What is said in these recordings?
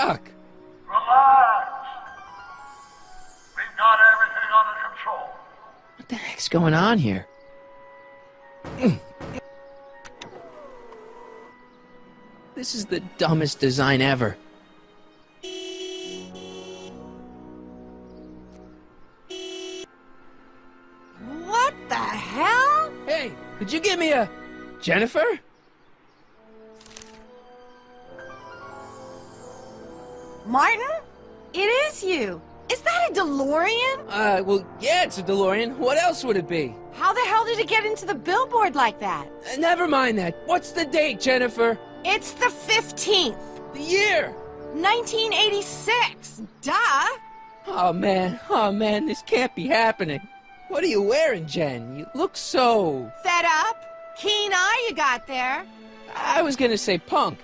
Duck. Relax. We've got everything under control. What the heck's going on here? This is the dumbest design ever. What the hell? Hey, could you give me a... Jennifer? Martin? It is you. Is that a DeLorean? Well, yeah, it's a DeLorean. What else would it be? How the hell did it get into the billboard like that? Never mind that. What's the date, Jennifer? It's the 15th. The year? 1986. Duh. Oh, man, this can't be happening. What are you wearing, Jen? You look so... Fed up? Keen eye you got there. I was gonna say punk.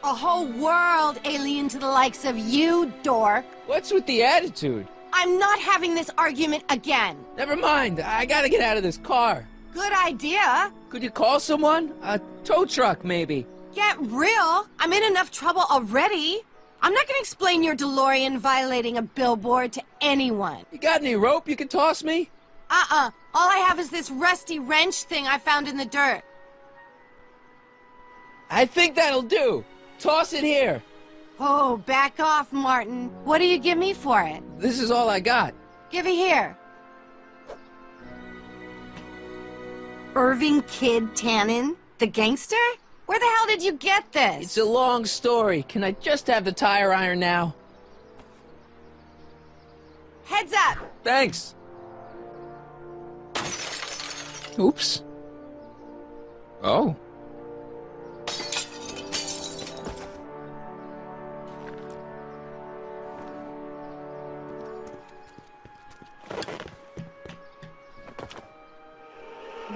A whole world alien to the likes of you, dork. What's with the attitude? I'm not having this argument again. Never mind, I gotta get out of this car. Good idea. Could you call someone? A tow truck, maybe. Get real. I'm in enough trouble already. I'm not gonna explain your DeLorean violating a billboard to anyone. You got any rope you can toss me? All I have is this rusty wrench thing I found in the dirt. I think that'll do. Toss it here. Oh, back off, Martin. What do you give me for it? This is all I got. Give it here. Irving Kid Tannen? The gangster? Where the hell did you get this? It's a long story. Can I just have the tire iron now? Heads up! Thanks. Oops. Oh.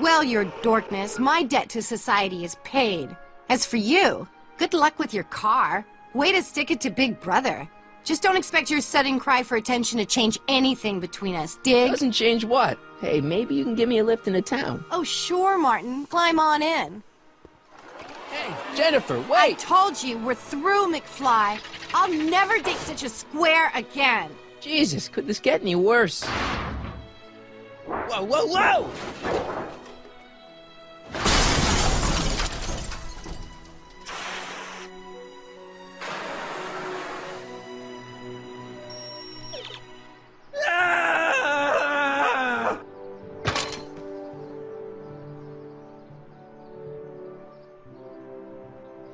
Well, your dorkness, my debt to society is paid. As for you, good luck with your car. Way to stick it to Big Brother. Just don't expect your sudden cry for attention to change anything between us, dig? Doesn't change what? Hey, maybe you can give me a lift into town. Oh, sure, Martin. Climb on in. Hey, Jennifer, I wait! told you, we're through, McFly. I'll never date such a square again. Jesus, could this get any worse? Whoa, whoa, whoa!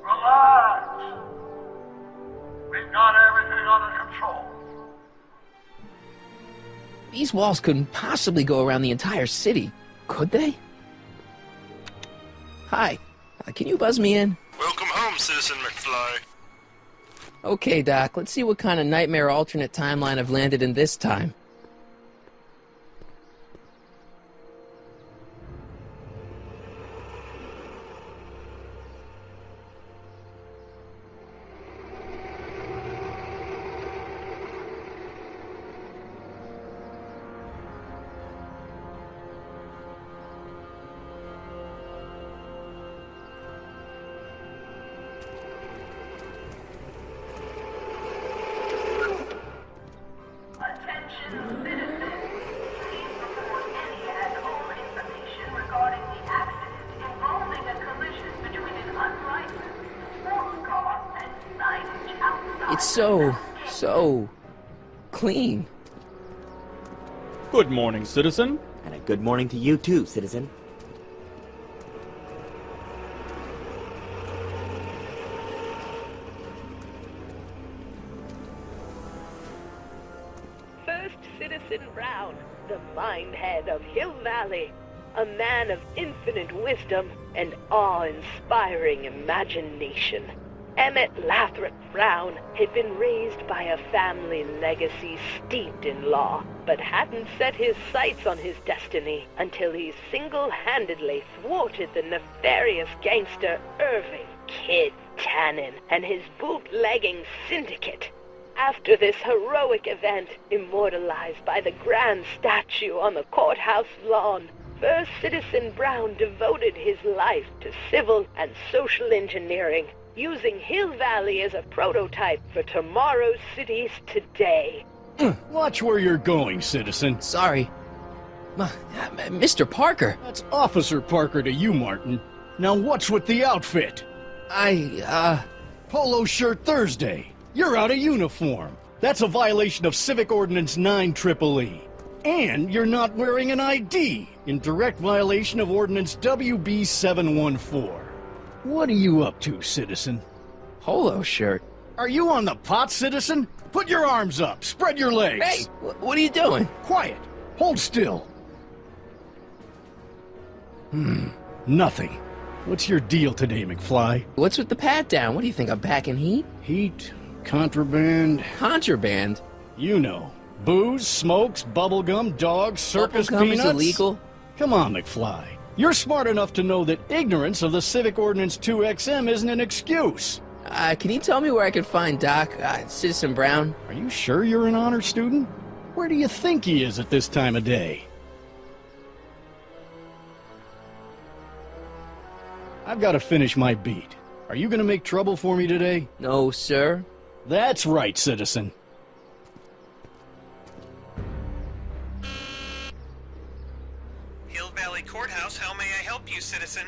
Relax. We've got everything under control. These walls couldn't possibly go around the entire city, could they? Hi, can you buzz me in? Welcome home, Citizen McFly. Okay, Doc, let's see what kind of nightmare alternate timeline I've landed in this time. Attention citizens, please report any and all information regarding the accident involving a collision between an unlicensed sports car and signage outside. It's so clean. Good morning, citizen. And a good morning to you too, citizen. First Citizen Brown, the mindhead of Hill Valley, a man of infinite wisdom and awe-inspiring imagination. Emmett Lathrop Brown had been raised by a family legacy steeped in law, but hadn't set his sights on his destiny until he single-handedly thwarted the nefarious gangster Irving Kid Tannen and his bootlegging syndicate. After this heroic event, immortalized by the grand statue on the courthouse lawn, First Citizen Brown devoted his life to civil and social engineering, using Hill Valley as a prototype for tomorrow's cities today. Watch where you're going, citizen. Sorry. Mr. Parker, That's Officer Parker to you, Martin. Now what's with the outfit? Polo shirt Thursday. You're out of uniform. That's a violation of Civic Ordinance 9EEE. And you're not wearing an ID, in direct violation of Ordinance WB 714. What are you up to, citizen? polo shirt. Are you on the pot, citizen? Put your arms up. Spread your legs. Hey, what are you doing? Quiet. Hold still. Nothing. What's your deal today, McFly? What's with the pat down? What do you think, I'm packing heat? Heat, contraband, Contraband? you know. Booze, smokes, bubblegum, dogs, circus Bubblegum peanuts. is illegal? Come on, McFly. You're smart enough to know that ignorance of the Civic Ordinance 2XM isn't an excuse. Can you tell me where I can find Doc, Citizen Brown? Are you sure you're an honor student? Where do you think he is at this time of day? I've got to finish my beat. Are you going to make trouble for me today? No, sir. That's right, citizen. Hill Valley Courthouse, how may I help you, citizen?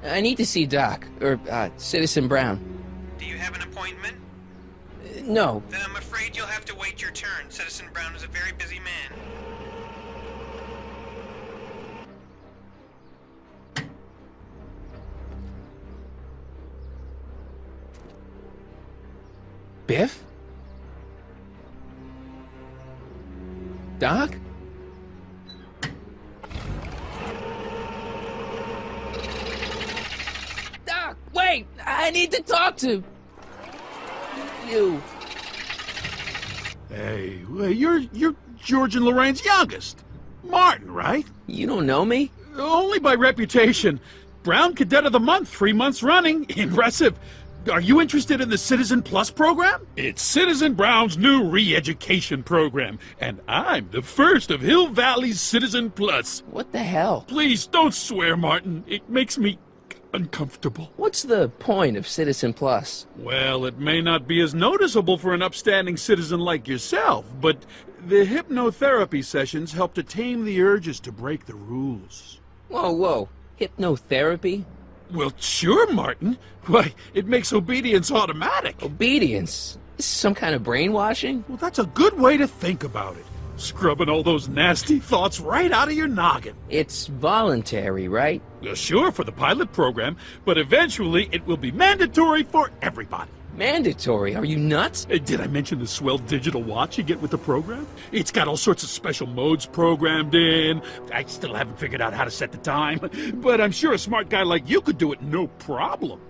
I need to see Doc, or, Citizen Brown. Do you have an appointment? No. Then I'm afraid you'll have to wait your turn. Citizen Brown is a very busy man. Biff? Doc? Doc, wait! I need to talk to you. Hey, you're George and Lorraine's youngest. Martin, right? You don't know me? Only by reputation. Brown Cadet of the Month, 3 months running. Impressive. Are you interested in the Citizen Plus program? It's Citizen Brown's new re-education program, and I'm the first of Hill Valley's Citizen Plus. What the hell? Please don't swear, Martin. It makes me uncomfortable. What's the point of Citizen Plus? Well, it may not be as noticeable for an upstanding citizen like yourself, but the hypnotherapy sessions help to tame the urges to break the rules. Whoa. Hypnotherapy? Well, sure, Martin. Why, it makes obedience automatic. Obedience? This is some kind of brainwashing? Well, that's a good way to think about it. Scrubbing all those nasty thoughts right out of your noggin. It's voluntary, right? Well, sure, for the pilot program, but eventually it will be mandatory for everybody. Mandatory? Are you nuts? Did I mention the swell digital watch you get with the program? It's got all sorts of special modes programmed in. I still haven't figured out how to set the time, but I'm sure a smart guy like you could do it no problem.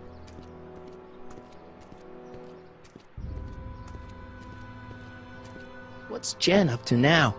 What's Jen up to now?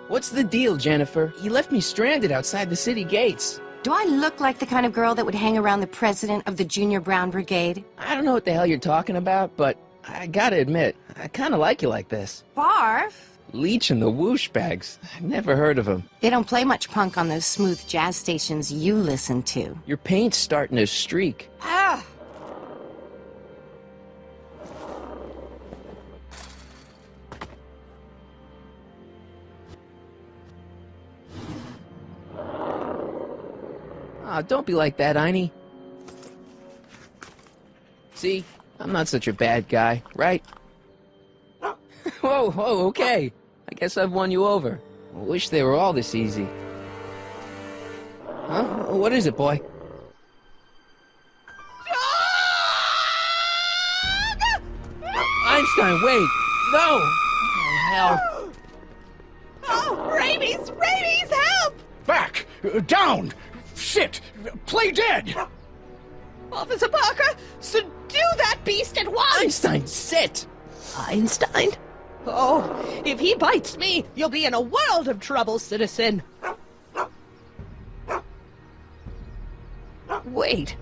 What's the deal, Jennifer? You left me stranded outside the city gates. Do I look like the kind of girl that would hang around the president of the Junior Brown Brigade? I don't know what the hell you're talking about, but I gotta admit, I kinda like you like this. Barf? Leech and the Whoosh Bags. I've never heard of them. They don't play much punk on those smooth jazz stations you listen to. Your paint's starting to streak. Ah! Aw, don't be like that, Einie. See? I'm not such a bad guy, right? Whoa, okay. I guess I've won you over. I wish they were all this easy. Huh? What is it, boy? Einstein, wait! No! Oh, hell. Oh, rabies! Rabies, help! Back! Down! Sit! Play dead! Officer Parker, subdue that beast at once! Einstein, sit! Einstein? Oh, if he bites me, you'll be in a world of trouble, citizen. Wait,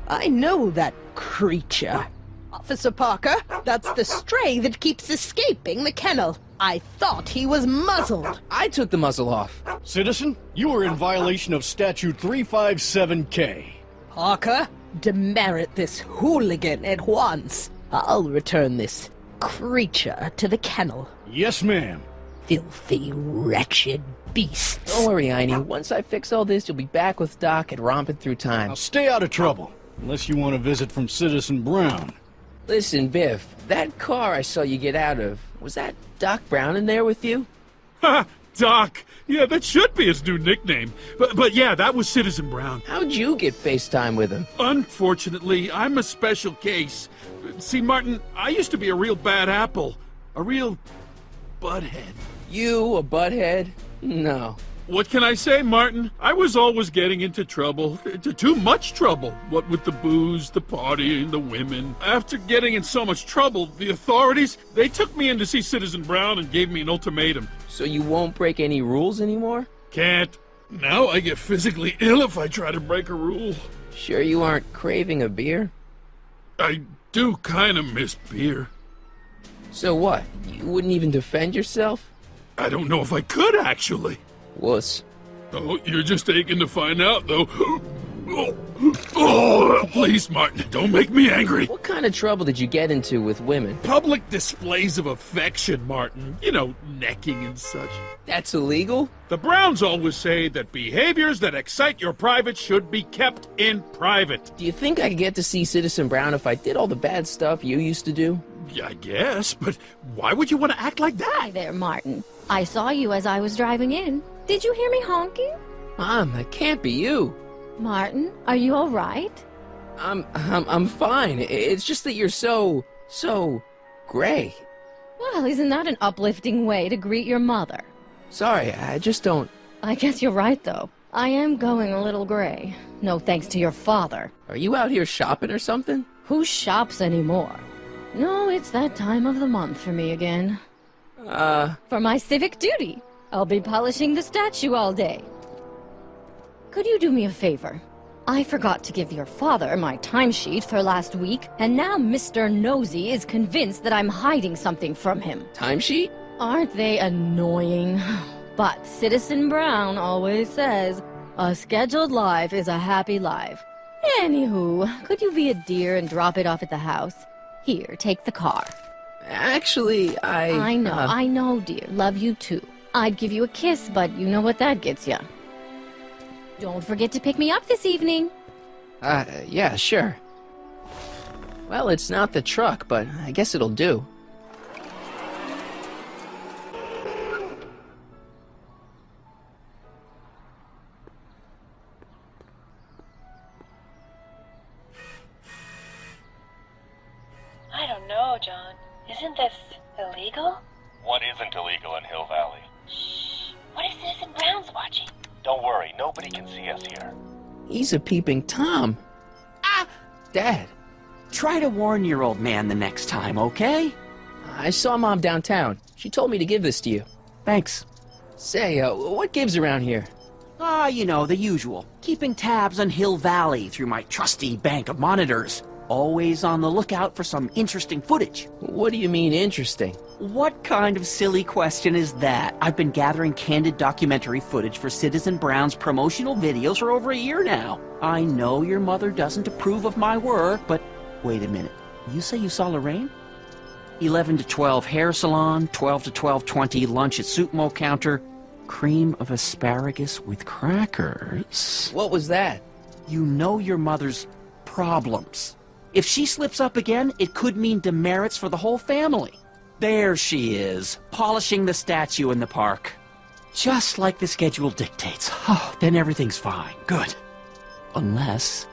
I know that creature. Officer Parker, that's the stray that keeps escaping the kennel. I thought he was muzzled. I took the muzzle off. Citizen, you are in violation of Statute 357K. Parker, demerit this hooligan at once. I'll return this creature to the kennel. Yes, ma'am. Filthy, wretched beasts. Don't worry, Einie. Once I fix all this, you'll be back with Doc and romping through time. Now stay out of trouble, unless you want a visit from Citizen Brown. Listen, Biff, that car I saw you get out of, was that Doc Brown in there with you? Ha! Doc! Yeah, that should be his new nickname. But yeah, that was Citizen Brown. How'd you get FaceTime with him? Unfortunately, I'm a special case. See, Martin, I used to be a real bad apple. A real butthead. You, a butthead? No. What can I say, Martin? I was always getting into trouble. Too much trouble. What with the booze, the partying, the women. After getting in so much trouble, the authorities, they took me in to see Citizen Brown and gave me an ultimatum. So you won't break any rules anymore? Can't. Now I get physically ill if I try to break a rule. Sure you aren't craving a beer? I do kind of miss beer. So what? You wouldn't even defend yourself? I don't know if I could, actually. Wuss. Oh, you're just aching to find out, though. Oh, please, Martin, don't make me angry. What kind of trouble did you get into with women? Public displays of affection, Martin. You know, necking and such. That's illegal? The Browns always say that behaviors that excite your private should be kept in private. Do you think I could get to see Citizen Brown if I did all the bad stuff you used to do? Yeah, I guess, but why would you want to act like that? Hi there, Martin. I saw you as I was driving in. Did you hear me honking? Mom, that can't be you. Martin, are you all right? I'm fine. It's just that you're so gray. Well, isn't that an uplifting way to greet your mother? Sorry, I just don't... I guess you're right, though. I am going a little gray. No thanks to your father. Are you out here shopping or something? Who shops anymore? No, it's that time of the month for me again. For my civic duty. I'll be polishing the statue all day. Could you do me a favor? I forgot to give your father my timesheet for last week, and now Mr. Nosy is convinced that I'm hiding something from him. Timesheet? Aren't they annoying? But Citizen Brown always says, a scheduled life is a happy life. Anywho, could you be a dear and drop it off at the house? Here, take the car. Actually, I know, dear. Love you too. I'd give you a kiss, but you know what that gets ya. Don't forget to pick me up this evening. Yeah, sure. Well, it's not the truck, but I guess it'll do. I don't know, John. Isn't this illegal? What isn't illegal in Hill Valley? Shh. What if Citizen Brown's watching? Don't worry, nobody can see us here. He's a peeping Tom. Ah! Dad. Try to warn your old man the next time, okay? I saw Mom downtown. She told me to give this to you. Thanks. Say, what gives around here? Ah, you know, the usual. Keeping tabs on Hill Valley through my trusty bank of monitors. Always on the lookout for some interesting footage. What do you mean, interesting? What kind of silly question is that? I've been gathering candid documentary footage for Citizen Brown's promotional videos for over a year now. I know your mother doesn't approve of my work, but wait a minute. You say you saw Lorraine? 11 to 12 hair salon, 12 to 12:20 lunch at Suitmo counter, cream of asparagus with crackers. What was that? You know your mother's problems. If she slips up again, it could mean demerits for the whole family. There she is, polishing the statue in the park. Just like the schedule dictates. Oh, then everything's fine. Good. Unless...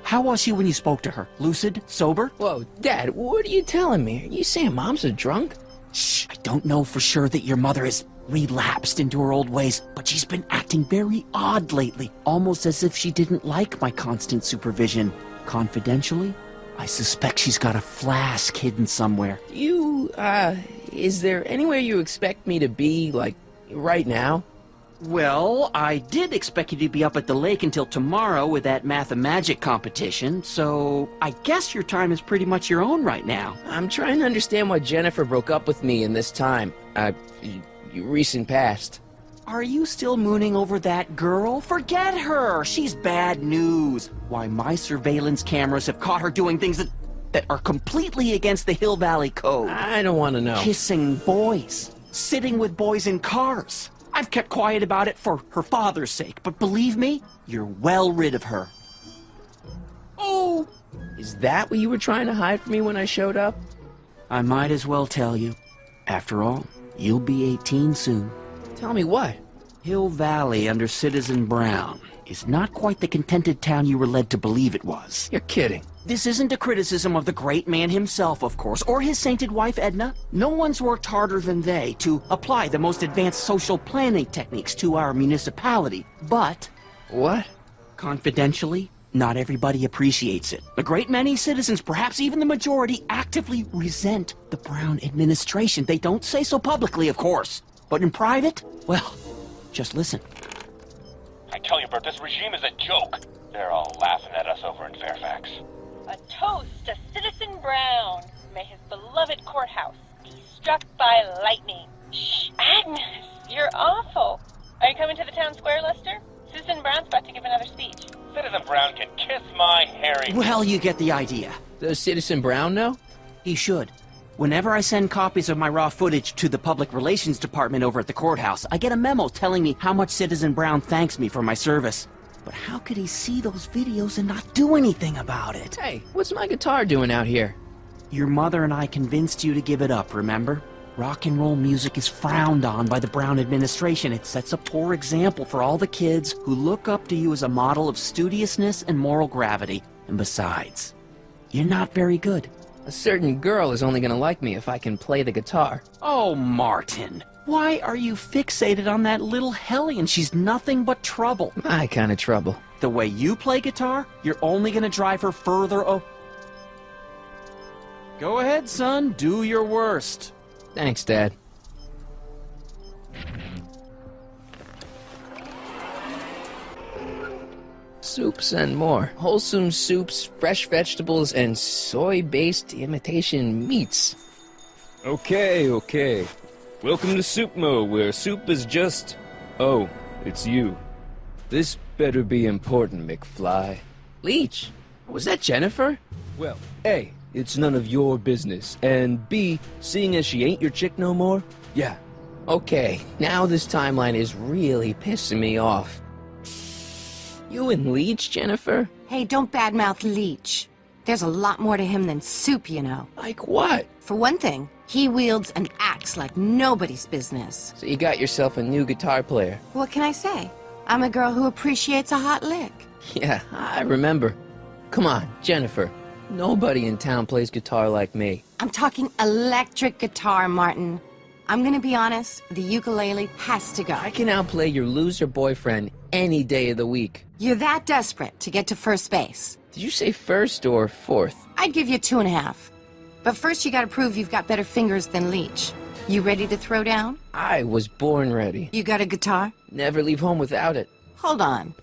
How was she when you spoke to her? Lucid? Sober? Whoa, Dad, what are you telling me? Are you saying Mom's a drunk? Shh, I don't know for sure that your mother has relapsed into her old ways, but she's been acting very odd lately, almost as if she didn't like my constant supervision. Confidentially, I suspect she's got a flask hidden somewhere. Is there anywhere you expect me to be, like, right now? Well, I did expect you to be up at the lake until tomorrow with that Mathemagic competition, so I guess your time is pretty much your own right now. I'm trying to understand why Jennifer broke up with me in this time. Recent past. Are you still mooning over that girl? Forget her! She's bad news. Why, my surveillance cameras have caught her doing things that are completely against the Hill Valley Code. I don't want to know. Kissing boys. Sitting with boys in cars. I've kept quiet about it for her father's sake, but believe me, you're well rid of her. Oh! Is that what you were trying to hide from me when I showed up? I might as well tell you. After all, you'll be 18 soon. Tell me what? Hill Valley under Citizen Brown is not quite the contented town you were led to believe it was. You're kidding. This isn't a criticism of the great man himself, of course, or his sainted wife, Edna. No one's worked harder than they to apply the most advanced social planning techniques to our municipality. But... What? Confidentially, not everybody appreciates it. A great many citizens, perhaps even the majority, actively resent the Brown administration. They don't say so publicly, of course. But in private, well, just listen. I tell you, Bert, this regime is a joke. They're all laughing at us over in Fairfax. A toast to Citizen Brown. May his beloved courthouse be struck by lightning. Shh, Agnes, you're awful. Are you coming to the town square, Lester? Citizen Brown's about to give another speech. Citizen Brown can kiss my hairy... Well, you get the idea. Does Citizen Brown know? He should. Whenever I send copies of my raw footage to the Public Relations Department over at the courthouse, I get a memo telling me how much Citizen Brown thanks me for my service. But how could he see those videos and not do anything about it? Hey, what's my guitar doing out here? Your mother and I convinced you to give it up, remember? Rock and roll music is frowned on by the Brown administration. It sets a poor example for all the kids who look up to you as a model of studiousness and moral gravity. And besides, you're not very good. A certain girl is only gonna like me if I can play the guitar. Oh, Martin. Why are you fixated on that little hellion? She's nothing but trouble. My kind of trouble. The way you play guitar, you're only gonna drive her further Go ahead, son. Do your worst. Thanks, Dad. Soups and more. Wholesome soups, fresh vegetables, and soy-based imitation meats. Okay. Welcome to Soup Mo, where soup is just... Oh, it's you. This better be important, McFly. Leech, was that Jennifer? Well, A, it's none of your business, and B, seeing as she ain't your chick no more, yeah. Okay, now this timeline is really pissing me off. You and Leech, Jennifer? Hey, don't badmouth Leech. There's a lot more to him than soup, you know. Like what? For one thing, he wields an axe like nobody's business. So you got yourself a new guitar player. What can I say? I'm a girl who appreciates a hot lick. Yeah, I remember. Come on, Jennifer. Nobody in town plays guitar like me. I'm talking electric guitar, Martin. I'm gonna be honest, the ukulele has to go. I can outplay your loser boyfriend any day of the week. You're that desperate to get to first base. Did you say first or fourth? I'd give you 2.5. But first you gotta prove you've got better fingers than Leech. You ready to throw down? I was born ready. You got a guitar? Never leave home without it. Hold on.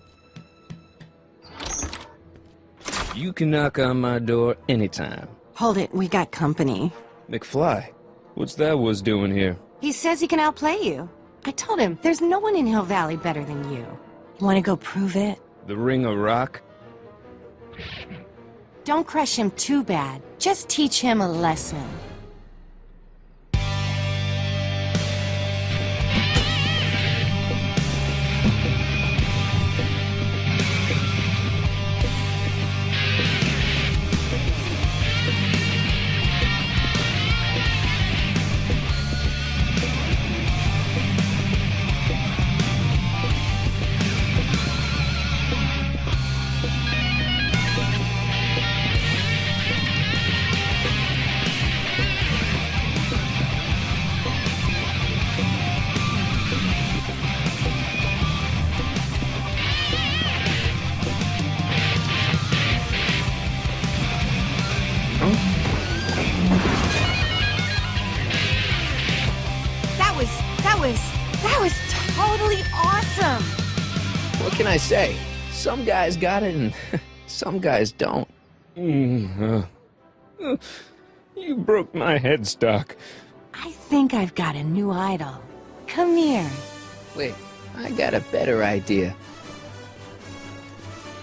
You can knock on my door anytime. Hold it, we got company. McFly, what's that was doing here? He says he can outplay you. I told him, there's no one in Hill Valley better than you. You wanna go prove it? The Ring of Rock? Don't crush him too bad. Just teach him a lesson. can I say? Some guys got it and some guys don't. You broke my headstock. I think I've got a new idol. Come here. Wait, I got a better idea.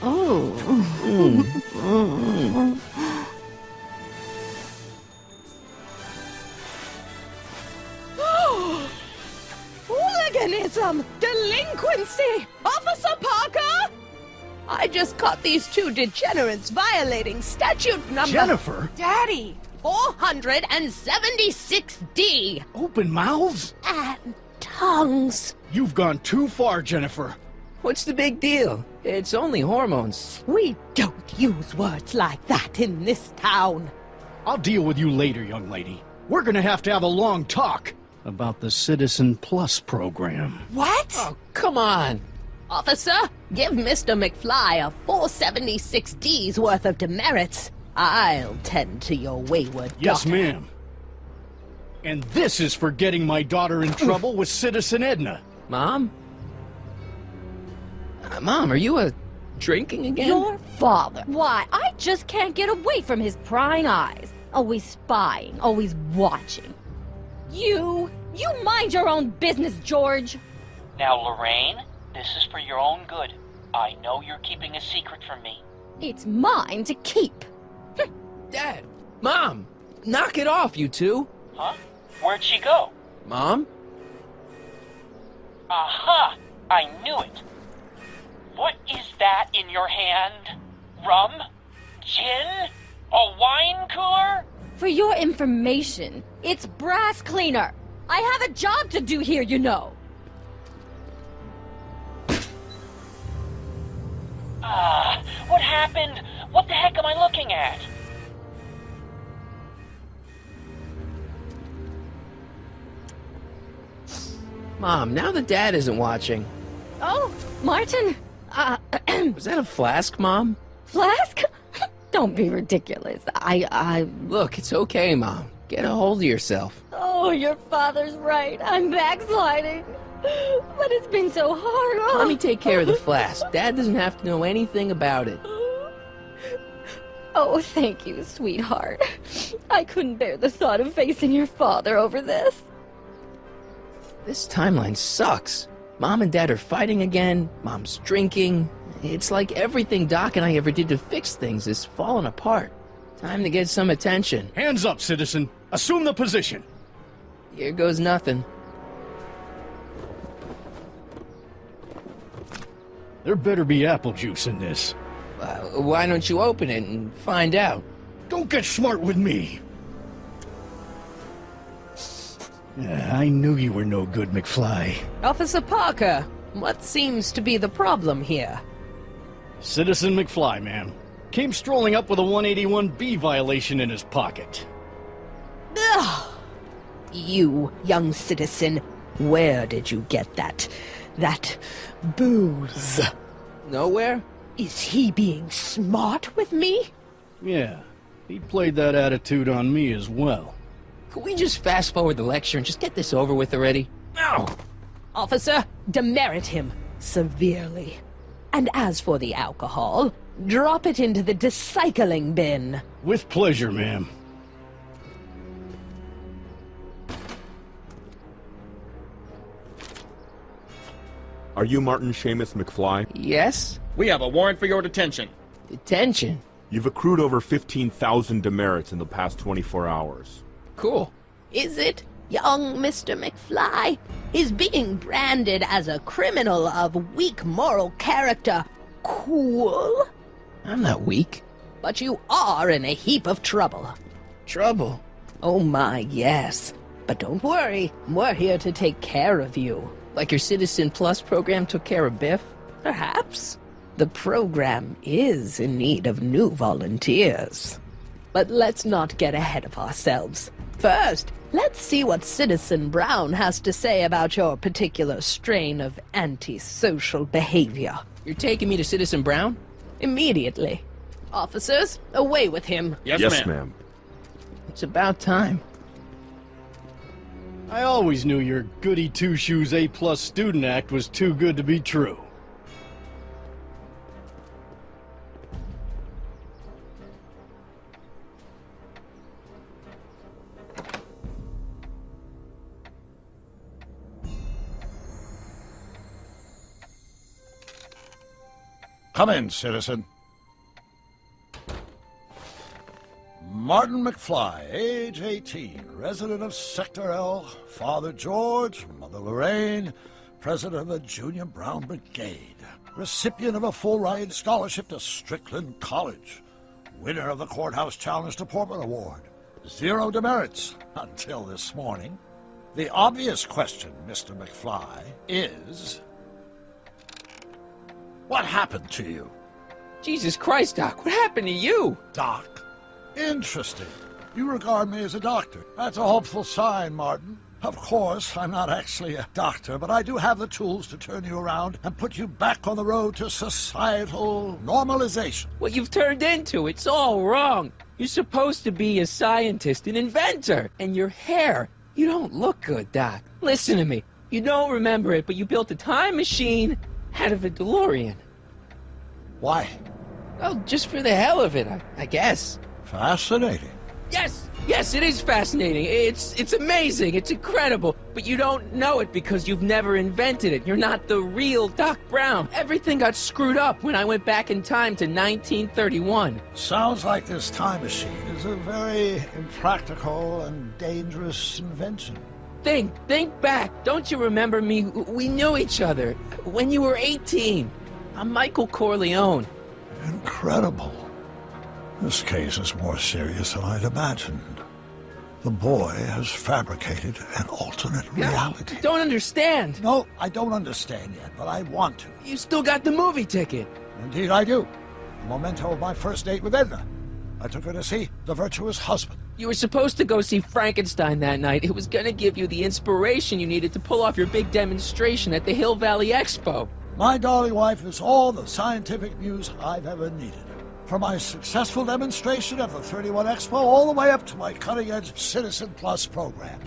Oh. Hooliganism! Delinquency! Officer Parker! I just caught these two degenerates violating statute number... Jennifer? Daddy! 476D! Open mouths? And tongues. You've gone too far, Jennifer. What's the big deal? It's only hormones. We don't use words like that in this town. I'll deal with you later, young lady. We're gonna have to have a long talk about the Citizen Plus program. What? Oh, come on. Officer, give Mr. McFly a 476D's worth of demerits. I'll tend to your wayward daughter. Yes, ma'am. And this is for getting my daughter in trouble with Citizen Edna. Mom? Mom, are you drinking again? Your father. Why, I just can't get away from his prying eyes. Always spying, always watching. You mind your own business, George. Now, Lorraine, this is for your own good. I know you're keeping a secret from me. It's mine to keep. Dad! Mom! Knock it off, you two! Huh? Where'd she go? Mom? Aha! I knew it! What is that in your hand? Rum? Gin? A wine cooler? For your information, it's brass cleaner. I have a job to do here, you know. What happened? What the heck am I looking at? Mom, now that Dad isn't watching. Oh, Martin. Was that a flask, Mom? Flask? Don't be ridiculous. Look, it's okay, Mom. Get a hold of yourself. Oh, your father's right. I'm backsliding. But it's been so hard. Let me take care of the flask. Dad doesn't have to know anything about it. Oh, thank you, sweetheart. I couldn't bear the thought of facing your father over this. This timeline sucks. Mom and Dad are fighting again. Mom's drinking. It's like everything Doc and I ever did to fix things is falling apart. Time to get some attention. Hands up, citizen. Assume the position. Here goes nothing. There better be apple juice in this. Why don't you open it and find out? Don't get smart with me. I knew you were no good, McFly. Officer Parker, what seems to be the problem here? Citizen McFly, ma'am. Came strolling up with a 181B violation in his pocket. Ugh. You, young citizen, where did you get that booze? Nowhere? Is he being smart with me? Yeah, he played that attitude on me as well. Could we just fast forward the lecture and just get this over with already? No! Officer, demerit him severely. And as for the alcohol, drop it into the recycling bin. With pleasure, ma'am. Are you Martin Seamus McFly? Yes? We have a warrant for your detention. Detention? You've accrued over 15,000 demerits in the past 24 hours. Cool. Is it, young Mr. McFly? Is being branded as a criminal of weak moral character cool? I'm not weak. But you are in a heap of trouble. Trouble? Oh my, yes. But don't worry, we're here to take care of you. Like your Citizen Plus program took care of Biff? Perhaps. The program is in need of new volunteers. But let's not get ahead of ourselves. First, let's see what Citizen Brown has to say about your particular strain of antisocial behavior. You're taking me to Citizen Brown? Immediately. Officers, away with him. Yes, ma'am. It's about time. I always knew your goody two-shoes A-plus student act was too good to be true. Come in, citizen. Martin McFly, age 18, resident of Sector L, Father George, Mother Lorraine, president of the Junior Brown Brigade, recipient of a full-ride scholarship to Strickland College, winner of the Courthouse Challenge to Portman Award, 0 demerits until this morning. The obvious question, Mr. McFly, is... what happened to you? Jesus Christ, Doc, what happened to you? Doc? Interesting. You regard me as a doctor. That's a hopeful sign, Martin. Of course, I'm not actually a doctor, but I do have the tools to turn you around and put you back on the road to societal normalization. What you've turned into, it's all wrong. You're supposed to be a scientist, an inventor. And your hair, you don't look good, Doc. Listen to me. You don't remember it, but you built a time machine out of a DeLorean. Why? Oh, just for the hell of it, I guess. Fascinating. Yes, it is fascinating. It's amazing. It's incredible. But you don't know it because you've never invented it. You're not the real Doc Brown. Everything got screwed up when I went back in time to 1931. Sounds like this time machine is a very impractical and dangerous invention. Think back. Don't you remember me? We knew each other when you were 18. I'm Michael Corleone. Incredible. This case is more serious than I'd imagined. The boy has fabricated an alternate reality. Don't understand. No, I don't understand yet, but I want to. You still got the movie ticket. Indeed I do. A memento of my first date with Edna. I took her to see The Virtuous Husband. You were supposed to go see Frankenstein that night. It was gonna give you the inspiration you needed to pull off your big demonstration at the Hill Valley Expo. My darling wife is all the scientific muse I've ever needed. From my successful demonstration at the 31 Expo all the way up to my cutting-edge Citizen Plus program.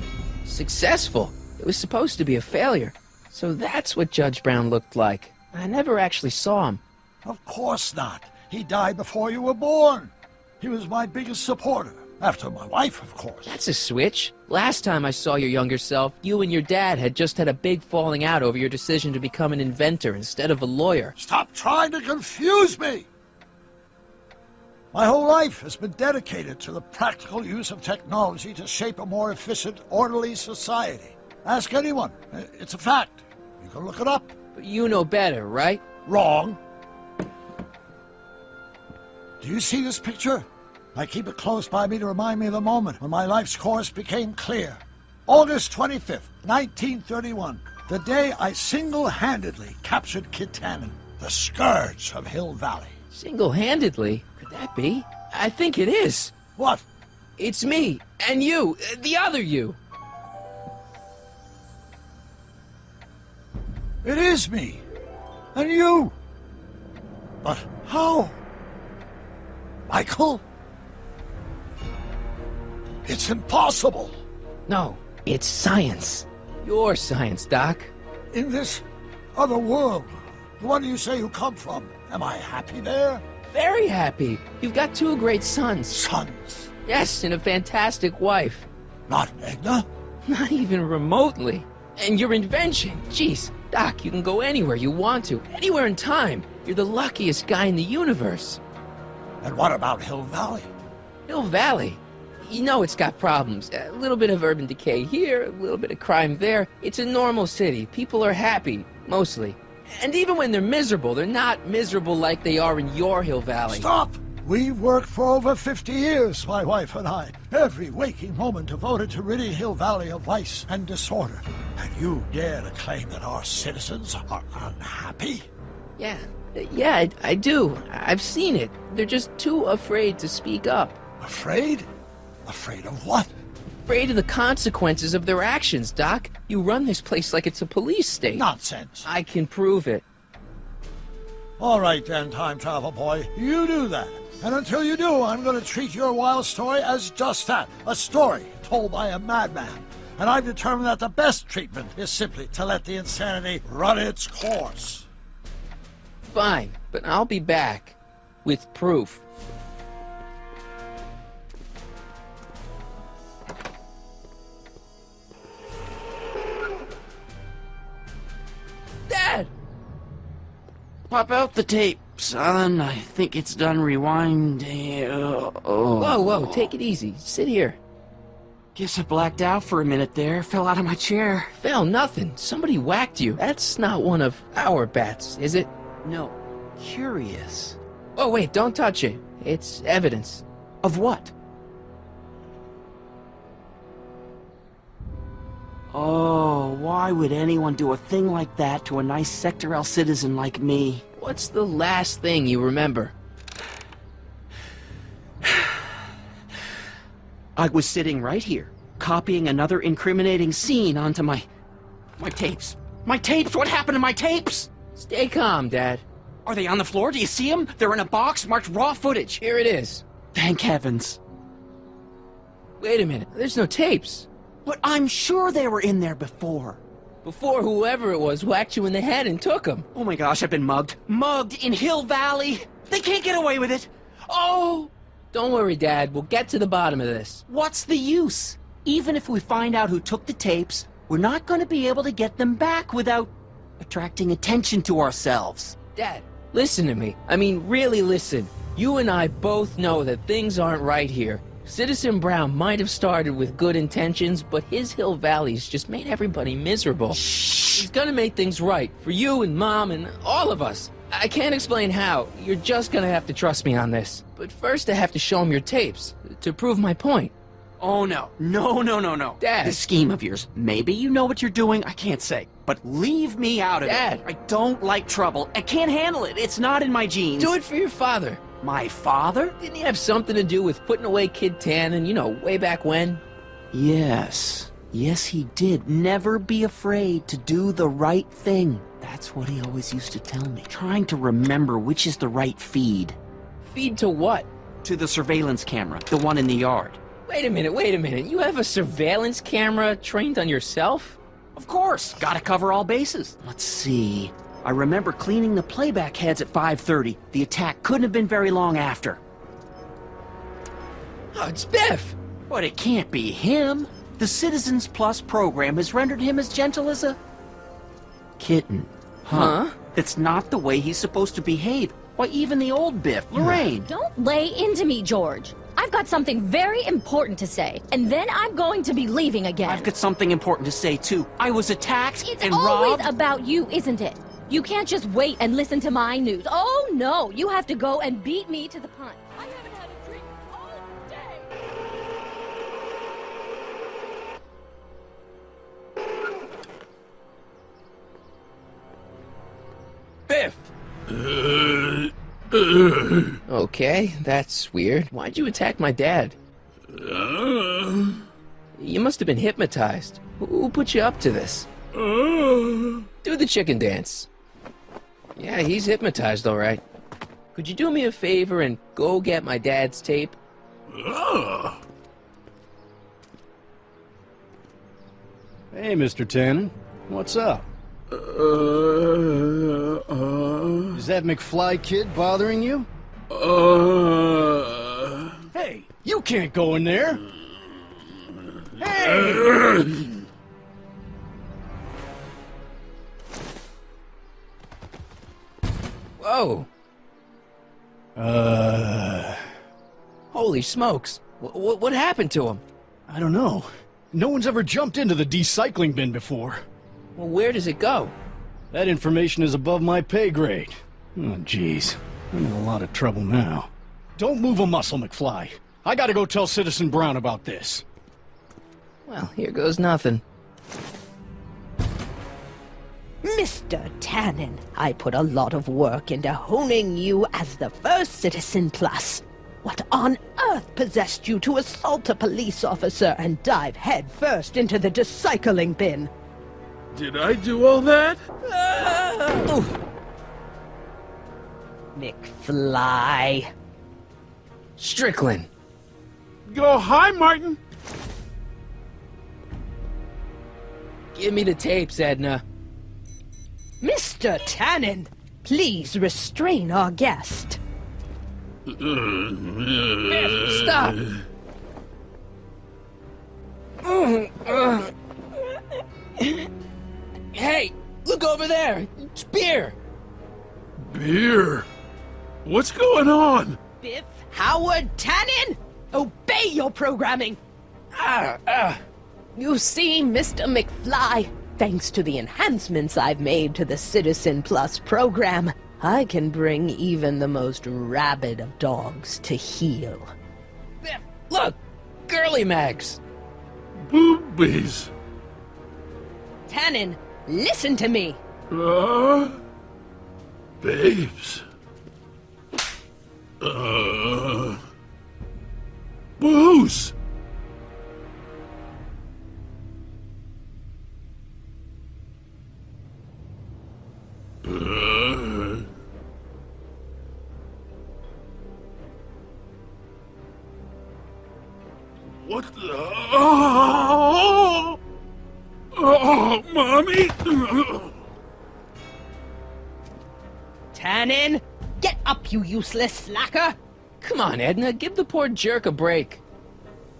Successful? It was supposed to be a failure. So that's what Judge Brown looked like. I never actually saw him. Of course not. He died before you were born. He was my biggest supporter. After my wife, of course. That's a switch. Last time I saw your younger self, you and your dad had just had a big falling out over your decision to become an inventor instead of a lawyer. Stop trying to confuse me! My whole life has been dedicated to the practical use of technology to shape a more efficient, orderly society. Ask anyone. It's a fact. You can look it up. You know better, right? Wrong. Do you see this picture? I keep it close by me to remind me of the moment when my life's course became clear. August 25th, 1931. The day I single-handedly captured Kit Tannen, the scourge of Hill Valley. Single-handedly? Could that be? I think it is. What? It's me, and you, the other you. It is me, and you. But how? Michael? It's impossible. No, it's science. Your science, Doc. In this other world, the one you say you come from, am I happy there? Very happy. You've got 2 great sons. Sons? Yes, and a fantastic wife. Not Edna? Not even remotely. And your invention, jeez, Doc, you can go anywhere you want to, anywhere in time. You're the luckiest guy in the universe. And what about Hill Valley? Hill Valley? You know it's got problems. A little bit of urban decay here, a little bit of crime there. It's a normal city. People are happy, mostly. And even when they're miserable, they're not miserable like they are in your Hill Valley. Stop! We've worked for over 50 years, my wife and I. Every waking moment devoted to ridding Hill Valley of vice and disorder. And you dare to claim that our citizens are unhappy? Yeah, I do. I've seen it. They're just too afraid to speak up. Afraid? Afraid of what? Afraid of the consequences of their actions, Doc. You run this place like it's a police state. Nonsense. I can prove it. All right then, time travel boy. You do that. And until you do, I'm going to treat your wild story as just that. A story told by a madman. And I've determined that the best treatment is simply to let the insanity run its course. Fine, but I'll be back. With proof. Dad! Pop out the tape. Son, I think it's done rewinding. Whoa, take it easy. Sit here. Guess I blacked out for a minute there. Fell out of my chair. Fell nothing. Somebody whacked you. That's not one of our bats, is it? No. Curious. Oh, wait, don't touch it. It's evidence. Of what? Oh, why would anyone do a thing like that to a nice Sector L citizen like me? What's the last thing you remember? I was sitting right here, copying another incriminating scene onto my tapes. My tapes! What happened to my tapes? Stay calm, Dad. Are they on the floor? Do you see them? They're in a box marked raw footage. Here it is. Thank heavens. Wait a minute. There's no tapes. But I'm sure they were in there before. Before whoever it was whacked you in the head and took them. Oh my gosh, I've been mugged. Mugged in Hill Valley. They can't get away with it. Oh! Don't worry, Dad. We'll get to the bottom of this. What's the use? Even if we find out who took the tapes, we're not going to be able to get them back without attracting attention to ourselves. Dad, listen to me. I mean, really listen. You and I both know that things aren't right here. Citizen Brown might have started with good intentions, but his Hill Valley's just made everybody miserable. Shh. He's gonna make things right for you and Mom and all of us. I can't explain how. You're just gonna have to trust me on this. But first I have to show him your tapes to prove my point. Oh no. No. Dad. This scheme of yours, maybe you know what you're doing, I can't say. But leave me out of Dad. it. I don't like trouble. I can't handle it. It's not in my genes. Do it for your father. My father? Didn't he have something to do with putting away Kid Tannen, way back when? Yes. Yes, he did. Never be afraid to do the right thing. That's what he always used to tell me. Trying to remember which is the right feed. Feed to what? To the surveillance camera, the one in the yard. Wait a minute. You have a surveillance camera trained on yourself? Of course. Gotta cover all bases. Let's see. I remember cleaning the playback heads at 5:30. The attack couldn't have been very long after. Oh, it's Biff! But it can't be him. The Citizens Plus program has rendered him as gentle as a kitten. Huh? That's not the way he's supposed to behave. Why, even the old Biff, Lorraine. Don't lay into me, George. I've got something very important to say, and then I'm going to be leaving again. I've got something important to say, too. I was attacked It's and always robbed. about you, isn't it? You can't just wait and listen to my news. Oh, no. You have to go and beat me to the punch. I haven't had a drink all day. Biff! Okay, that's weird. Why'd you attack my dad? You must have been hypnotized. Who put you up to this? Do the chicken dance. Yeah, he's hypnotized, all right. Could you do me a favor and go get my dad's tape? Hey, Mr. Tannen. What's up? Is that McFly kid bothering you? Hey, you can't go in there! Hey! Whoa! Holy smokes! What happened to him? I don't know. No one's ever jumped into the decycling bin before. Well, where does it go? That information is above my pay grade. Oh, jeez. I'm in a lot of trouble now. Don't move a muscle, McFly. I gotta go tell Citizen Brown about this. Well, here goes nothing. Mr. Tannen, I put a lot of work into honing you as the first Citizen Plus. What on earth possessed you to assault a police officer and dive headfirst into the decycling bin? Did I do all that? McFly. Strickland. Oh, hi, Martin. Give me the tapes, Edna. Mr. Tannen, please restrain our guest. Biff, stop! Hey, look over there! It's beer! Beer? What's going on? Biff Howard Tannen, obey your programming. You see, Mr. McFly, thanks to the enhancements I've made to the Citizen Plus program, I can bring even the most rabid of dogs to heel. Look! Girly Mags! Boobies. Tannen, listen to me. Babes. Booze. What the? Oh, Mommy! Tannen, get up, you useless slacker! Come on, Edna, give the poor jerk a break.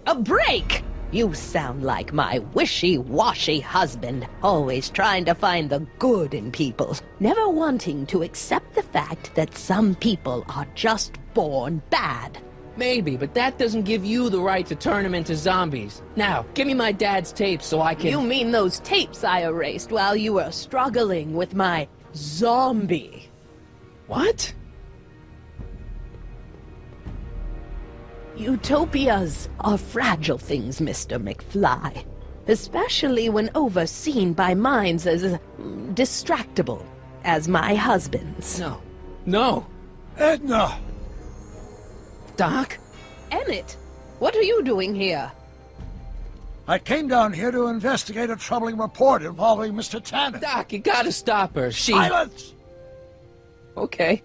A break? You sound like my wishy-washy husband, always trying to find the good in people, never wanting to accept the fact that some people are just born bad. Maybe, but that doesn't give you the right to turn them into zombies. Now, give me my dad's tapes so I can... You mean those tapes I erased while you were struggling with my zombie? What? Utopias are fragile things, Mr. McFly. Especially when overseen by minds as distractible as my husband's. No. No! Edna! Doc? Emmett, what are you doing here? I came down here to investigate a troubling report involving Mr. Tannen. Doc, you gotta stop her. Silence! Okay.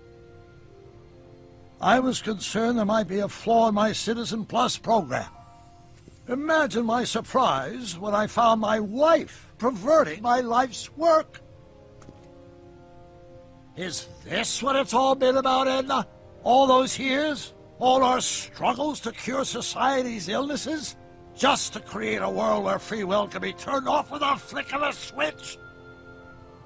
I was concerned there might be a flaw in my Citizen Plus program. Imagine my surprise when I found my wife perverting my life's work. Is this what it's all been about, Edna? All those years? All our struggles to cure society's illnesses? Just to create a world where free will can be turned off with a flick of a switch?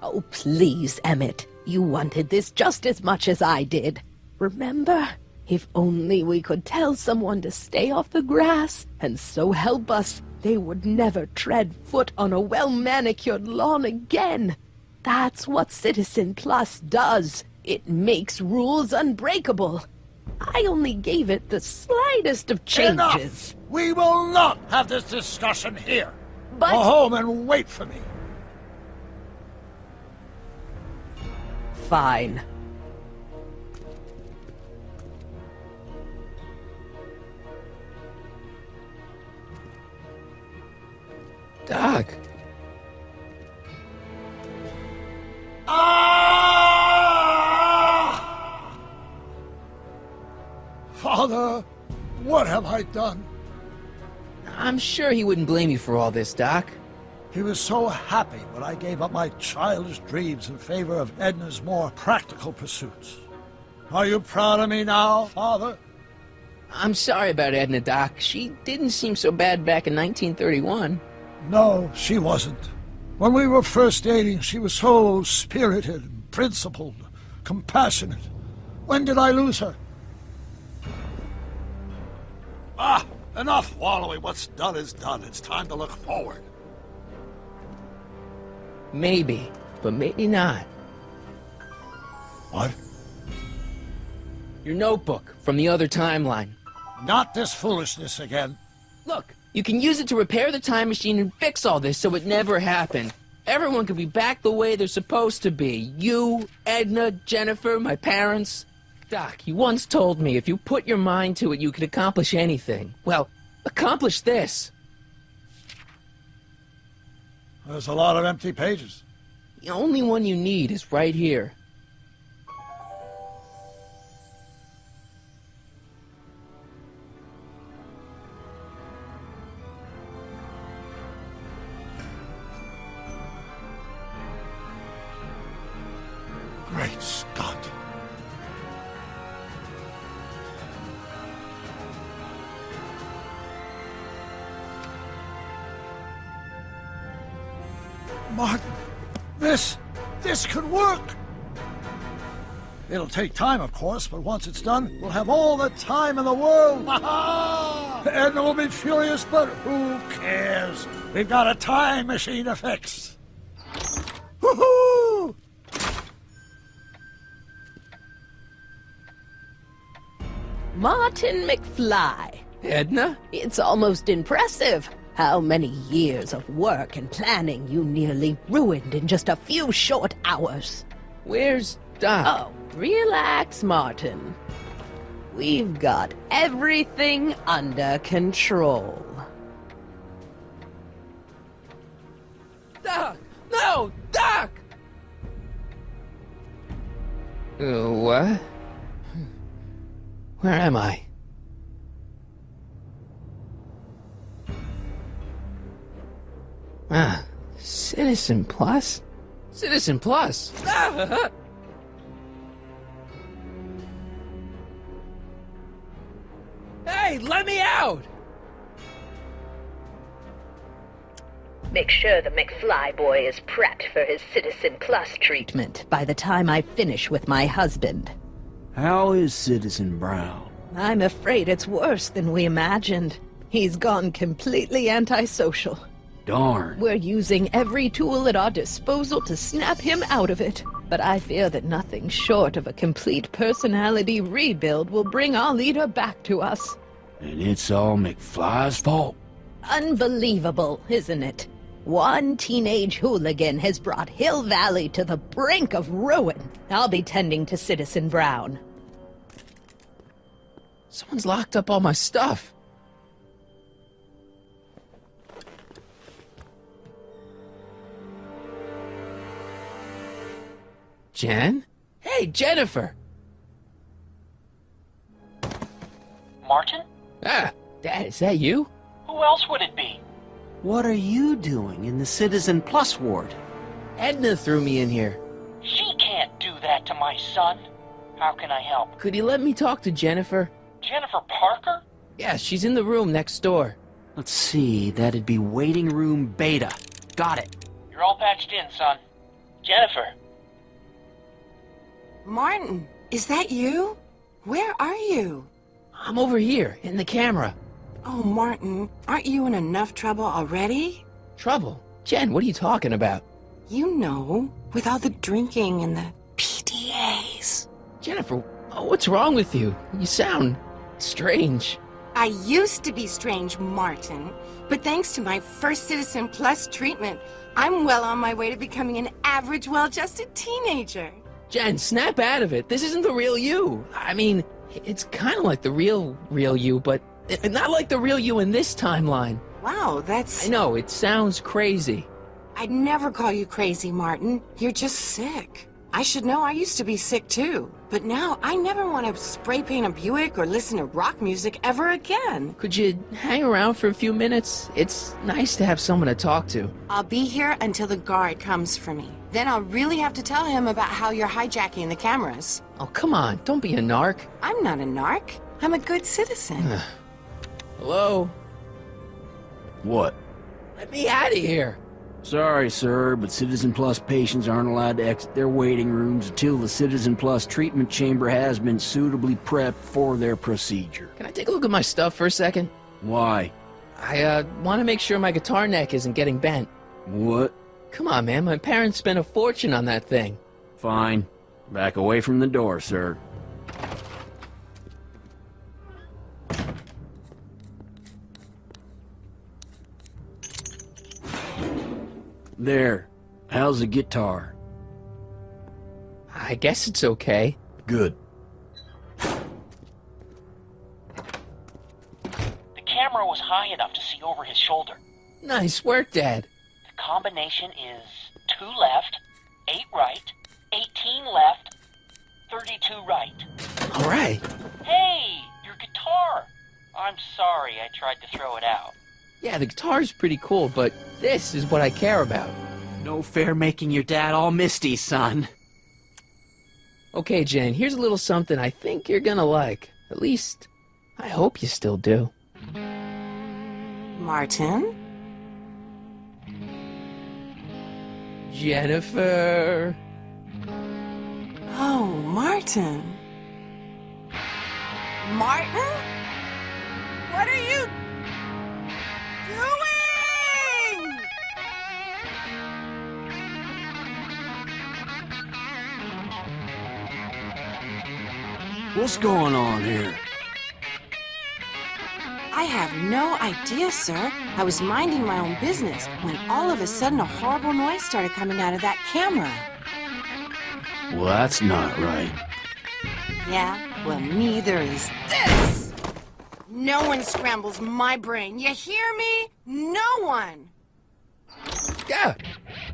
Oh, please, Emmett. You wanted this just as much as I did. Remember? If only we could tell someone to stay off the grass, and so help us, they would never tread foot on a well-manicured lawn again. That's what Citizen Plus does. It makes rules unbreakable. I only gave it the slightest of changes. Enough! We will not have this discussion here. But... Go home and wait for me. Fine. Doc. Father, what have I done? I'm sure he wouldn't blame you for all this, Doc. He was so happy when I gave up my childish dreams in favor of Edna's more practical pursuits. Are you proud of me now, Father? I'm sorry about Edna, Doc. She didn't seem so bad back in 1931. No, she wasn't. When we were first dating, she was so spirited and principled, compassionate. When did I lose her? Enough wallowing. What's done is done. It's time to look forward. Maybe, but maybe not. What? Your notebook from the other timeline. Not this foolishness again. Look, you can use it to repair the time machine and fix all this so it never happened. Everyone can be back the way they're supposed to be. You, Edna, Jennifer, my parents. Doc, you once told me if you put your mind to it, you could accomplish anything. Well, accomplish this. There's a lot of empty pages. The only one you need is right here. Great Scott. Martin, this could work. It'll take time, of course, but once it's done, we'll have all the time in the world. Edna will be furious, but who cares? We've got a time machine to fix. Woohoo! Martin McFly. Edna? It's almost impressive how many years of work and planning you nearly ruined in just a few short hours. Where's Doc? Oh, relax, Martin. We've got everything under control. Doc! No! Doc! What? Where am I? Citizen Plus? Citizen Plus! Hey, let me out! Make sure the McFly boy is prepped for his Citizen Plus treatment by the time I finish with my husband. How is Citizen Brown? I'm afraid it's worse than we imagined. He's gone completely antisocial. Darn. We're using every tool at our disposal to snap him out of it. But I fear that nothing short of a complete personality rebuild will bring our leader back to us. And it's all McFly's fault. Unbelievable, isn't it? One teenage hooligan has brought Hill Valley to the brink of ruin. I'll be tending to Citizen Brown. Someone's locked up all my stuff. Jen? Hey, Jennifer! Martin? Ah, Dad, is that you? Who else would it be? What are you doing in the Citizen Plus ward? Edna threw me in here. She can't do that to my son. How can I help? Could you let me talk to Jennifer? Jennifer Parker? Yeah, she's in the room next door. Let's see, that'd be waiting room beta. Got it. You're all patched in, son. Jennifer. Martin, is that you? Where are you? I'm over here, in the camera. Oh, Martin, aren't you in enough trouble already? Trouble? Jen, what are you talking about? You know, with all the drinking and the PDAs. Jennifer, what's wrong with you? You sound strange. I used to be strange, Martin, but thanks to my first Citizen Plus treatment, I'm well on my way to becoming an average, well-adjusted teenager. Jen, snap out of it. This isn't the real you. I mean, it's kind of like the real you, but not like the real you in this timeline. Wow, that's... I know, it sounds crazy. I'd never call you crazy, Martin. You're just sick. I should know, I used to be sick too. But now, I never want to spray paint a Buick or listen to rock music ever again. Could you hang around for a few minutes? It's nice to have someone to talk to. I'll be here until the guard comes for me. Then I'll really have to tell him about how you're hijacking the cameras. Oh, come on, don't be a narc. I'm not a narc. I'm a good citizen. Hello? What? Let me out of here. Sorry, sir, but Citizen Plus patients aren't allowed to exit their waiting rooms until the Citizen Plus treatment chamber has been suitably prepped for their procedure. Can I take a look at my stuff for a second? Why? I, want to make sure my guitar neck isn't getting bent. What? Come on, man. My parents spent a fortune on that thing. Fine. Back away from the door, sir. There. How's the guitar? I guess it's okay. Good. The camera was high enough to see over his shoulder. Nice work, Dad. The combination is 2 left, 8 right, 18 left, 32 right. All right. Hey, your guitar! I'm sorry I tried to throw it out. Yeah, the guitar's pretty cool, but this is what I care about. No fair making your dad all misty, son. Okay, Jen, here's a little something I think you're gonna like. At least, I hope you still do. Martin? Jennifer. Oh, Martin. Martin? What are you doing? What's going on here? I have no idea, sir. I was minding my own business when all of a sudden a horrible noise started coming out of that camera. Well, that's not right. Yeah, well, neither is this. No one scrambles my brain. You hear me? No one. Yeah,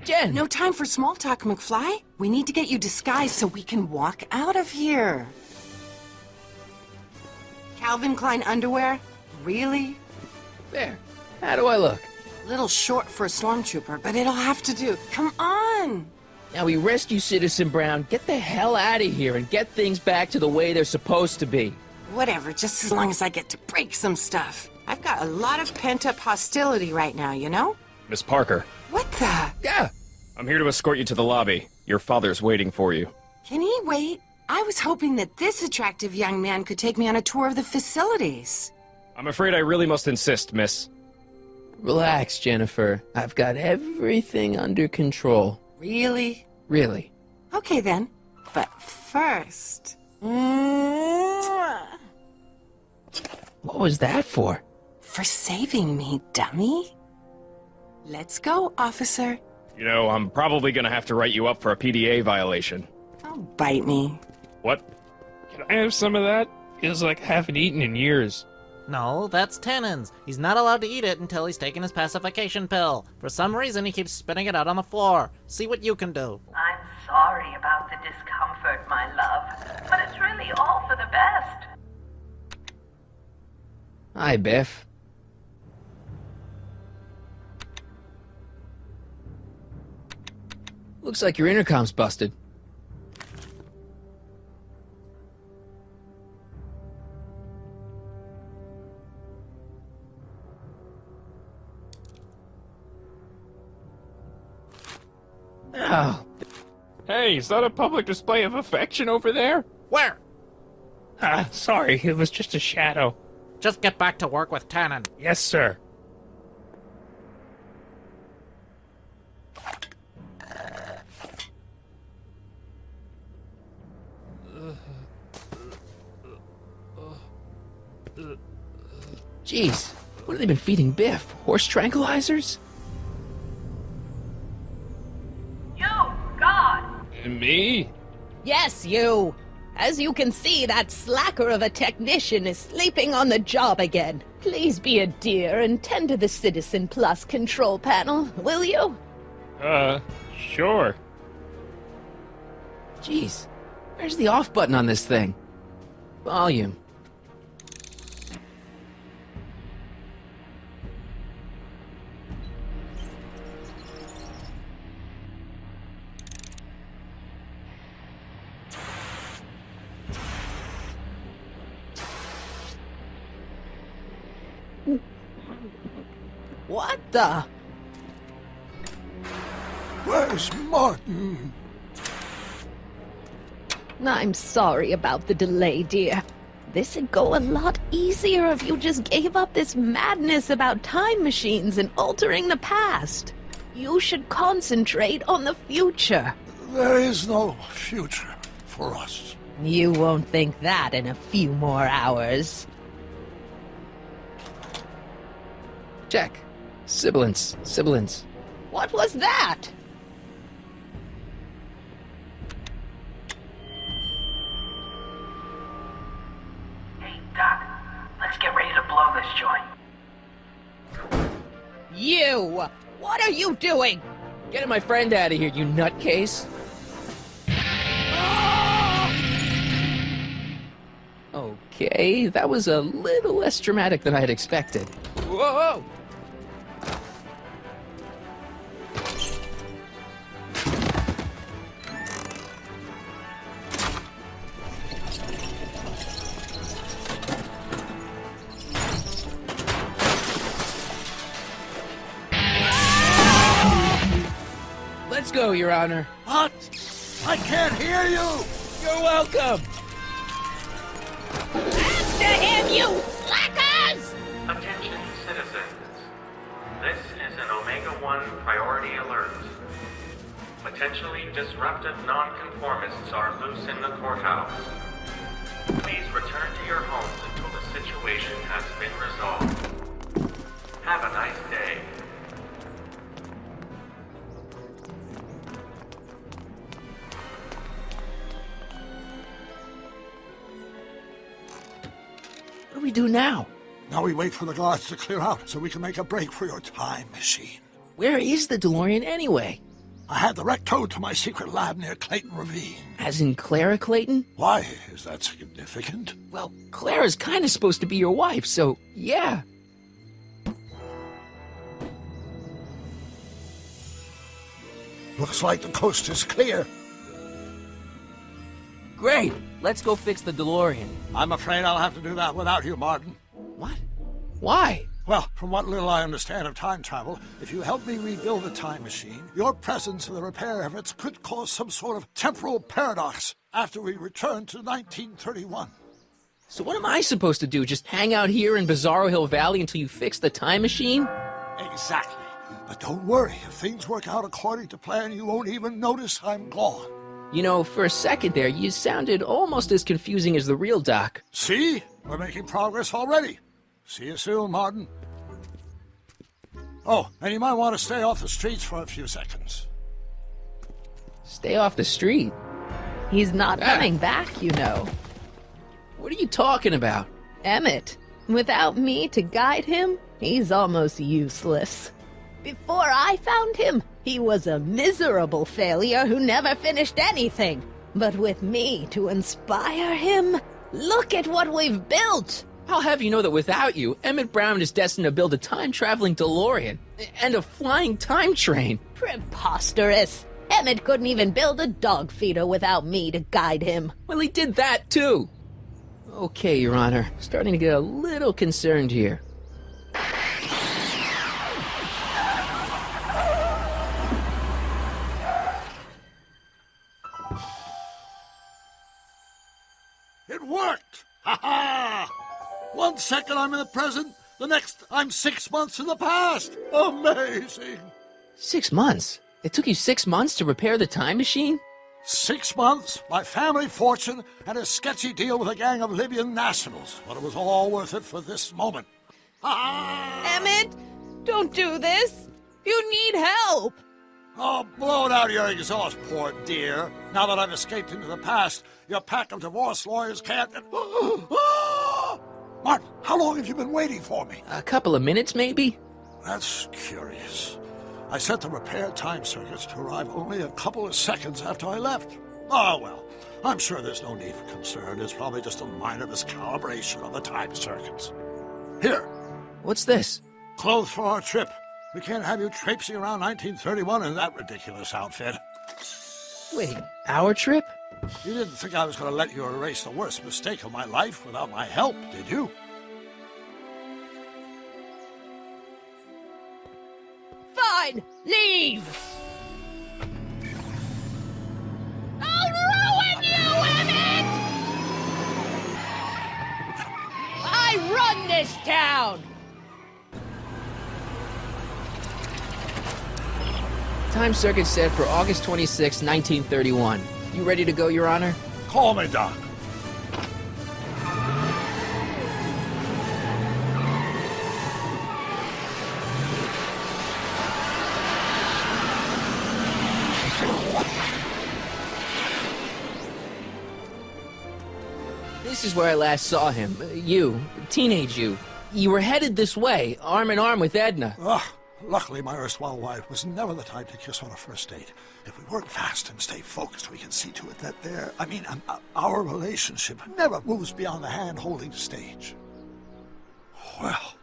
Jen. No time for small talk, McFly. We need to get you disguised so we can walk out of here. Calvin Klein underwear? Really? There. How do I look? Little short for a stormtrooper, but it'll have to do. Come on! Now we rescue Citizen Brown, get the hell out of here, and get things back to the way they're supposed to be. Whatever, just as long as I get to break some stuff. I've got a lot of pent-up hostility right now, you know? Miss Parker, What the? Yeah. I'm here to escort you to the lobby. Your father's waiting for you. Can he wait? I was hoping that this attractive young man could take me on a tour of the facilities. I'm afraid I really must insist, miss. Relax, Jennifer. I've got everything under control. Really? Really. Okay then. But first... Mwah. What was that for? For saving me, dummy. Let's go, officer. You know, I'm probably gonna have to write you up for a PDA violation. Oh, bite me. What? Can I have some of that? Feels like I haven't eaten in years. No, that's Tannen's. He's not allowed to eat it until he's taken his pacification pill. For some reason, he keeps spitting it out on the floor. See what you can do. I'm sorry about the discomfort, my love, but it's really all for the best. Hi, Biff. Looks like your intercom's busted. Oh. Hey, is that a public display of affection over there? Where? Sorry, it was just a shadow. Just get back to work with Tannen. Yes, sir. Jeez, what have they been feeding Biff? Horse tranquilizers? You, God! Me? Yes, you! As you can see, that slacker of a technician is sleeping on the job again. Please be a dear and tend to the Citizen Plus control panel, will you? Sure. Jeez, where's the off button on this thing? Volume. What the? Where's Martin? I'm sorry about the delay, dear. This'd go a lot easier if you just gave up this madness about time machines and altering the past. You should concentrate on the future. There is no future for us. You won't think that in a few more hours. Check. Sibilance. Sibilance. What was that? Hey, Doc, let's get ready to blow this joint. You! What are you doing? Getting my friend out of here, you nutcase. Okay, that was a little less dramatic than I had expected. Whoa! Let's go, Your Honor. What? I can't hear you! You're welcome! After him, you slackers! Attention citizens. This is an Omega-1 priority alert. Potentially disruptive nonconformists are loose in the courthouse. Please return to your homes until the situation has been resolved. Have a nice day. What do we do now? Now we wait for the guards to clear out so we can make a break for your time machine. Where is the DeLorean anyway? I had the wreck towed to my secret lab near Clayton Ravine. As in Clara Clayton? Why? Is that significant? Well, Clara's kind of supposed to be your wife, so yeah. Looks like the coast is clear. Great! Let's go fix the DeLorean. I'm afraid I'll have to do that without you, Martin. What? Why? Well, from what little I understand of time travel, if you help me rebuild the time machine, your presence in the repair efforts could cause some sort of temporal paradox after we return to 1931. So what am I supposed to do? Just hang out here in Bizarro Hill Valley until you fix the time machine? Exactly. But don't worry, if things work out according to plan, you won't even notice I'm gone. You know, for a second there, you sounded almost as confusing as the real Doc. See? We're making progress already. See you soon, Martin. Oh, and you might want to stay off the streets for a few seconds. Stay off the street? He's not coming back, you know. What are you talking about? Emmett. Without me to guide him, he's almost useless. Before I found him, he was a miserable failure who never finished anything. But with me to inspire him, look at what we've built! I'll have you know that without you, Emmett Brown is destined to build a time-traveling DeLorean and a flying time train. Preposterous! Emmett couldn't even build a dog feeder without me to guide him. Well, he did that, too. Okay, Your Honor. Starting to get a little concerned here. It worked! Ha ha! 1 second I'm in the present, the next I'm 6 months in the past. Amazing! 6 months? It took you 6 months to repair the time machine? 6 months, my family fortune, and a sketchy deal with a gang of Libyan nationals. But it was all worth it for this moment. Emmett, don't do this. You need help. Oh, blow it out of your exhaust, poor dear. Now that I've escaped into the past, your pack of divorce lawyers can't... Martin, how long have you been waiting for me? A couple of minutes, maybe? That's curious. I set the repair time circuits to arrive only a couple of seconds after I left. Oh, well, I'm sure there's no need for concern. It's probably just a minor miscalibration of the time circuits. Here. What's this? Clothes for our trip. We can't have you traipsing around 1931 in that ridiculous outfit. Wait, our trip? You didn't think I was going to let you erase the worst mistake of my life without my help, did you? Fine, leave! I'll ruin you, Emmett! I run this town! Time circuit set for August 26, 1931. You ready to go, Your Honor? Call me, Doc. This is where I last saw him. You, teenage you. You were headed this way, arm in arm with Edna. Luckily, my erstwhile wife was never the type to kiss on a first date. If we work fast and stay focused, we can see to it that our relationship never moves beyond the hand-holding stage. Well,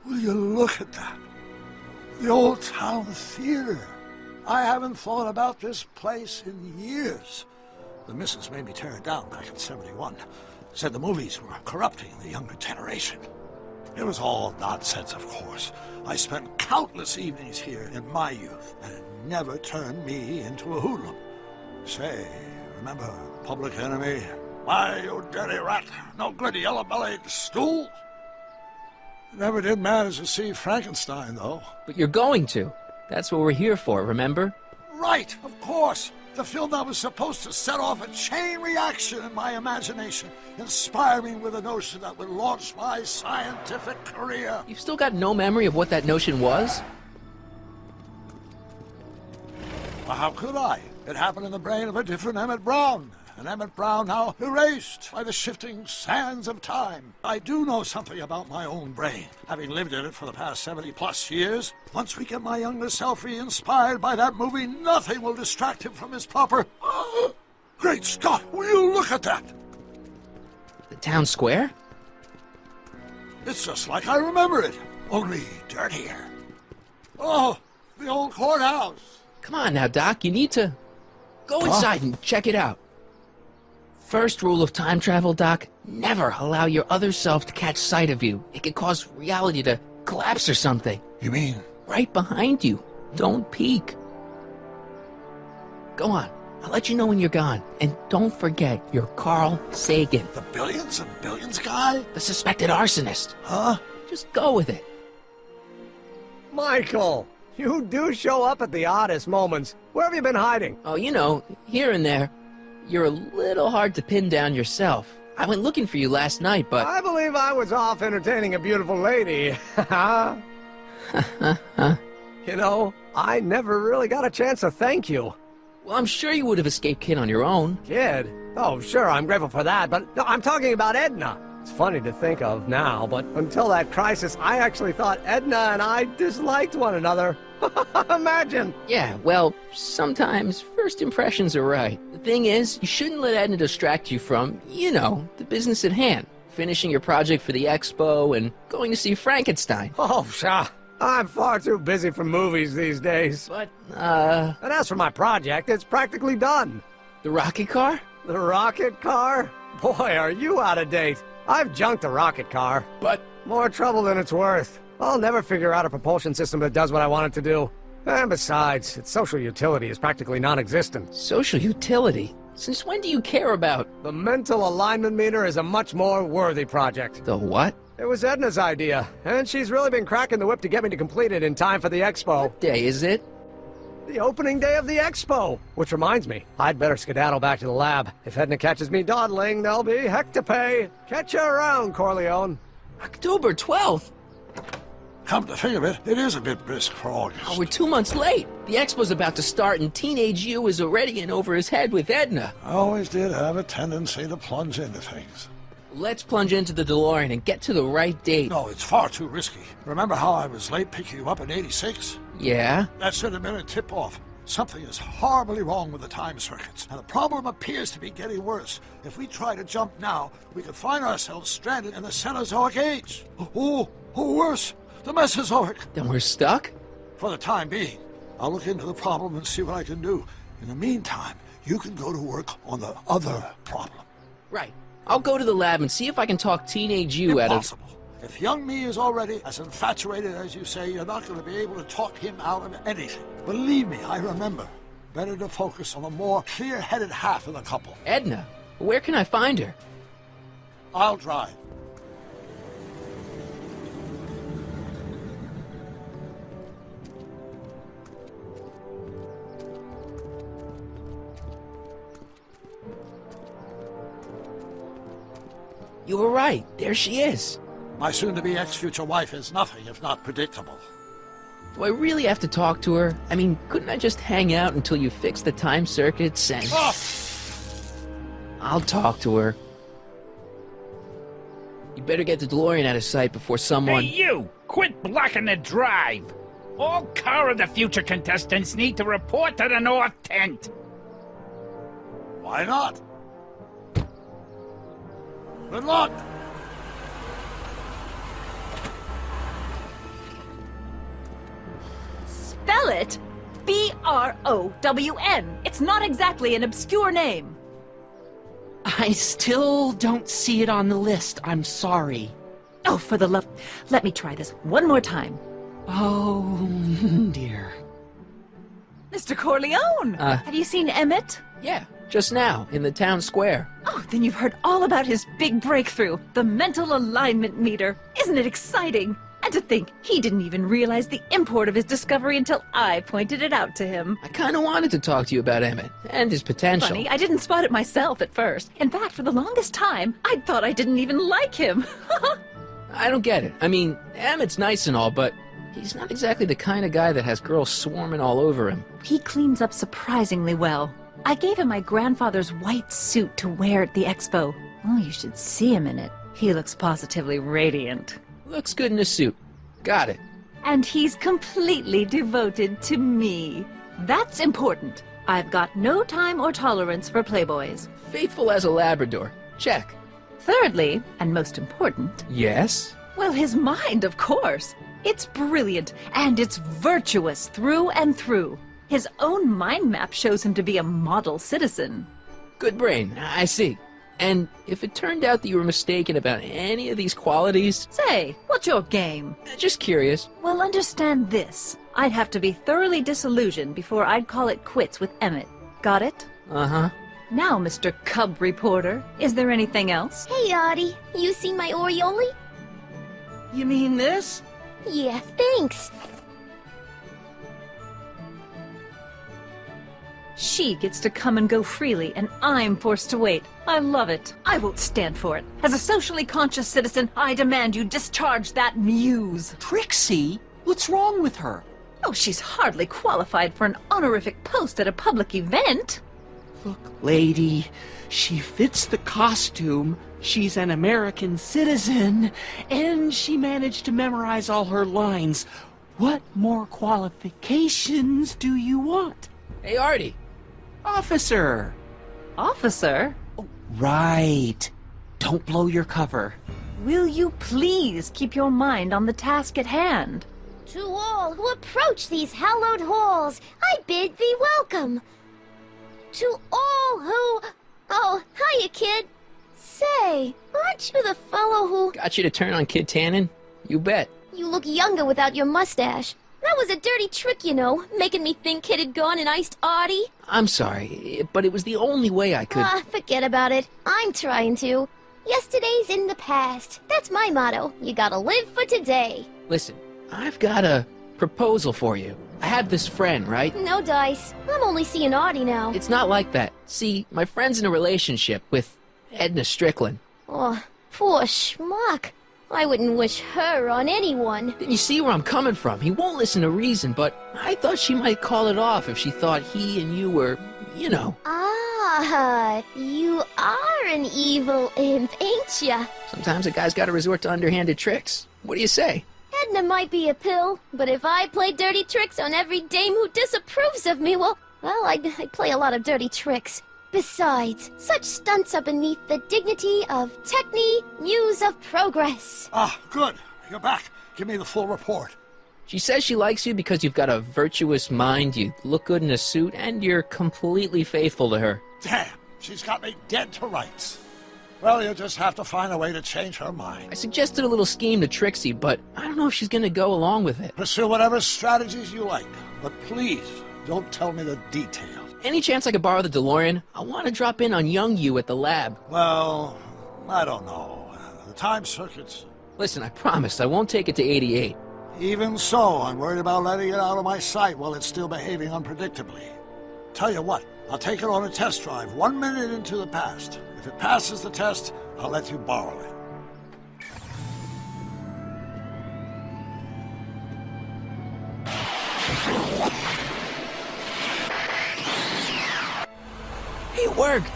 will you look at that? The Old Town Theater. I haven't thought about this place in years. The missus made me tear it down back in '71. Said the movies were corrupting the younger generation. It was all nonsense, of course. I spent countless evenings here in my youth, and it never turned me into a hoodlum. Say, Remember Public Enemy? Why, you dirty rat, no good yellow-bellied stool. Never did manage to see Frankenstein, though. But you're going to. That's what we're here for, remember? Right, of course. The film that was supposed to set off a chain reaction in my imagination, inspire me with a notion that would launch my scientific career. You've still got no memory of what that notion was? Well, how could I? It happened in the brain of a different Emmett Brown. An Emmett Brown now erased by the shifting sands of time. I do know something about my own brain, having lived in it for the past 70-plus years. Once we get my younger self re-inspired by that movie, nothing will distract him from his proper... Great Scott, will you look at that? The town square? It's just like I remember it, only dirtier. Oh, the old courthouse. Come on now, Doc, you need to... Go inside and check it out. First rule of time travel, Doc, never allow your other self to catch sight of you. It could cause reality to collapse or something. You mean? Right behind you. Don't peek. Go on. I'll let you know when you're gone. And don't forget, you're Carl Sagan. The billions and billions guy? The suspected arsonist. Huh? Just go with it. Michael, you do show up at the oddest moments. Where have you been hiding? Oh, you know, here and there. You're a little hard to pin down yourself. I went looking for you last night, but... I believe I was off entertaining a beautiful lady. You know, I never really got a chance to thank you. Well, I'm sure you would have escaped Kid on your own. Kid? Oh, sure, I'm grateful for that, but no, I'm talking about Edna. It's funny to think of now, but until that crisis, I actually thought Edna and I disliked one another. Imagine! Yeah, well, sometimes first impressions are right. The thing is, you shouldn't let Edna distract you from, you know, the business at hand. Finishing your project for the expo and going to see Frankenstein. Oh, pshaw. I'm far too busy for movies these days. But, And as for my project, it's practically done. The rocket car? The rocket car? Boy, are you out of date. I've junked the rocket car. But... More trouble than it's worth. I'll never figure out a propulsion system that does what I want it to do. And besides, its social utility is practically non-existent. Social utility? Since when do you care about... The mental alignment meter is a much more worthy project. The what? It was Edna's idea, and she's really been cracking the whip to get me to complete it in time for the expo. What day is it? The opening day of the expo! Which reminds me, I'd better skedaddle back to the lab. If Edna catches me dawdling, there'll be heck to pay. Catch you around, Corleone. October 12th? Come to think of it, it is a bit brisk for August. Oh, we're 2 months late. The expo's about to start and Teenage You is already in over his head with Edna. I always did have a tendency to plunge into things. Let's plunge into the DeLorean and get to the right date. No, it's far too risky. Remember how I was late picking you up in '86? Yeah? That should have been a tip-off. Something is horribly wrong with the time circuits, and the problem appears to be getting worse. If we try to jump now, we could find ourselves stranded in the Cenozoic Age. Oh, worse, the Mesozoic. Then we're stuck? For the time being. I'll look into the problem and see what I can do. In the meantime, you can go to work on the other problem. Right. I'll go to the lab and see if I can talk Teenage You out of... Impossible. If young me is already as infatuated as you say, you're not going to be able to talk him out of anything. Believe me, I remember. Better to focus on the more clear-headed half of the couple. Edna? Where can I find her? I'll drive. You were right. There she is. My soon-to-be ex-future wife is nothing if not predictable. Do I really have to talk to her? I mean, couldn't I just hang out until you fix the time circuits and... Oh! I'll talk to her. You better get the DeLorean out of sight before someone... Hey, you! Quit blocking the drive! All Car of the Future contestants need to report to the North Tent! Why not? Good luck! Spell it! B-R-O-W-N. It's not exactly an obscure name. I still don't see it on the list. I'm sorry. Oh, for the love... Let me try this one more time. Oh, dear. Mr. Corleone! Have you seen Emmett? Yeah, Just now, in the town square. Oh, then you've heard all about his big breakthrough, the mental alignment meter. Isn't it exciting? And to think, he didn't even realize the import of his discovery until I pointed it out to him. I kind of wanted to talk to you about Emmett and his potential. Funny, I didn't spot it myself at first. In fact, for the longest time, I thought I didn't even like him. I don't get it. I mean, Emmett's nice and all, but he's not exactly the kind of guy that has girls swarming all over him. He cleans up surprisingly well. I gave him my grandfather's white suit to wear at the expo. Oh, you should see him in it. He looks positively radiant. Looks good in a suit. Got it. And he's completely devoted to me. That's important. I've got no time or tolerance for playboys. Faithful as a Labrador. Check. Thirdly, and most important... Yes? Well, his mind, of course. It's brilliant, and it's virtuous through and through. His own mind map shows him to be a model citizen. Good brain, I see. And if it turned out that you were mistaken about any of these qualities... Say, what's your game? Just curious. Well, understand this. I'd have to be thoroughly disillusioned before I'd call it quits with Emmett. Got it? Uh-huh. Now, Mr. Cub Reporter, is there anything else? Hey, Audie. You seen my Oriole? You mean this? Yeah, thanks. She gets to come and go freely, and I'm forced to wait. I love it. I won't stand for it. As a socially conscious citizen, I demand you discharge that muse. Trixie? What's wrong with her? Oh, she's hardly qualified for an honorific post at a public event. Look, lady, she fits the costume. She's an American citizen, and she managed to memorize all her lines. What more qualifications do you want? Hey, Artie. Officer. Officer? Oh, right. Don't blow your cover. Will you please keep your mind on the task at hand? To all who approach these hallowed halls, I bid thee welcome. To all who... Oh, hiya, kid. Say, aren't you the fellow who... Got you to turn on Kid Tannen? You bet. You look younger without your mustache. That was a dirty trick, you know, making me think Kid had gone and iced Artie. I'm sorry, but it was the only way I could... Forget about it. I'm trying to. Yesterday's in the past. That's my motto. You gotta live for today. Listen, I've got a proposal for you. I have this friend, right? No dice. I'm only seeing Artie now. It's not like that. See, my friend's in a relationship with Edna Strickland. Oh, poor schmuck. I wouldn't wish her on anyone. Then you see where I'm coming from. He won't listen to reason, but I thought she might call it off if she thought he and you were, you know. Ah, you are an evil imp, ain't ya? Sometimes a guy's got to resort to underhanded tricks. What do you say? Edna might be a pill, but if I play dirty tricks on every dame who disapproves of me, well, I'd play a lot of dirty tricks. Besides, such stunts are beneath the dignity of Techne, Muse of Progress. Ah, good. You're back. Give me the full report. She says she likes you because you've got a virtuous mind, you look good in a suit, and you're completely faithful to her. Damn, she's got me dead to rights. Well, you'll just have to find a way to change her mind. I suggested a little scheme to Trixie, but I don't know if she's going to go along with it. Pursue whatever strategies you like, but please don't tell me the details. Any chance I could borrow the DeLorean? I want to drop in on young you at the lab. Well, I don't know. The time circuits... Listen, I promise I won't take it to 88. Even so, I'm worried about letting it out of my sight while it's still behaving unpredictably. Tell you what, I'll take it on a test drive 1 minute into the past. If it passes the test, I'll let you borrow it. It worked!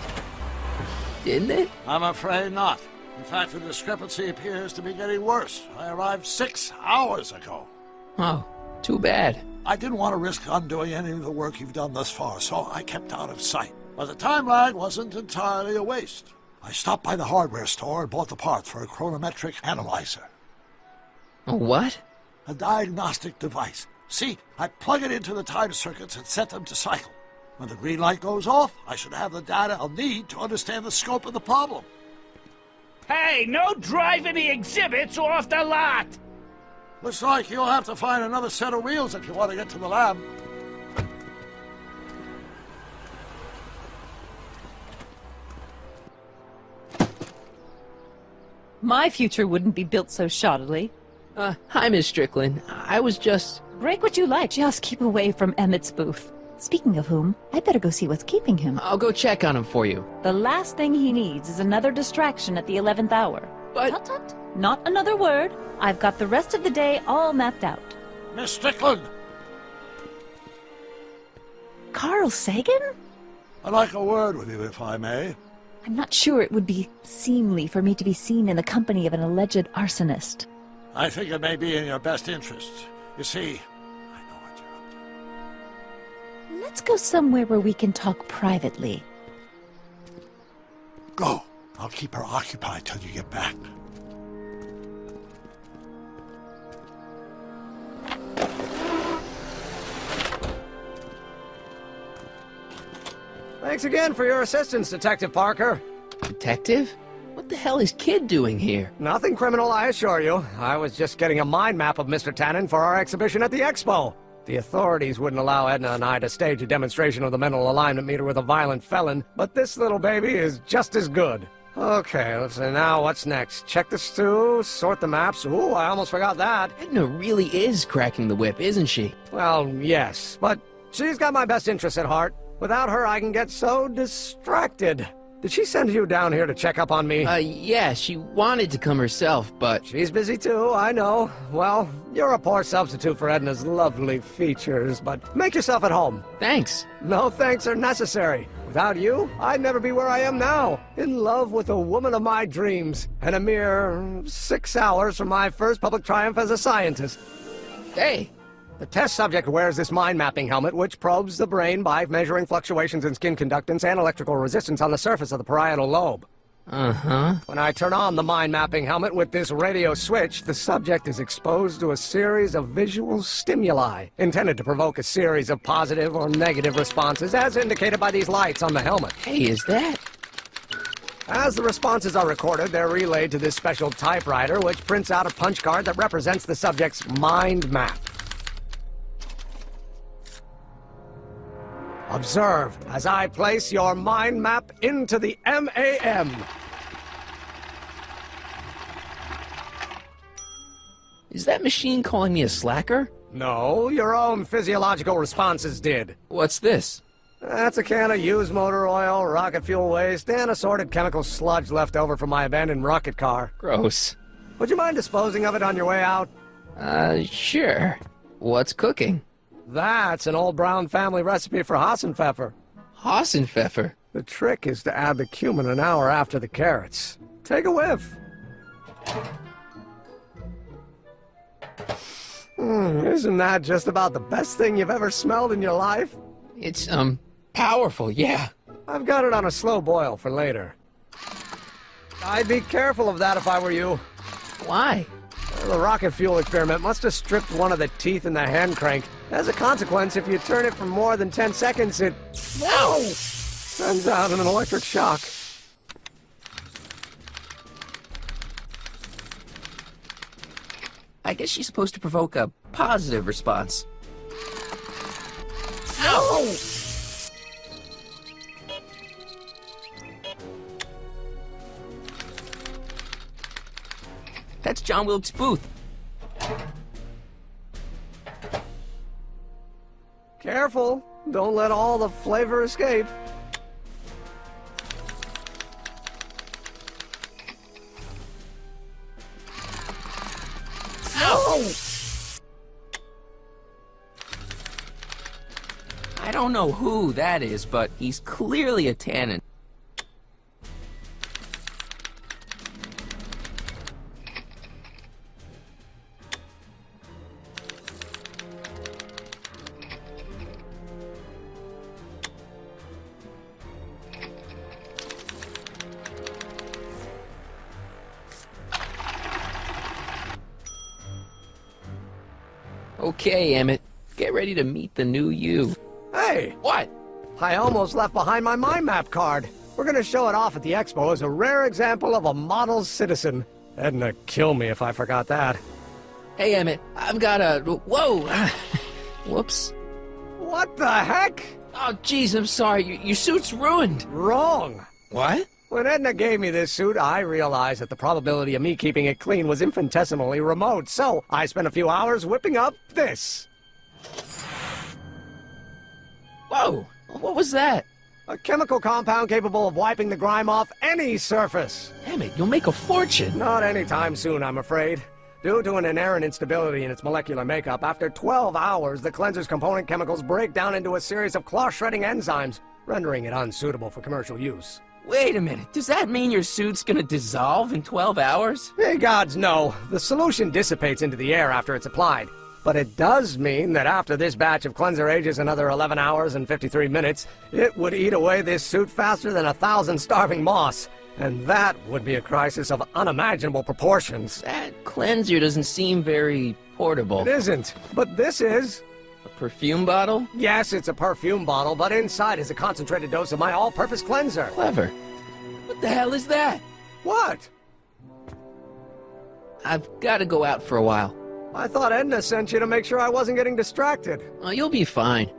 Didn't it? I'm afraid not. In fact, the discrepancy appears to be getting worse. I arrived 6 hours ago. Oh, too bad. I didn't want to risk undoing any of the work you've done thus far, so I kept out of sight. But the time lag wasn't entirely a waste. I stopped by the hardware store and bought the parts for a chronometric analyzer. A what? A diagnostic device. See, I plug it into the time circuits and set them to cycle. When the green light goes off, I should have the data I'll need to understand the scope of the problem. Hey, no driving the exhibits off the lot! Looks like you'll have to find another set of wheels if you want to get to the lab. My future wouldn't be built so shoddily. Hi, Miss Strickland. I was just... Break what you like, just keep away from Emmett's booth. Speaking of whom, I'd better go see what's keeping him. I'll go check on him for you. The last thing he needs is another distraction at the 11th hour. But... Tut tut. Not another word. I've got the rest of the day all mapped out. Miss Strickland! Carl Sagan? I'd like a word with you, if I may. I'm not sure it would be seemly for me to be seen in the company of an alleged arsonist. I think it may be in your best interests. You see, Let's go somewhere where we can talk privately. go. I'll keep her occupied till you get back. Thanks again for your assistance, Detective Parker. Detective? What the hell is Kid doing here? Nothing criminal, I assure you. I was just getting a mind map of Mr. Tannen for our exhibition at the Expo. The authorities wouldn't allow Edna and I to stage a demonstration of the mental alignment meter with a violent felon, but this little baby is just as good. Okay, let's see now what's next. Check the stew, sort the maps. Ooh, I almost forgot that. Edna really is cracking the whip, isn't she? Well, yes, but she's got my best interests at heart. Without her, I can get so distracted. Did she send you down here to check up on me? Yeah, she wanted to come herself, but... She's busy too, I know. Well, you're a poor substitute for Edna's lovely features, but make yourself at home. Thanks. No thanks are necessary. Without you, I'd never be where I am now. In love with the woman of my dreams. And a mere 6 hours from my first public triumph as a scientist. Hey! The test subject wears this mind-mapping helmet, which probes the brain by measuring fluctuations in skin conductance and electrical resistance on the surface of the parietal lobe. Uh-huh. When I turn on the mind-mapping helmet with this radio switch, the subject is exposed to a series of visual stimuli, intended to provoke a series of positive or negative responses, as indicated by these lights on the helmet. Hey, is that... As the responses are recorded, they're relayed to this special typewriter, which prints out a punch card that represents the subject's mind map. Observe as I place your mind map into the MAM. Is that machine calling me a slacker? No, your own physiological responses did. What's this? That's a can of used motor oil, rocket fuel waste, and assorted chemical sludge left over from my abandoned rocket car. Gross. Would you mind disposing of it on your way out? Sure. What's cooking? That's an old Brown family recipe for Hassenpfeffer. Hassenpfeffer? The trick is to add the cumin an hour after the carrots. Take a whiff. Isn't that just about the best thing you've ever smelled in your life? It's, powerful, yeah. I've got it on a slow boil for later. I'd be careful of that if I were you. Why? The rocket fuel experiment must have stripped one of the teeth in the hand crank. As a consequence, if you turn it for more than 10 seconds, it... Ow! Sends out an electric shock. I guess she's supposed to provoke a positive response. Ow! That's John Wilkes Booth. Careful. Don't let all the flavor escape. Ow! I don't know who that is, but he's clearly a Tannen. Okay, Emmett. Get ready to meet the new you. Hey! What? I almost left behind my mind map card. We're gonna show it off at the expo as a rare example of a model citizen. Edna kill me if I forgot that. Hey, Emmett. I've got a... Whoa! Whoops. What the heck? Oh, jeez, I'm sorry. Your suit's ruined. Wrong. What? When Edna gave me this suit, I realized that the probability of me keeping it clean was infinitesimally remote, so I spent a few hours whipping up this. Whoa! What was that? A chemical compound capable of wiping the grime off any surface. Damn it, you'll make a fortune. Not anytime soon, I'm afraid. Due to an inherent instability in its molecular makeup, after 12 hours, the cleanser's component chemicals break down into a series of cloth-shredding enzymes, rendering it unsuitable for commercial use. Wait a minute, does that mean your suit's gonna dissolve in 12 hours? Hey, gods, no. The solution dissipates into the air after it's applied. But it does mean that after this batch of cleanser ages another 11 hours and 53 minutes, it would eat away this suit faster than 1,000 starving moths. And that would be a crisis of unimaginable proportions. That cleanser doesn't seem very portable. It isn't, but this is. A perfume bottle? Yes, it's a perfume bottle, but inside is a concentrated dose of my all-purpose cleanser. Clever. What the hell is that? What? I've got to go out for a while. I thought Edna sent you to make sure I wasn't getting distracted. Oh, you'll be fine.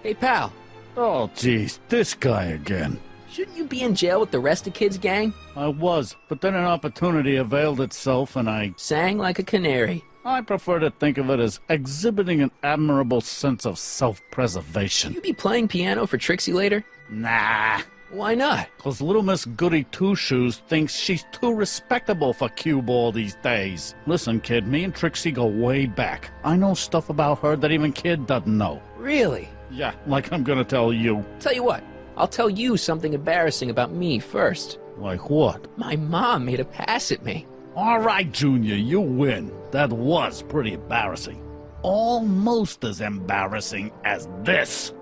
Hey, pal. Oh, geez, this guy again. Shouldn't you be in jail with the rest of Kid's gang? I was, but then an opportunity availed itself and I sang like a canary. I prefer to think of it as exhibiting an admirable sense of self-preservation. You be playing piano for Trixie later? Nah. Why not? 'Cause little Miss Goody Two-Shoes thinks she's too respectable for cue ball these days. Listen, kid, me and Trixie go way back. I know stuff about her that even Kid doesn't know. Really? Yeah, like I'm gonna tell you. Tell you what, I'll tell you something embarrassing about me first. Like what? My mom made a pass at me. All right, Junior, you win. That was pretty embarrassing. Almost as embarrassing as this.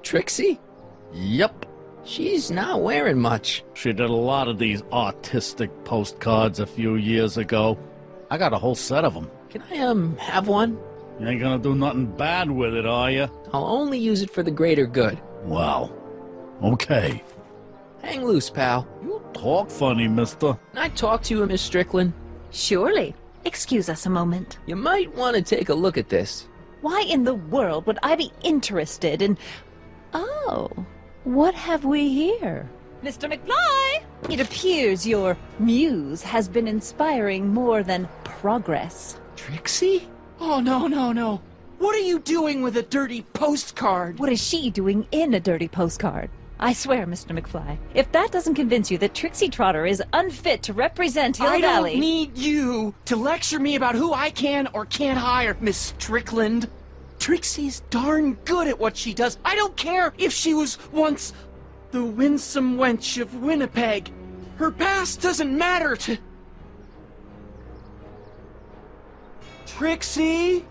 Trixie? Yep. She's not wearing much. She did a lot of these artistic postcards a few years ago. I got a whole set of them. Can I, have one? You ain't gonna do nothing bad with it, are you? I'll only use it for the greater good. Well, okay. Hang loose, pal. You talk funny, mister. Can I talk to you, Miss Strickland? Surely. Excuse us a moment. You might want to take a look at this. Why in the world would I be interested in... Oh, what have we here? Mr. McFly! It appears your muse has been inspiring more than progress. Trixie? Oh, no. What are you doing with a dirty postcard? What is she doing in a dirty postcard? I swear, Mr. McFly, if that doesn't convince you that Trixie Trotter is unfit to represent Hill Valley... I don't need you to lecture me about who I can or can't hire, Miss Strickland. Trixie's darn good at what she does. I don't care if she was once the winsome wench of Winnipeg. Her past doesn't matter to... Trixie?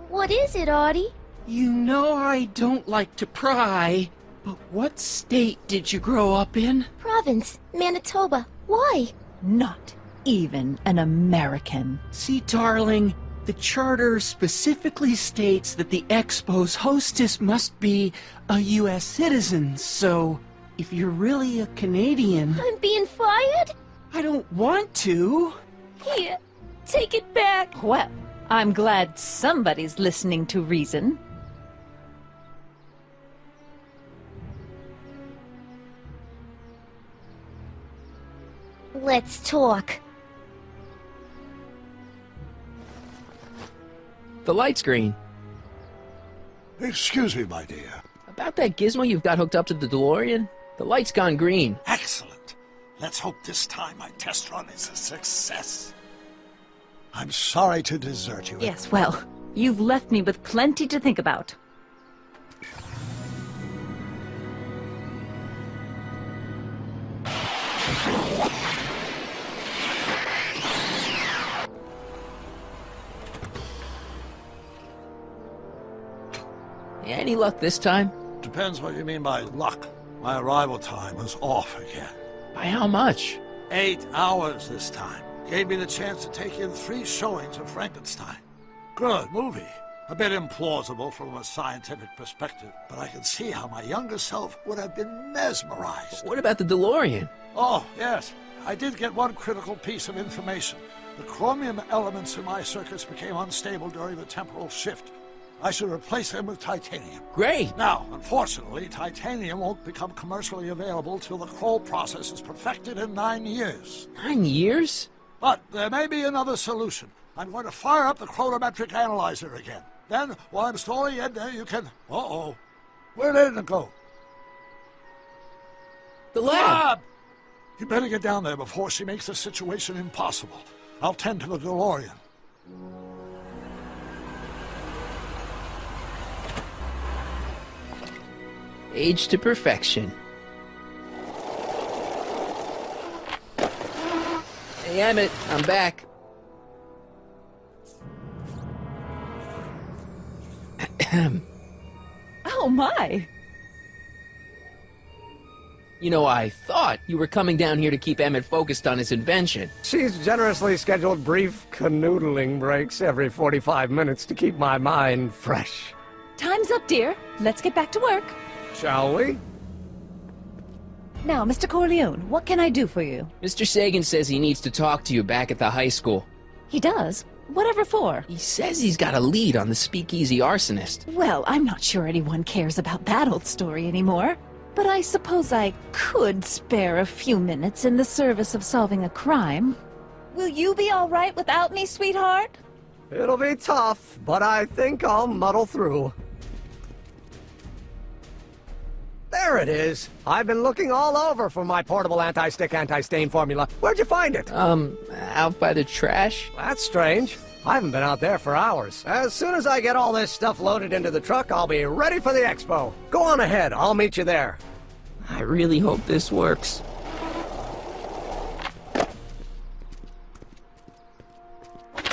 What is it, Audie? You know I don't like to pry, but what state did you grow up in? Province, Manitoba. Why? Not even an American. See, darling, the charter specifically states that the Expo's hostess must be a U.S. citizen, so if you're really a Canadian... I'm being fired? I don't want to. Here, take it back. Well, I'm glad somebody's listening to reason. Let's talk. The light's green. Excuse me, my dear. About that gizmo you've got hooked up to the DeLorean? The light's gone green. Excellent. Let's hope this time my test run is a success. I'm sorry to desert you. Yes, well, you've left me with plenty to think about. Any luck this time? Depends what you mean by luck. My arrival time was off again. By how much? 8 hours this time. Gave me the chance to take in 3 showings of Frankenstein. Good movie. A bit implausible from a scientific perspective, but I can see how my younger self would have been mesmerized. What about the DeLorean? Oh, yes. I did get one critical piece of information. The chromium elements in my circuits became unstable during the temporal shift. I should replace them with titanium. Great! Now, unfortunately, titanium won't become commercially available till the Kroll process is perfected in 9 years. 9 years? But there may be another solution. I'm going to fire up the chronometric analyzer again. Then, while I'm stalling Edna, you can... Uh-oh. Where did Edna go? The lab! You better get down there before she makes the situation impossible. I'll tend to the DeLorean. Age to perfection. Hey, Emmett, I'm back. Oh my! You know, I thought you were coming down here to keep Emmett focused on his invention. She's generously scheduled brief canoodling breaks every 45 minutes to keep my mind fresh. Time's up, dear. Let's get back to work. Shall we? Now, Mr. Corleone, what can I do for you? Mr. Sagan says he needs to talk to you back at the high school. He does? Whatever for? He says he's got a lead on the speakeasy arsonist. Well, I'm not sure anyone cares about that old story anymore. But I suppose I could spare a few minutes in the service of solving a crime. Will you be all right without me, sweetheart? It'll be tough, but I think I'll muddle through. There it is. I've been looking all over for my portable anti-stick, anti-stain formula. Where'd you find it? Out by the trash. That's strange. I haven't been out there for hours. As soon as I get all this stuff loaded into the truck, I'll be ready for the expo. Go on ahead. I'll meet you there. I really hope this works.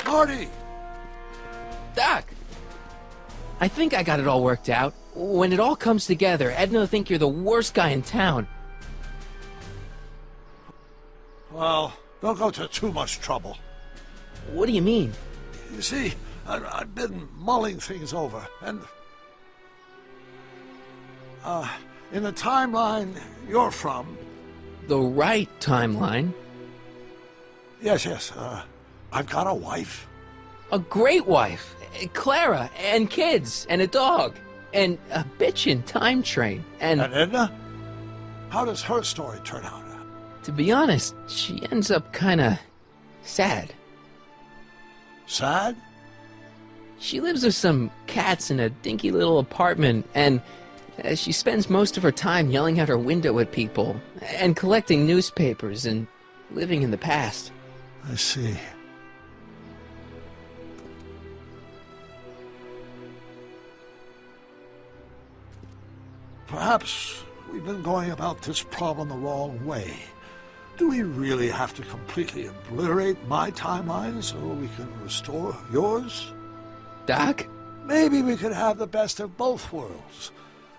Marty! Doc! I think I got it all worked out. When it all comes together, Edna will think you're the worst guy in town. Well, don't go to too much trouble. What do you mean? You see, I've been mulling things over, and... in the timeline you're from... The right timeline? Yes, I've got a wife. A great wife. Clara, and kids, and a dog, and a bitchin' time train, and... And Edna? How does her story turn out? To be honest, she ends up kinda... sad. Sad? She lives with some cats in a dinky little apartment, and she spends most of her time yelling out her window at people, and collecting newspapers, and living in the past. I see. Perhaps we've been going about this problem the wrong way. Do we really have to completely obliterate my timeline so we can restore yours? Doc? Maybe we could have the best of both worlds.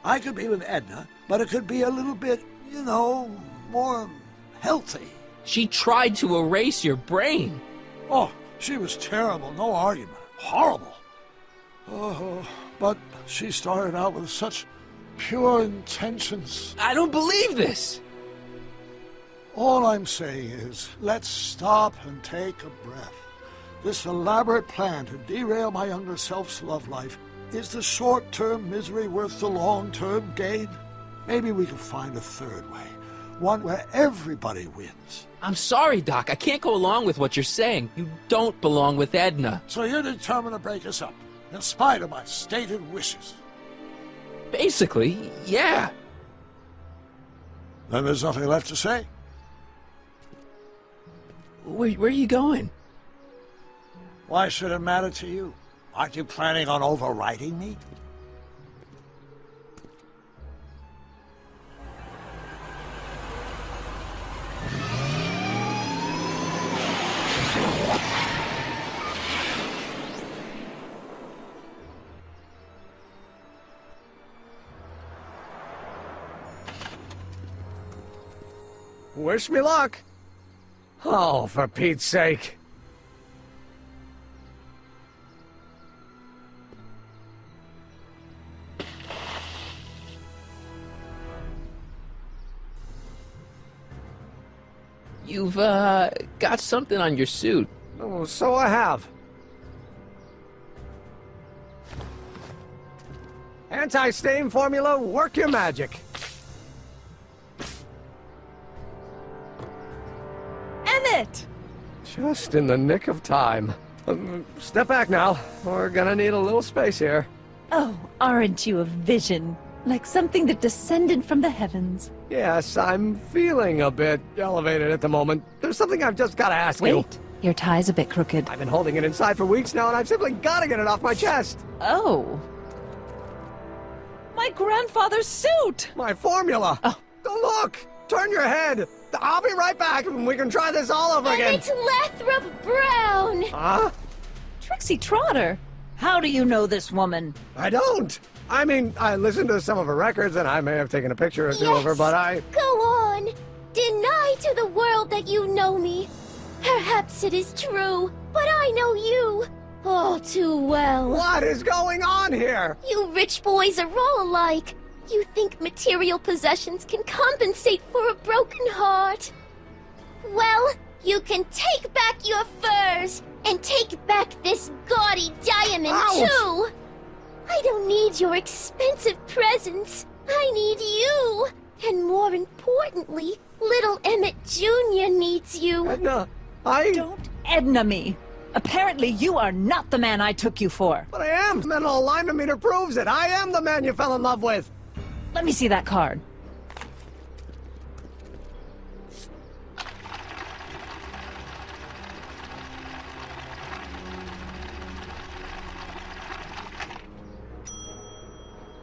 I could be with Edna, but it could be a little bit, you know, more healthy. She tried to erase your brain. Oh, she was terrible, no argument. Horrible. Oh, but she started out with such pure intentions. I don't believe this. All I'm saying is, let's stop and take a breath. This elaborate plan to derail my younger self's love life, is the short-term misery worth the long-term gain? Maybe we can find a third way. One where everybody wins. I'm sorry, Doc. I can't go along with what you're saying. You don't belong with Edna. So you're determined to break us up, in spite of my stated wishes? Basically, yeah. Then there's nothing left to say. Where are you going? Why should it matter to you? Aren't you planning on overriding me? Wish me luck. Oh, for Pete's sake. You've, got something on your suit. Oh, so I have. Anti-stain formula, work your magic. Emmett! Just in the nick of time. Step back now. We're gonna need a little space here. Oh, aren't you a vision? Like something that descended from the heavens. Yes, I'm feeling a bit elevated at the moment. There's something I've just gotta ask you. Wait, your tie's a bit crooked. I've been holding it inside for weeks now, and I've simply gotta get it off my chest. Oh. My grandfather's suit! My formula! Oh. Look! Turn your head! I'll be right back, and we can try this all over again. Emmett Lathrop Brown! Huh? Trixie Trotter! How do you know this woman? I don't! I mean, I listened to some of her records, and I may have taken a picture or two of her, but I... Go on! Deny to the world that you know me. Perhaps it is true, but I know you all too well. What is going on here? You rich boys are all alike. You think material possessions can compensate for a broken heart. Well, you can take back your furs, and take back this gaudy diamond, Ouch! too! I don't need your expensive presents. I need you. And more importantly, little Emmett Jr. needs you. Edna, Don't Edna me. Apparently you are not the man I took you for. But I am! The mental alignment meter proves it! I am the man you fell in love with! Let me see that card.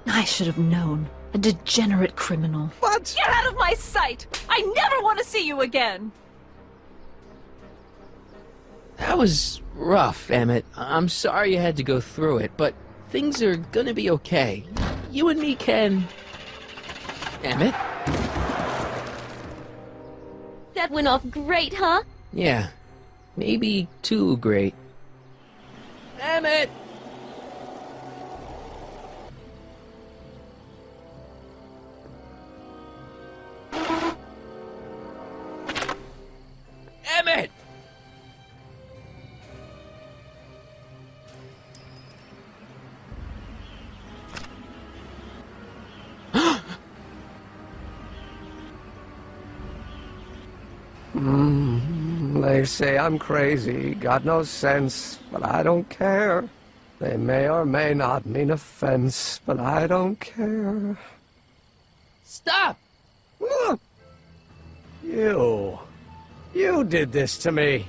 I should have known. A degenerate criminal. What? Get out of my sight! I never want to see you again! That was rough, Emmett. I'm sorry you had to go through it, but things are gonna be okay. You and me can... Emmett? That went off great, huh? Yeah. Maybe too great. Emmett! Emmett! They say I'm crazy, got no sense, but I don't care. They may or may not mean offense, but I don't care. Stop! You did this to me.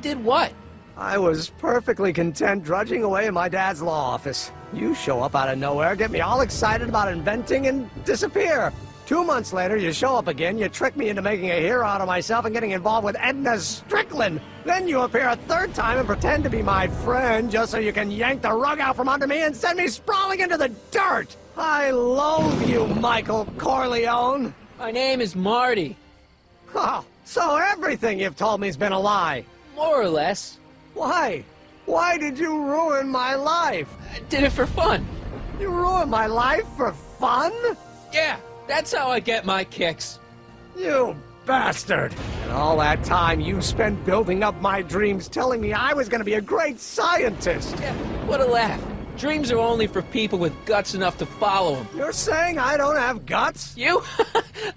Did what? I was perfectly content drudging away in my dad's law office. You show up out of nowhere, get me all excited about inventing, and disappear. 2 months later, you show up again, you trick me into making a hero out of myself and getting involved with Edna Strickland. Then you appear a third time and pretend to be my friend just so you can yank the rug out from under me and send me sprawling into the dirt. I loathe you, Michael Corleone. My name is Marty. Oh, so everything you've told me's been a lie. More or less. Why? Why did you ruin my life? I did it for fun. You ruined my life for fun? Yeah, that's how I get my kicks. You bastard! And all that time you spent building up my dreams, telling me I was gonna be a great scientist! Yeah, what a laugh. Dreams are only for people with guts enough to follow them. You're saying I don't have guts? You?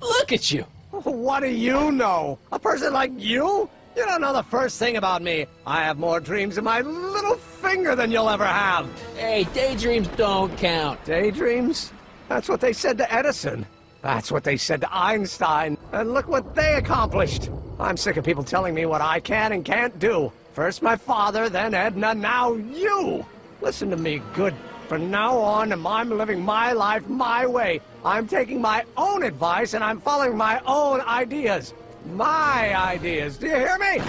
Look at you. What do you know? A person like you? You don't know the first thing about me. I have more dreams in my little finger than you'll ever have. Hey, daydreams don't count. Daydreams? That's what they said to Edison. That's what they said to Einstein. And look what they accomplished. I'm sick of people telling me what I can and can't do. First my father, then Edna, now you. Listen to me good. From now on, I'm living my life my way. I'm taking my own advice and I'm following my own ideas. My ideas. Do you hear me?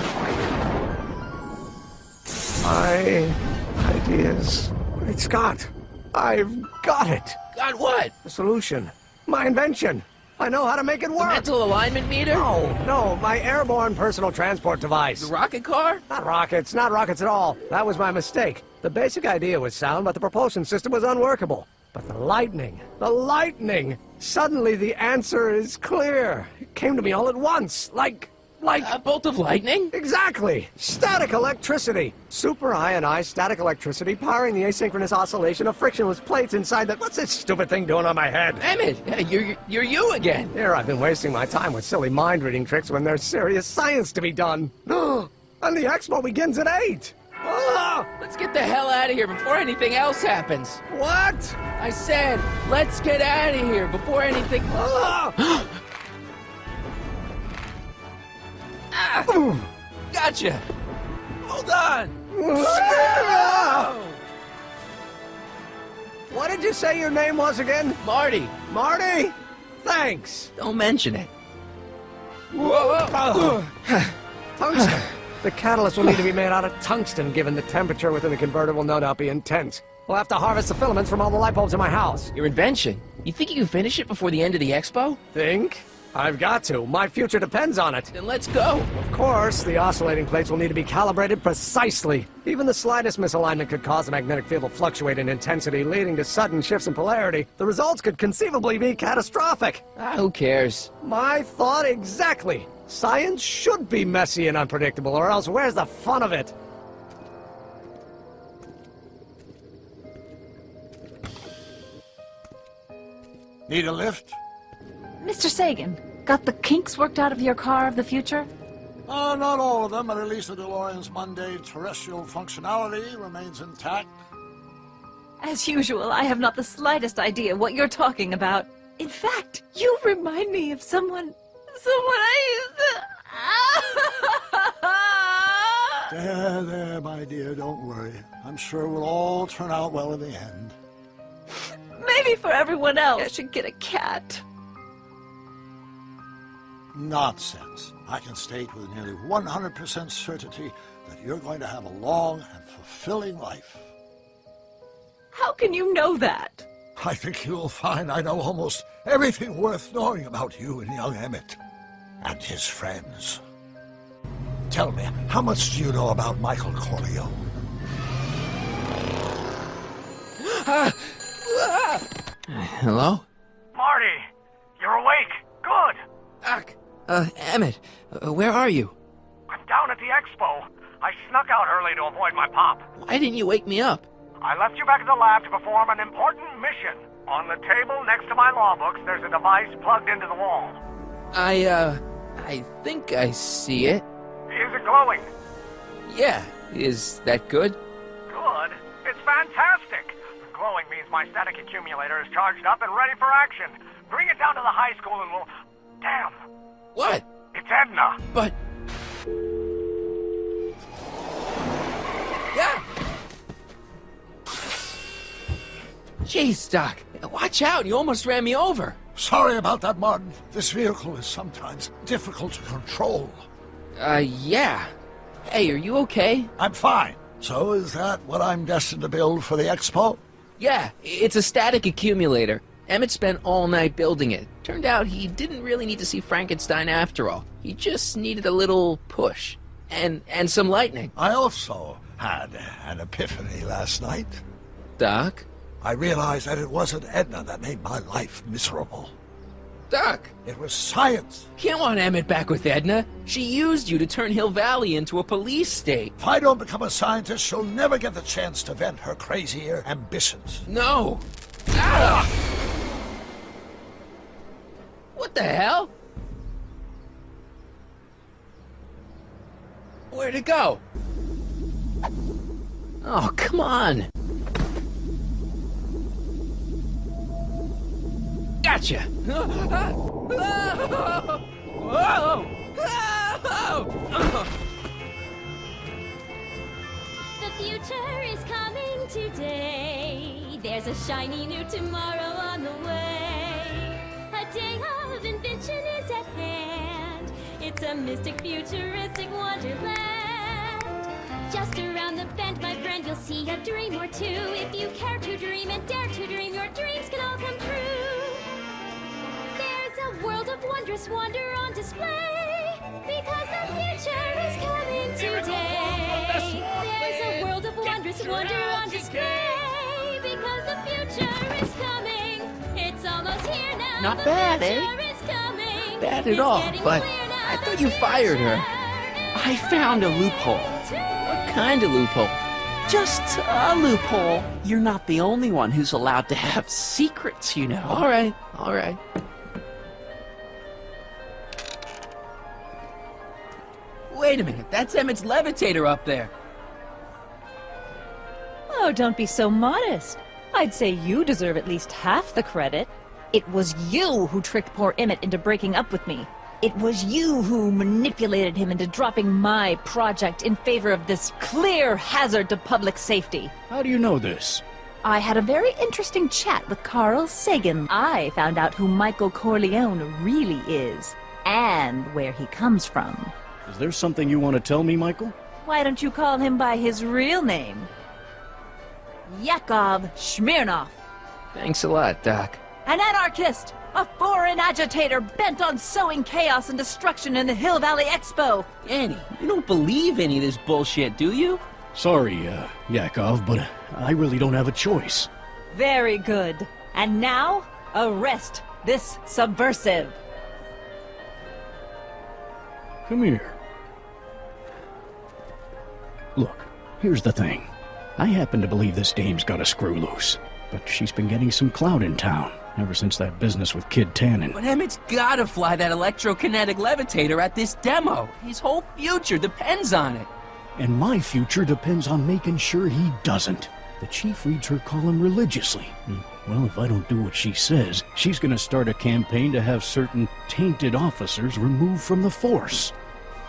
My ideas. Great Scott. I've got it. Got what? The solution. My invention. I know how to make it work. The mental alignment meter? No, my airborne personal transport device. The rocket car? Not rockets at all. That was my mistake. The basic idea was sound, but the propulsion system was unworkable. But the lightning! Suddenly the answer is clear. It came to me all at once, like Like a bolt of lightning? Exactly! Static electricity! Super ionized static electricity powering the asynchronous oscillation of frictionless plates inside the... What's this stupid thing doing on my head? Emmett, you're you again. Here, I've been wasting my time with silly mind-reading tricks when there's serious science to be done. And the expo begins at 8! Let's get the hell out of here before anything else happens. What? I said, let's get out of here before anything... Gotcha! Hold on! What did you say your name was again? Marty. Marty? Thanks. Don't mention it. Tungsten. The catalyst will need to be made out of tungsten, given the temperature within the converter will no doubt be intense. We'll have to harvest the filaments from all the light bulbs in my house. Your invention. You think you can finish it before the end of the expo? Think? I've got to. My future depends on it. Then let's go. Of course, the oscillating plates will need to be calibrated precisely. Even the slightest misalignment could cause the magnetic field to fluctuate in intensity, leading to sudden shifts in polarity. The results could conceivably be catastrophic. Who cares? My thought exactly. Science should be messy and unpredictable, or else where's the fun of it? Need a lift? Mr. Sagan, got the kinks worked out of your car of the future? Not all of them, but at least the DeLorean's mundane terrestrial functionality remains intact. As usual, I have not the slightest idea what you're talking about. In fact, you remind me of someone I used to... There, my dear, don't worry. I'm sure we'll all turn out well in the end. Maybe for everyone else, I should get a cat. Nonsense. I can state with nearly 100% certainty that you're going to have a long and fulfilling life. How can you know that? I think you'll find I know almost everything worth knowing about you and young Emmett. And his friends. Tell me, how much do you know about Michael Corleone? Hello? Marty, you're awake. Good. Doc. Emmett, where are you? I'm down at the expo. I snuck out early to avoid my pop. Why didn't you wake me up? I left you back at the lab to perform an important mission. On the table next to my law books, there's a device plugged into the wall. I think I see it. Is it glowing? Yeah. Is that good? Good. It's fantastic. Glowing means my static accumulator is charged up and ready for action. Bring it down to the high school and we'll... Damn. What? It's Edna. But... Yeah! Jeez, Doc. Watch out. You almost ran me over. Sorry about that, Martin. This vehicle is sometimes difficult to control. Yeah. Hey, are you okay? I'm fine. So is that what I'm destined to build for the expo? Yeah, it's a static accumulator. Emmett spent all night building it. Turned out he didn't really need to see Frankenstein after all. He just needed a little push. And some lightning. I also had an epiphany last night. Doc? I realized that it wasn't Edna that made my life miserable. Doc! It was science. Can't want Emmett back with Edna. She used you to turn Hill Valley into a police state. If I don't become a scientist, she'll never get the chance to vent her crazier ambitions. No! Ah! What the hell? Where'd it go? Oh, come on! Gotcha! The future is coming today. There's a shiny new tomorrow on the way. A day of invention is at hand. It's a mystic, futuristic wonderland. Just around the bend, my friend, you'll see a dream or two. If you care to dream and dare to dream, your dreams can all come true. There's a world of wondrous wonder on display, because the future is coming today. There's a world of wondrous wonder on display, because the future is coming. It's almost here now. Not bad, eh? The future is coming. Bad at all, but I thought you fired her. I found a loophole. What kind of loophole? Just a loophole. You're not the only one who's allowed to have secrets, you know. All right, all right. Wait a minute, that's Emmett's levitator up there. Oh, don't be so modest. I'd say you deserve at least half the credit. It was you who tricked poor Emmett into breaking up with me. It was you who manipulated him into dropping my project in favor of this clear hazard to public safety. How do you know this? I had a very interesting chat with Carl Sagan. I found out who Michael Corleone really is, and where he comes from. Is there something you want to tell me, Michael? Why don't you call him by his real name? Yakov Smirnov. Thanks a lot, Doc. An anarchist! A foreign agitator bent on sowing chaos and destruction in the Hill Valley Expo! Annie, you don't believe any of this bullshit, do you? Sorry, Yakov, but I really don't have a choice. Very good. And now, arrest this subversive. Come here. Look, here's the thing. I happen to believe this dame's got a screw loose, but she's been getting some clout in town ever since that business with Kid Tannen. But Emmett's gotta fly that electrokinetic levitator at this demo. His whole future depends on it. And my future depends on making sure he doesn't. The chief reads her column religiously. Well, if I don't do what she says, she's gonna start a campaign to have certain tainted officers removed from the force.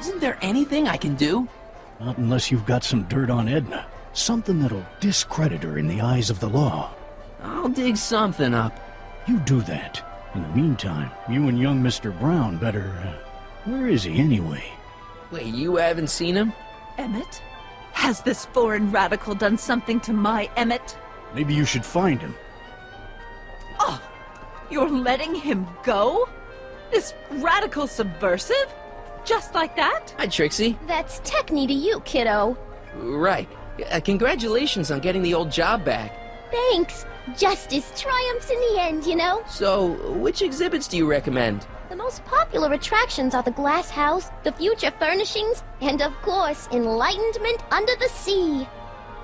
Isn't there anything I can do? Not unless you've got some dirt on Edna. Something that'll discredit her in the eyes of the law. I'll dig something up. You do that. In the meantime, you and young Mr. Brown better, where is he anyway? Wait, you haven't seen him? Emmett? Has this foreign radical done something to my Emmett? Maybe you should find him. Oh, you're letting him go? This radical subversive? Just like that? Hi, Trixie. That's Techne to you, kiddo. Right. Congratulations on getting the old job back. Thanks. Justice triumphs in the end, you know? So, which exhibits do you recommend? The most popular attractions are the Glass House, the Future Furnishings, and of course, Enlightenment Under the Sea.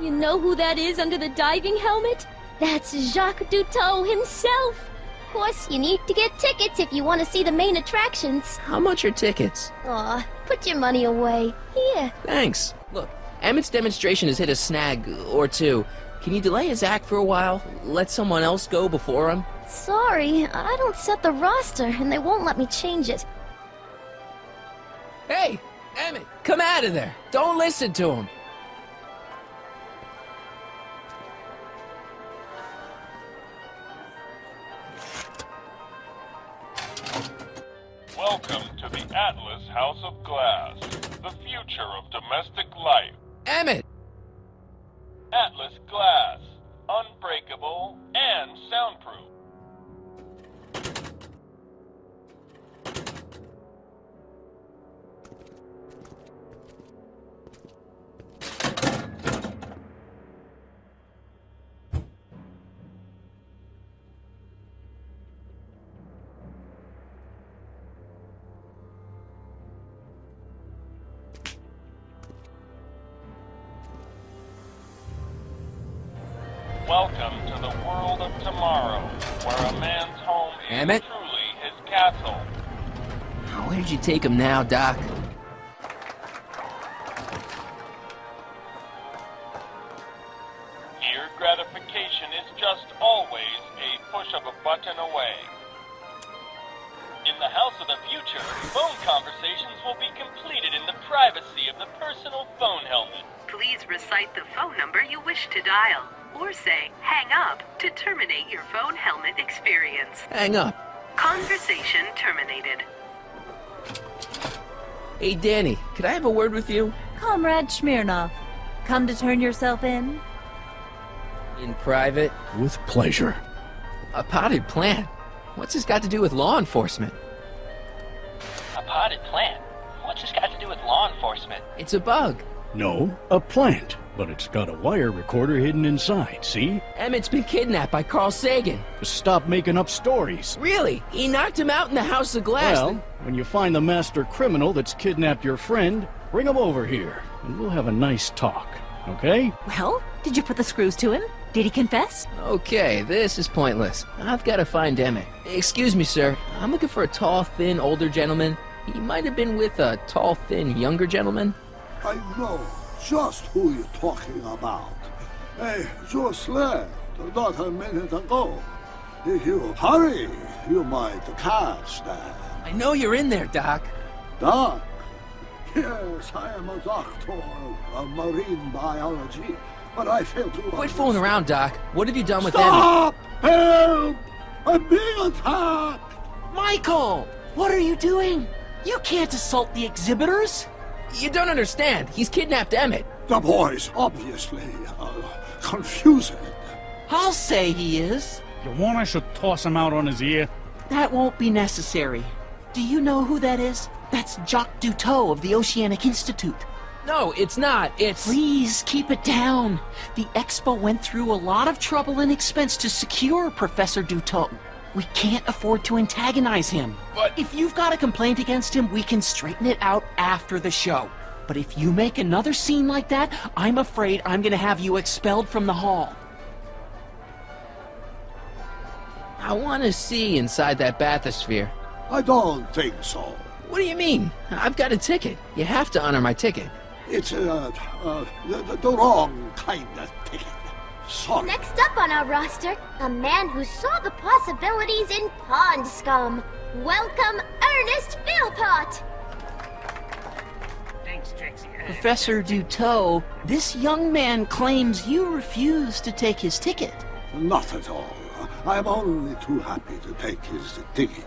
You know who that is under the diving helmet? That's Jacques Duteau himself. Of course, you need to get tickets if you want to see the main attractions. How much are tickets? Aw, put your money away. Here. Thanks. Look, Emmett's demonstration has hit a snag or two. Can you delay his act for a while? Let someone else go before him? Sorry, I don't set the roster, and they won't let me change it. Hey, Emmett, come out of there. Don't listen to him. Welcome to the Atlas House of Glass, the future of domestic life. Emmett! Atlas Glass, unbreakable and soundproof. Welcome to the world of tomorrow, where a man's home is Emmett? truly his castle. Where'd you take him now, Doc? Here, gratification is just always a push of a button away. In the House of the Future, phone conversations will be completed in the privacy of the personal phone helmet. Please recite the phone number you wish to dial, or say, hang up, to terminate your phone helmet experience. Hang up. Conversation terminated. Hey, Danny, could I have a word with you? Comrade Smirnov, come to turn yourself in? In private? With pleasure. A potted plant? What's this got to do with law enforcement? A potted plant? What's this got to do with law enforcement? It's a bug. No, a plant. But it's got a wire recorder hidden inside, see? Emmett's been kidnapped by Carl Sagan. Just stop making up stories. Really? He knocked him out in the House of Glass. Well, when you find the master criminal that's kidnapped your friend, bring him over here, and we'll have a nice talk, okay? Well, did you put the screws to him? Did he confess? Okay, this is pointless. I've got to find Emmett. Excuse me, sir. I'm looking for a tall, thin, older gentleman. He might have been with a tall, thin, younger gentleman. I know just who you're talking about. Hey, just left, not a minute ago. If you hurry, you might catch them. I know you're in there, Doc. Doc? Yes, I am a doctor of marine biology, but I fail to... Quit fooling around, Doc. What have you done with Stop! Emmett? Help! I'm being attacked! Michael! What are you doing? You can't assault the exhibitors! You don't understand. He's kidnapped Emmett. The boy's obviously confused. I'll say he is. You want us to toss him out on his ear? That won't be necessary. Do you know who that is? That's Jacques Duteau of the Oceanic Institute. No, it's not. It's... Please, keep it down. The Expo went through a lot of trouble and expense to secure Professor Duteau. We can't afford to antagonize him. But if you've got a complaint against him, we can straighten it out after the show. But if you make another scene like that, I'm afraid I'm gonna have you expelled from the hall. I want to see inside that bathysphere. I don't think so. What do you mean? I've got a ticket. You have to honor my ticket. It's the wrong kind of ticket. Sorry. Next up on our roster, a man who saw the possibilities in pond scum. Welcome, Ernest Philpott! Thanks, Trixie. Professor Duteau, this young man claims you refused to take his ticket. Not at all. I'm only too happy to take his ticket.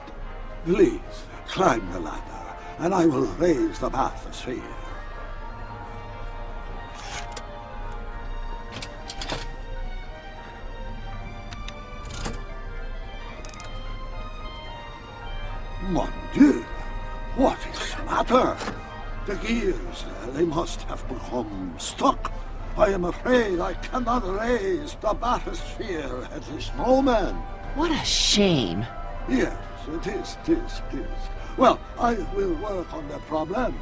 Please, climb the ladder, and I will raise the bathysphere. Mon Dieu! What is the matter? The gears, they must have become stuck. I am afraid I cannot raise the bathysphere at this moment. What a shame. Yes, it is. Well, I will work on the problem.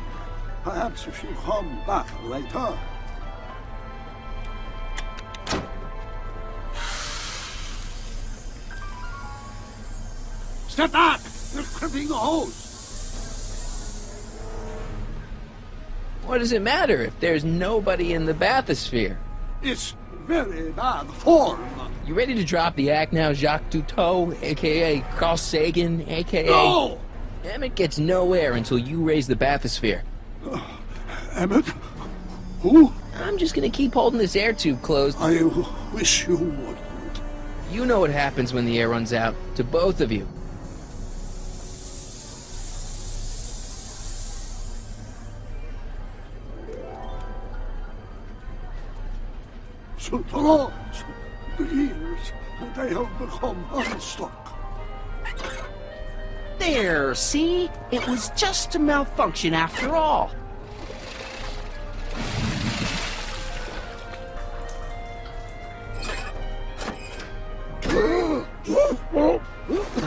Perhaps if you come back later. Step back! You're crimping the hose! What does it matter if there's nobody in the bathysphere? It's very bad form. You ready to drop the act now, Jacques Duteau, a.k.a. Carl Sagan, a.k.a.? No! Emmett gets nowhere until you raise the bathysphere. Emmett? Who? I'm just gonna keep holding this air tube closed. I wish you wouldn't. You know what happens when the air runs out, to both of you. The gears, they have become unstuck. There, see? It was just a malfunction after all.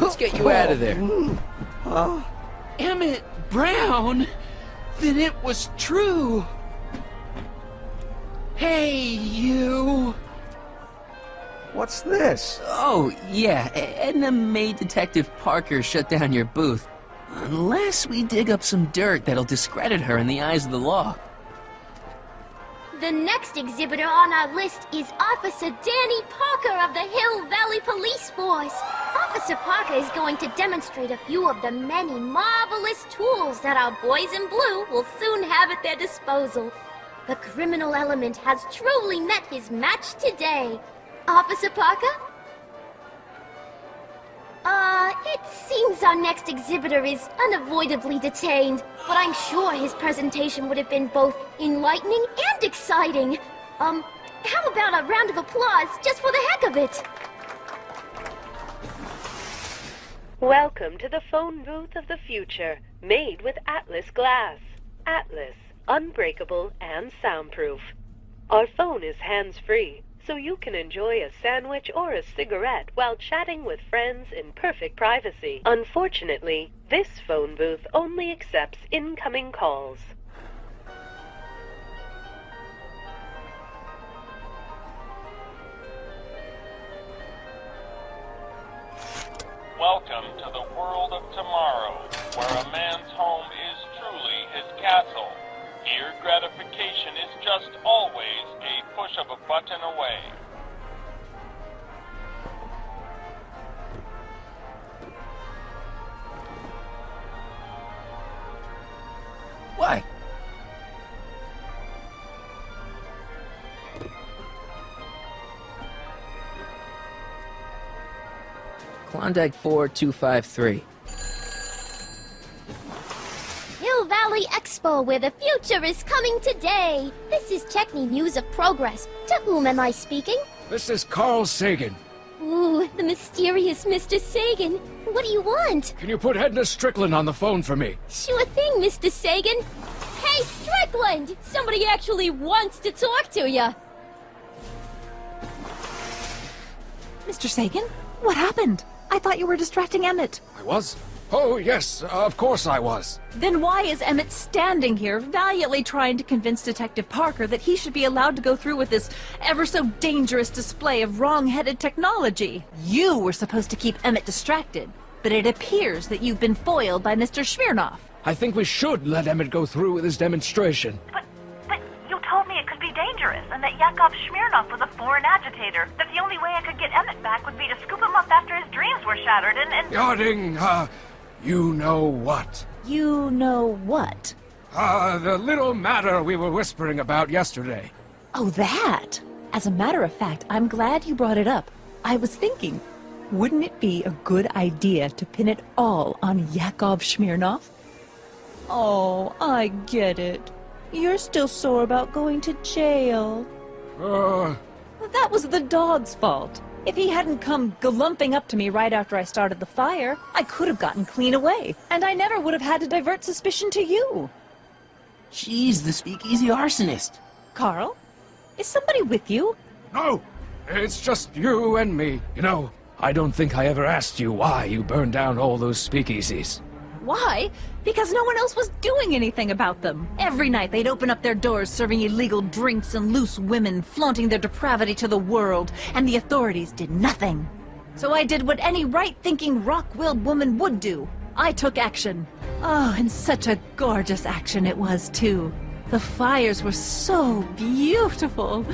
Let's get you out of there. Emmett Brown? Then it was true. Hey, you! What's this? Oh, yeah, Edna made Detective Parker shut down your booth. Unless we dig up some dirt that'll discredit her in the eyes of the law. The next exhibitor on our list is Officer Danny Parker of the Hill Valley Police Force. Officer Parker is going to demonstrate a few of the many marvelous tools that our boys in blue will soon have at their disposal. The criminal element has truly met his match today. Officer Parker? It seems our next exhibitor is unavoidably detained, but I'm sure his presentation would have been both enlightening and exciting. How about a round of applause just for the heck of it? Welcome to the phone booth of the future, made with Atlas Glass. Atlas, unbreakable, and soundproof. Our phone is hands-free, so you can enjoy a sandwich or a cigarette while chatting with friends in perfect privacy. Unfortunately, this phone booth only accepts incoming calls. Welcome to the world of tomorrow, where a man's home is truly his castle. Here, gratification is just always a push of a button away. What? Klondike 4253. Hill Valley Expo, where the future is coming today. This is Techni News of Progress. To whom am I speaking? This is Carl Sagan. Ooh, the mysterious Mr. Sagan. What do you want? Can you put Edna Strickland on the phone for me? Sure thing, Mr. Sagan. Hey, Strickland! Somebody actually wants to talk to you. Mr. Sagan, what happened? I thought you were distracting Emmett. I was? Oh, yes, of course I was. Then why is Emmett standing here, valiantly trying to convince Detective Parker that he should be allowed to go through with this ever so dangerous display of wrong-headed technology? You were supposed to keep Emmett distracted, but it appears that you've been foiled by Mr. Smirnoff. I think we should let Emmett go through with his demonstration. But you told me it could be dangerous, and that Yakov Smirnoff was a foreign agitator. That the only way I could get Emmett back would be to scoop him up after his dreams were shattered, and... Yarding, you know what? You know what? The little matter we were whispering about yesterday. Oh, that! As a matter of fact, I'm glad you brought it up. I was thinking, wouldn't it be a good idea to pin it all on Yakov Smirnoff? Oh, I get it. You're still sore about going to jail. That was the dog's fault. If he hadn't come galumping up to me right after I started the fire, I could have gotten clean away, and I never would have had to divert suspicion to you. She's the speakeasy arsonist. Carl? Is somebody with you? No, it's just you and me. You know, I don't think I ever asked you why you burned down all those speakeasies. Why? Because no one else was doing anything about them. Every night they'd open up their doors serving illegal drinks and loose women, flaunting their depravity to the world, and the authorities did nothing. So I did what any right-thinking, rock-willed woman would do. I took action. Oh, and such a gorgeous action it was, too. The fires were so beautiful.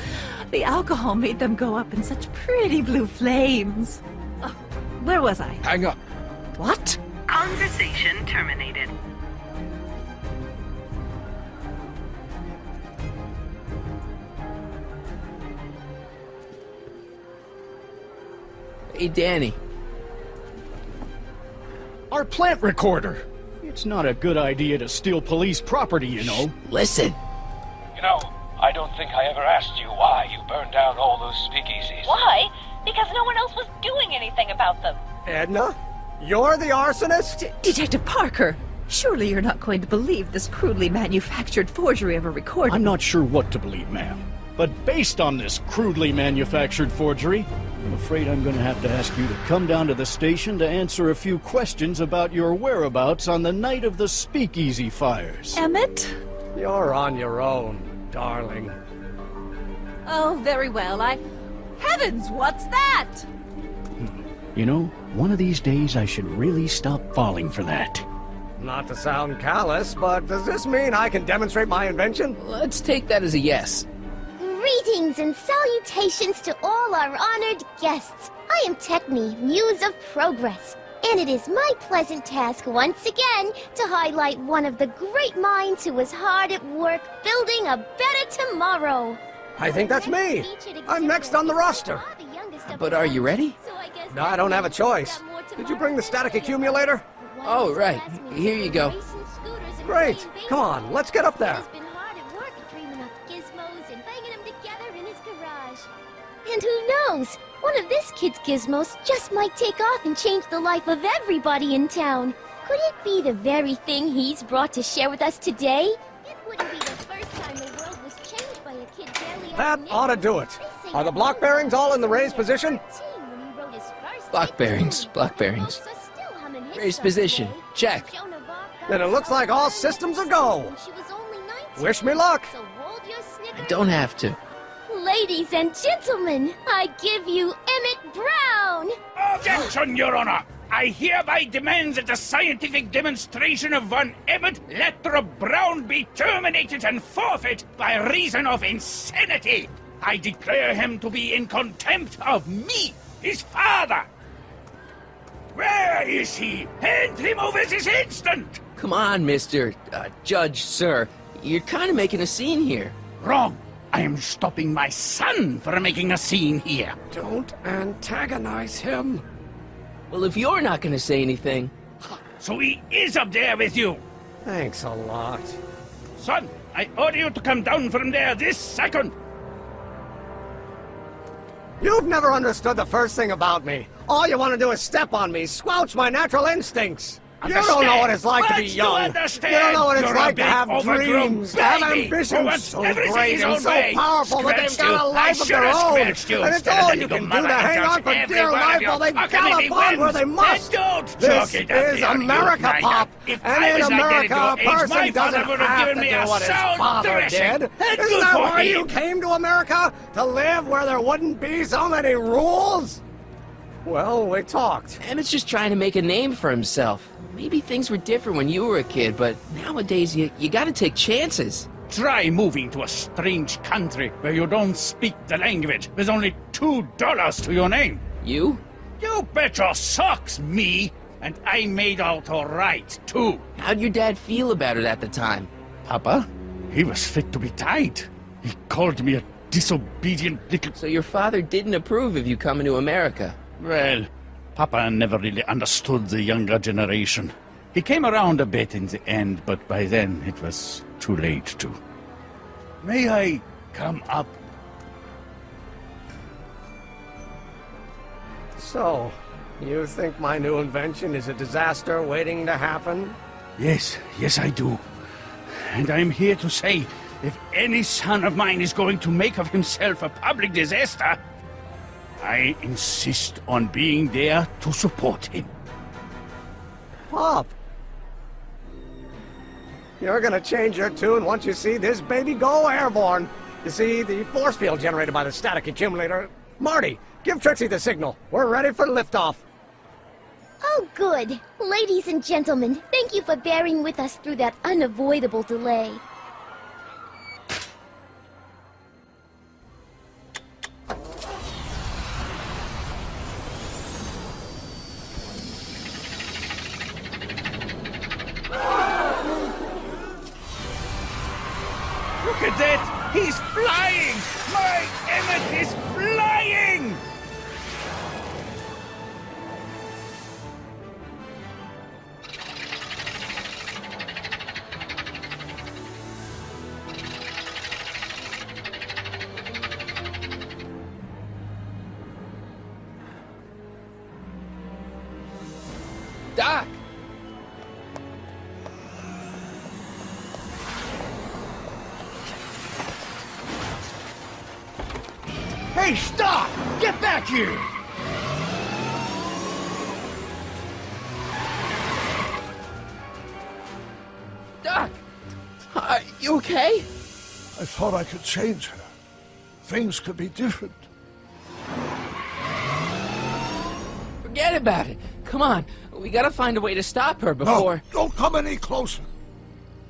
The alcohol made them go up in such pretty blue flames. Oh, where was I? Hang up. What? Conversation terminated. Hey, Danny. Our plant recorder. It's not a good idea to steal police property, you know. Listen. You know, I don't think I ever asked you why you burned down all those speakeasies. Why? Because no one else was doing anything about them. Edna? You're the arsonist? Detective Parker, surely you're not going to believe this crudely manufactured forgery of a recording. I'm not sure what to believe, ma'am. But based on this crudely manufactured forgery, I'm afraid I'm going to have to ask you to come down to the station to answer a few questions about your whereabouts on the night of the speakeasy fires. Emmett? You're on your own, darling. Oh, very well. Heavens, what's that? You know, one of these days I should really stop falling for that. Not to sound callous, but does this mean I can demonstrate my invention? Let's take that as a yes. Greetings and salutations to all our honored guests. I am Techni, Muse of Progress, and it is my pleasant task once again to highlight one of the great minds who was hard at work building a better tomorrow. I think that's me. I'm next on the roster. But are you ready? No, I don't have a choice. Did you bring the static accumulator? Oh, right. Here you go. Great. Come on, let's get up there. And who knows? One of this kid's gizmos just might take off and change the life of everybody in town. Could it be the very thing he's brought to share with us today? It wouldn't be the That ought to do it. Are the block bearings all in the raised position? Block bearings, block bearings. Raised position, check. Then it looks like all systems are go. Wish me luck. I don't have to. Ladies and gentlemen, I give you Emmett Brown! Objection, Your Honor! I hereby demand that the scientific demonstration of one Emmett Lathrop Brown be terminated and forfeit by reason of insanity. I declare him to be in contempt of me, his father. Where is he? Hand him over this instant! Come on, Mr. Judge, sir. You're kind of making a scene here. Wrong. I am stopping my son from making a scene here. Don't antagonize him. Well, if you're not going to say anything... So he is up there with you? Thanks a lot. Son, I order you to come down from there this second. You've never understood the first thing about me. All you want to do is step on me, squelch my natural instincts. You don't know what it's like to be young. You don't know what it's like to have dreams, to have ambitions so great and so powerful that they've got a life of their own. And it's all you can do to hang on for dear life while they gallop on where they must. This is America, Pop. And in America, a person doesn't have to do what his father did. Isn't that why you came to America? To live where there wouldn't be so many rules? Well, we talked. Emmett's just trying to make a name for himself. Maybe things were different when you were a kid, but nowadays you gotta take chances. Try moving to a strange country where you don't speak the language with only $2 to your name. You? You bet your socks, me! And I made out all right, too. How'd your dad feel about it at the time? Papa? He was fit to be tied. He called me a disobedient little... So your father didn't approve of you coming to America? Well, Papa never really understood the younger generation. He came around a bit in the end, but by then it was too late to. May I come up? So, you think my new invention is a disaster waiting to happen? Yes, I do. And I'm here to say, if any son of mine is going to make of himself a public disaster, I insist on being there to support him. Pop! You're gonna change your tune once you see this baby go airborne. You see, the force field generated by the static accumulator... Marty, give Trixie the signal. We're ready for liftoff. Oh, good. Ladies and gentlemen, thank you for bearing with us through that unavoidable delay. Look at that! He's flying! My Emmett is flying! Doc! Hey, stop! Get back here! Doc! Are you okay? I thought I could change her. Things could be different. Forget about it. Come on. We gotta find a way to stop her before... No, don't come any closer.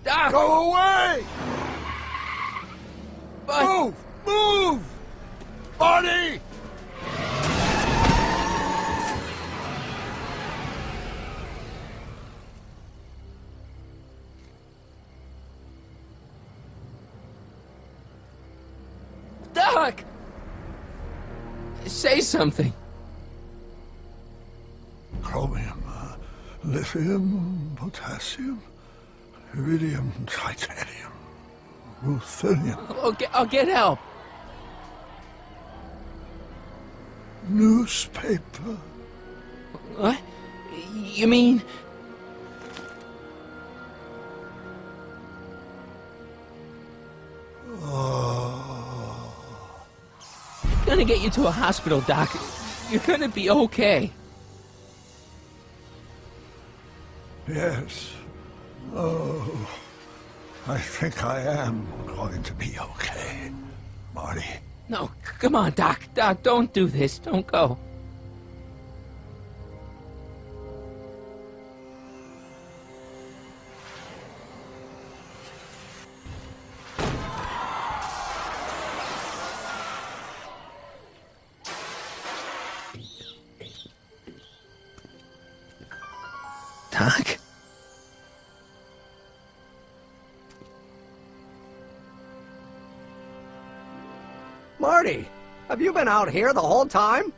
Doc! Go away! But... Move! Move! Marty! Doc! Say something. Chromium, lithium, potassium, iridium, titanium, ruthenium. I'll get help. Newspaper. What? You mean... Oh. gonna get you to a hospital, Doc. You're gonna be okay. Yes. Oh, I think I am going to be okay, Marty. No, come on, Doc. Doc, don't do this. Don't go. Doc? Marty, have you been out here the whole time?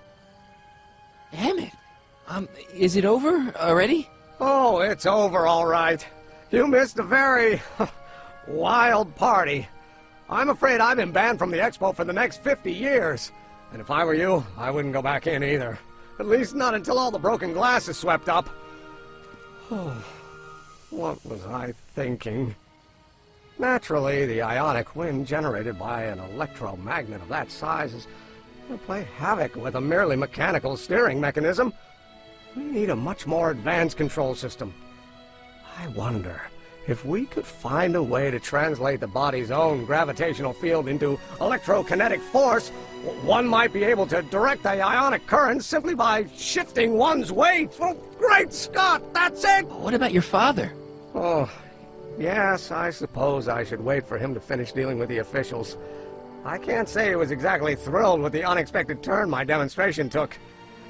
Emmett, is it over already? Oh, it's over all right. You missed a very wild party. I'm afraid I've been banned from the expo for the next 50 years. And if I were you, I wouldn't go back in either. At least not until all the broken glass is swept up. Oh, what was I thinking? Naturally, the ionic wind generated by an electromagnet of that size is going to play havoc with a merely mechanical steering mechanism. We need a much more advanced control system. I wonder if we could find a way to translate the body's own gravitational field into electrokinetic force. One might be able to direct the ionic current simply by shifting one's weight. Oh, great Scott, that's it! What about your father? Oh, yes, I suppose I should wait for him to finish dealing with the officials. I can't say he was exactly thrilled with the unexpected turn my demonstration took.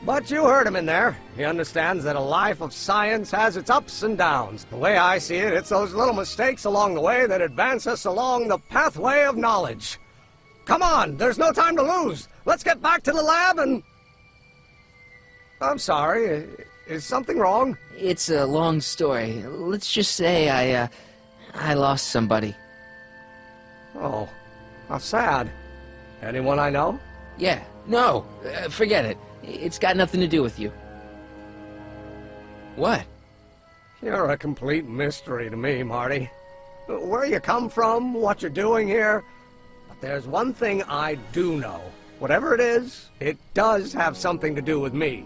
But you heard him in there. He understands that a life of science has its ups and downs. The way I see it, it's those little mistakes along the way that advance us along the pathway of knowledge. Come on, there's no time to lose. Let's get back to the lab and... I'm sorry, is something wrong? It's a long story. Let's just say I lost somebody. Oh, how sad. Anyone I know? Yeah, no, forget it. It's got nothing to do with you. What? You're a complete mystery to me, Marty. Where you come from, what you're doing here. But there's one thing I do know. Whatever it is, it does have something to do with me.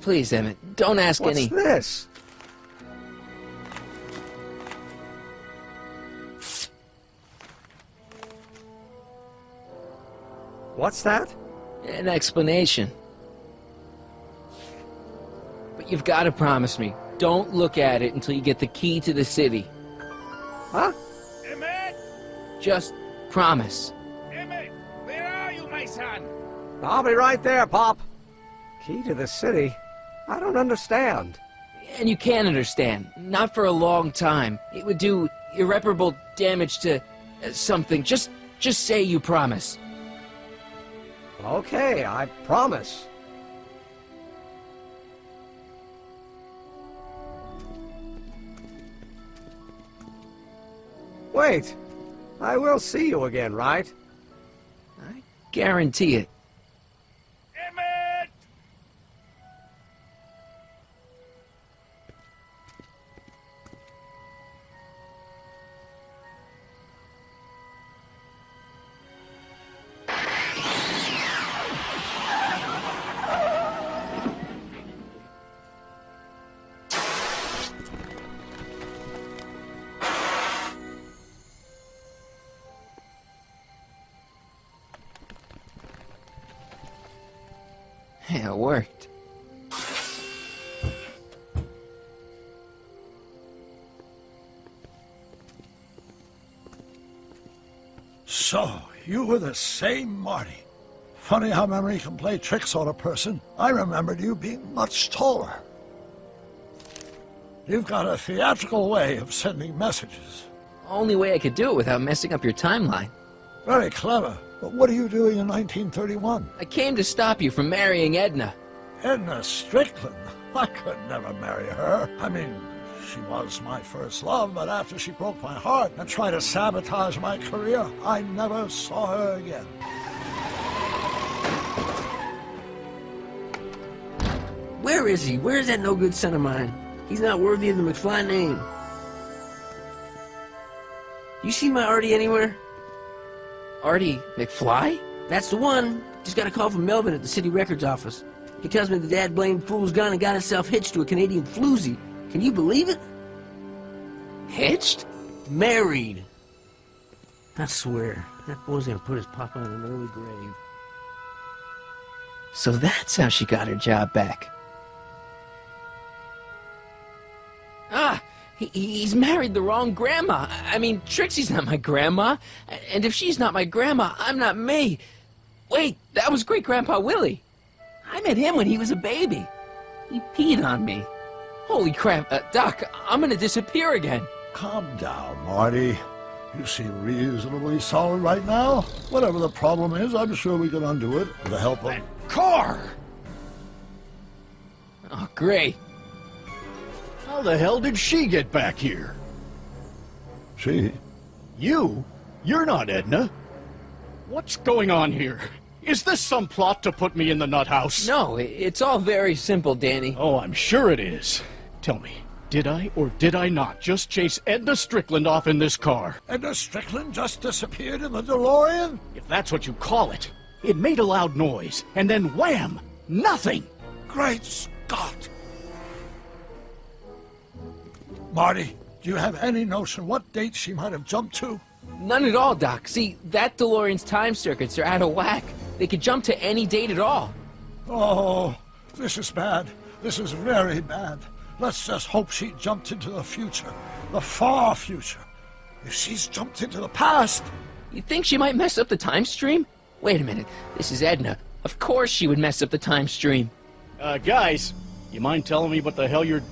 Please, Emmett, don't ask any... What's this? What's that? An explanation. But you've got to promise me, don't look at it until you get the key to the city. Huh? Emmett! Just promise. Emmett, where are you, my son? I'll be right there, Pop. Key to the city? I don't understand. And you can't understand. Not for a long time. It would do irreparable damage to something. Just say you promise. Okay, I promise. Wait, I will see you again, right? I guarantee it. Emmett! Yeah, it worked. So, you were the same Marty. Funny how memory can play tricks on a person. I remembered you being much taller. You've got a theatrical way of sending messages. Only way I could do it without messing up your timeline. Very clever. But what are you doing in 1931? I came to stop you from marrying Edna. Edna Strickland? I could never marry her. I mean, she was my first love, but after she broke my heart and tried to sabotage my career, I never saw her again. Where is he? Where's that no-good son of mine? He's not worthy of the McFly name. You see my Artie anywhere? Artie McFly? That's the one. Just got a call from Melvin at the city records office. He tells me the dad blamed fool's gone and got himself hitched to a Canadian floozy. Can you believe it? Hitched? Married. I swear, that boy's gonna put his papa in an early grave. So that's how she got her job back. Ah, he's married the wrong grandma. I mean, Trixie's not my grandma. And if she's not my grandma, I'm not me. Wait, that was Great-Grandpa Willie. I met him when he was a baby. He peed on me. Holy crap, Doc, I'm gonna disappear again. Calm down, Marty. You seem reasonably solid right now. Whatever the problem is, I'm sure we can undo it with the help of... Car! Oh, great. How the hell did she get back here? She? You? You're not Edna. What's going on here? Is this some plot to put me in the nut house? No, it's all very simple, Danny. Oh, I'm sure it is. Tell me, did I or did I not just chase Edna Strickland off in this car? Edna Strickland just disappeared in the DeLorean? If that's what you call it. It made a loud noise, and then wham! Nothing! Great Scott! Marty, do you have any notion what date she might have jumped to? None at all, Doc. See, that DeLorean's time circuits are out of whack. They could jump to any date at all. Oh, this is bad. This is very bad. Let's just hope she jumped into the future. The far future. If she's jumped into the past... You think she might mess up the time stream? Wait a minute. This is Edna. Of course she would mess up the time stream. Guys, you mind telling me what the hell you're...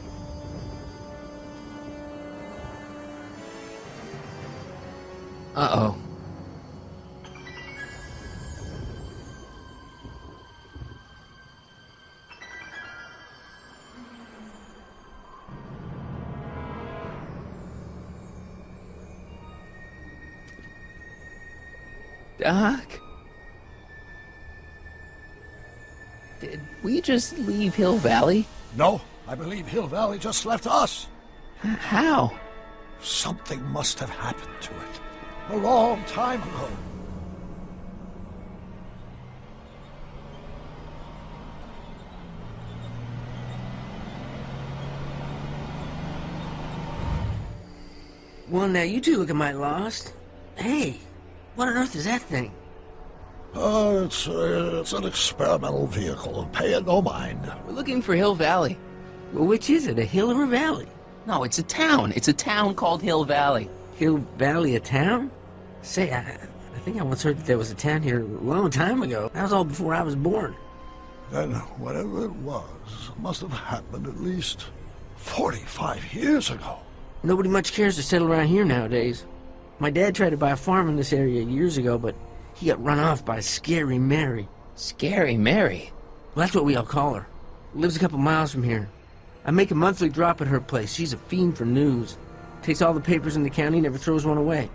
Uh-oh. Doc? Did we just leave Hill Valley? No, I believe Hill Valley just left us. How? Something must have happened to it. A long time ago. Well, now you two look mighty lost. Hey, what on earth is that thing? It's an experimental vehicle. Pay it no mind. We're looking for Hill Valley. Well, which is it, a hill or a valley? No, it's a town. It's a town called Hill Valley. Hill Valley, a town? Say, I think I once heard that there was a town here a long time ago. That was all before I was born. Then whatever it was must have happened at least 45 years ago. Nobody much cares to settle around here nowadays. My dad tried to buy a farm in this area years ago, but he got run off by Scary Mary. Scary Mary? Well, that's what we all call her. Lives a couple miles from here. I make a monthly drop at her place. She's a fiend for news. Takes all the papers in the county, never throws one away.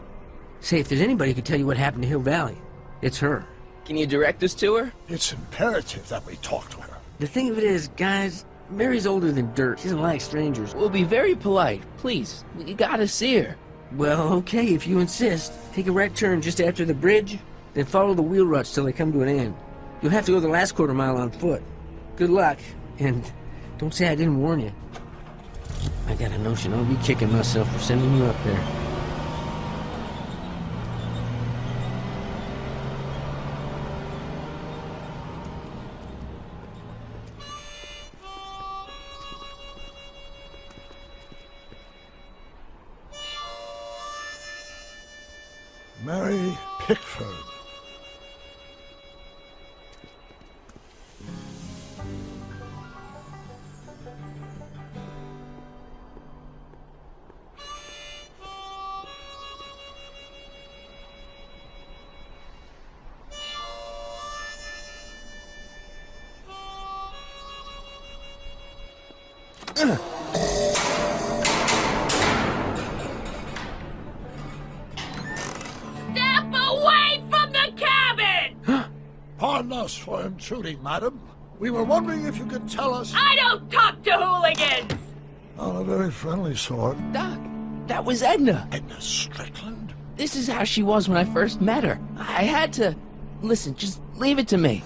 Say, if there's anybody who could tell you what happened to Hill Valley, it's her. Can you direct us to her? It's imperative that we talk to her. The thing of it is, guys, Mary's older than dirt. She doesn't like strangers. We'll be very polite. Please, you gotta see her. Well, okay, if you insist. Take a right turn just after the bridge, then follow the wheel ruts till they come to an end. You'll have to go the last quarter mile on foot. Good luck, and don't say I didn't warn you. I got a notion I'll be kicking myself for sending you up there. Mary Pickford. Pardon us for intruding, madam. We were wondering if you could tell us... I don't talk to hooligans! Not a very friendly sort. Doc, that was Edna. Edna Strickland? This is how she was when I first met her. I had to... Listen, just Leave it to me.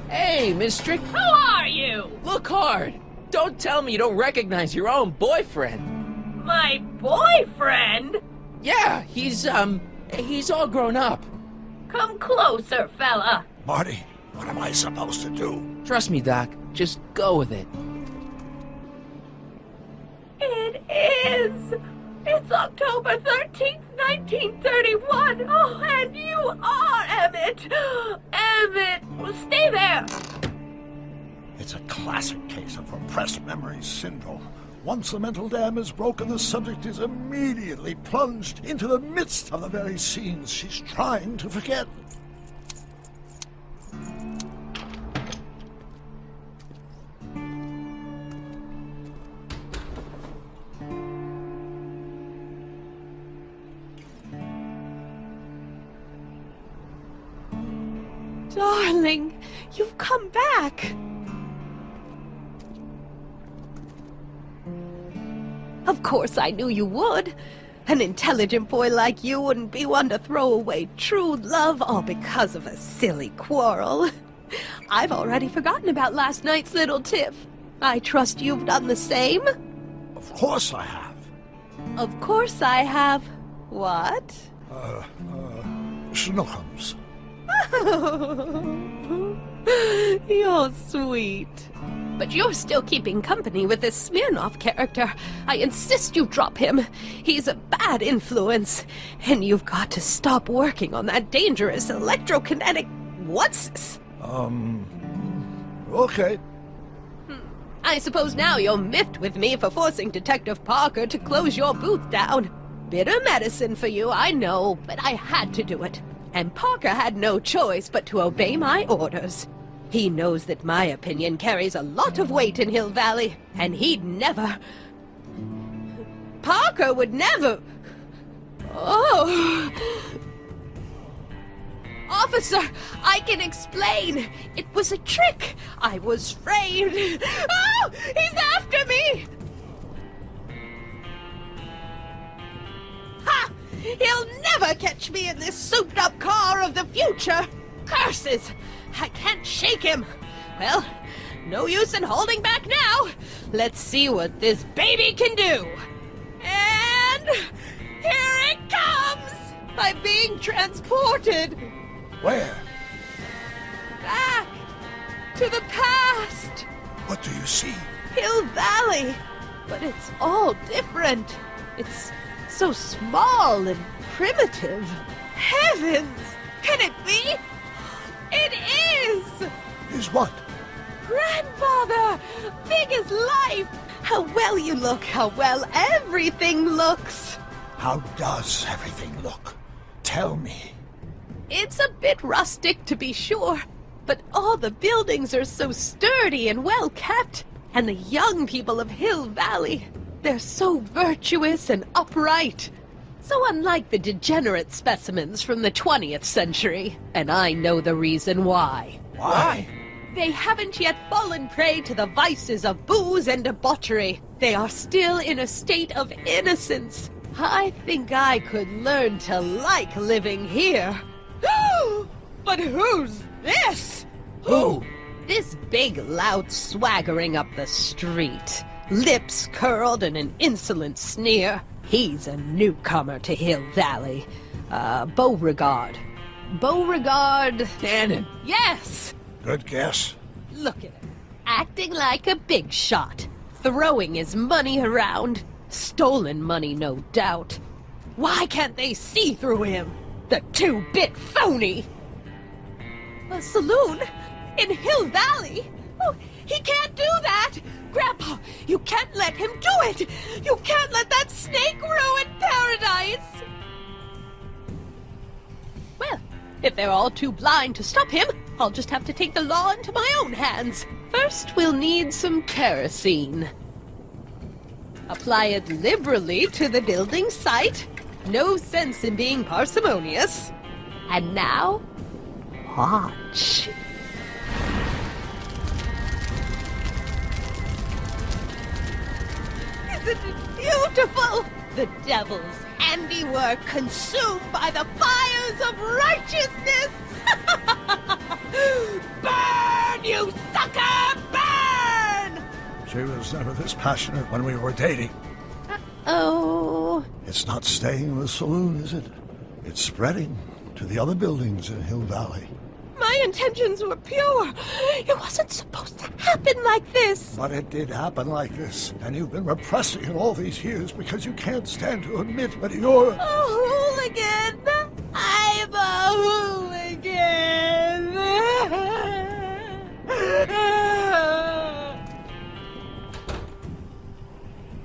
Hey, Miss Strick. Who are you? Look hard. Don't tell me you don't recognize your own boyfriend. My boyfriend? Yeah, he's all grown up. Come closer, fella. Marty, what am I supposed to do? Trust me, Doc. Just go with it. It is. It's October 13th, 1931. Oh, and you are Emmett. Emmett, well, stay there. It's a classic case of repressed memory syndrome. Once the mental dam is broken, the subject is immediately plunged into the midst of the very scenes she's trying to forget. Darling, you've come back. Of course I knew you would. An intelligent boy like you wouldn't be one to throw away true love all because of a silly quarrel. I've already forgotten about last night's little tiff. I trust you've done the same? Of course I have. Of course I have. What? Schnookums. You're sweet. But you're still keeping company with this Smirnoff character. I insist you drop him. He's a bad influence. And you've got to stop working on that dangerous electrokinetic... What's this? Okay. I suppose now you're miffed with me for forcing Detective Parker to close your booth down. Bitter medicine for you, I know, but I had to do it. And Parker had no choice but to obey my orders. He knows that my opinion carries a lot of weight in Hill Valley, and he'd never... Parker would never... Oh... Officer, I can explain. It was a trick. I was framed. Oh, he's after me! Ha! He'll never catch me in this souped-up car of the future. Curses! I can't shake him. Well, no use in holding back now. Let's see what this baby can do. And here it comes! I'm being transported. Where? Back to the past. What do you see? Hill Valley. But it's all different. It's so small and primitive. Heavens! Can it be? It is! Is what? Grandfather! Big as life! How well you look, how well everything looks! How does everything look? Tell me. It's a bit rustic, to be sure, but all the buildings are so sturdy and well kept, and the young people of Hill Valley, they're so virtuous and upright. So unlike the degenerate specimens from the 20th century, and I know the reason why. Why? They haven't yet fallen prey to the vices of booze and debauchery. They are still in a state of innocence. I think I could learn to like living here. But who's this? Who? This big, loud swaggering up the street. Lips curled in an insolent sneer. He's a newcomer to Hill Valley. Beauregard. Beauregard... Cannon. Yes! Good guess. Look at him. Acting like a big shot. Throwing his money around. Stolen money, no doubt. Why can't they see through him? The two-bit phony! A saloon? In Hill Valley? Oh, he can't do that! Grandpa, you can't let him do it! You can't let that snake ruin paradise! Well, if they're all too blind to stop him, I'll just have to take the law into my own hands. First, we'll need some kerosene. Apply it liberally to the building site. No sense in being parsimonious. And now, watch. Isn't it beautiful? the devil's handiwork consumed by the fires of righteousness! Burn, you sucker! Burn! She was never this passionate when we were dating. Oh. It's not staying in the saloon, is it? It's spreading to the other buildings in Hill Valley. My intentions were pure. It wasn't supposed to happen like this. But it did happen like this, and you've been repressing it all these years because you can't stand to admit that you're... A hooligan! I'm a hooligan!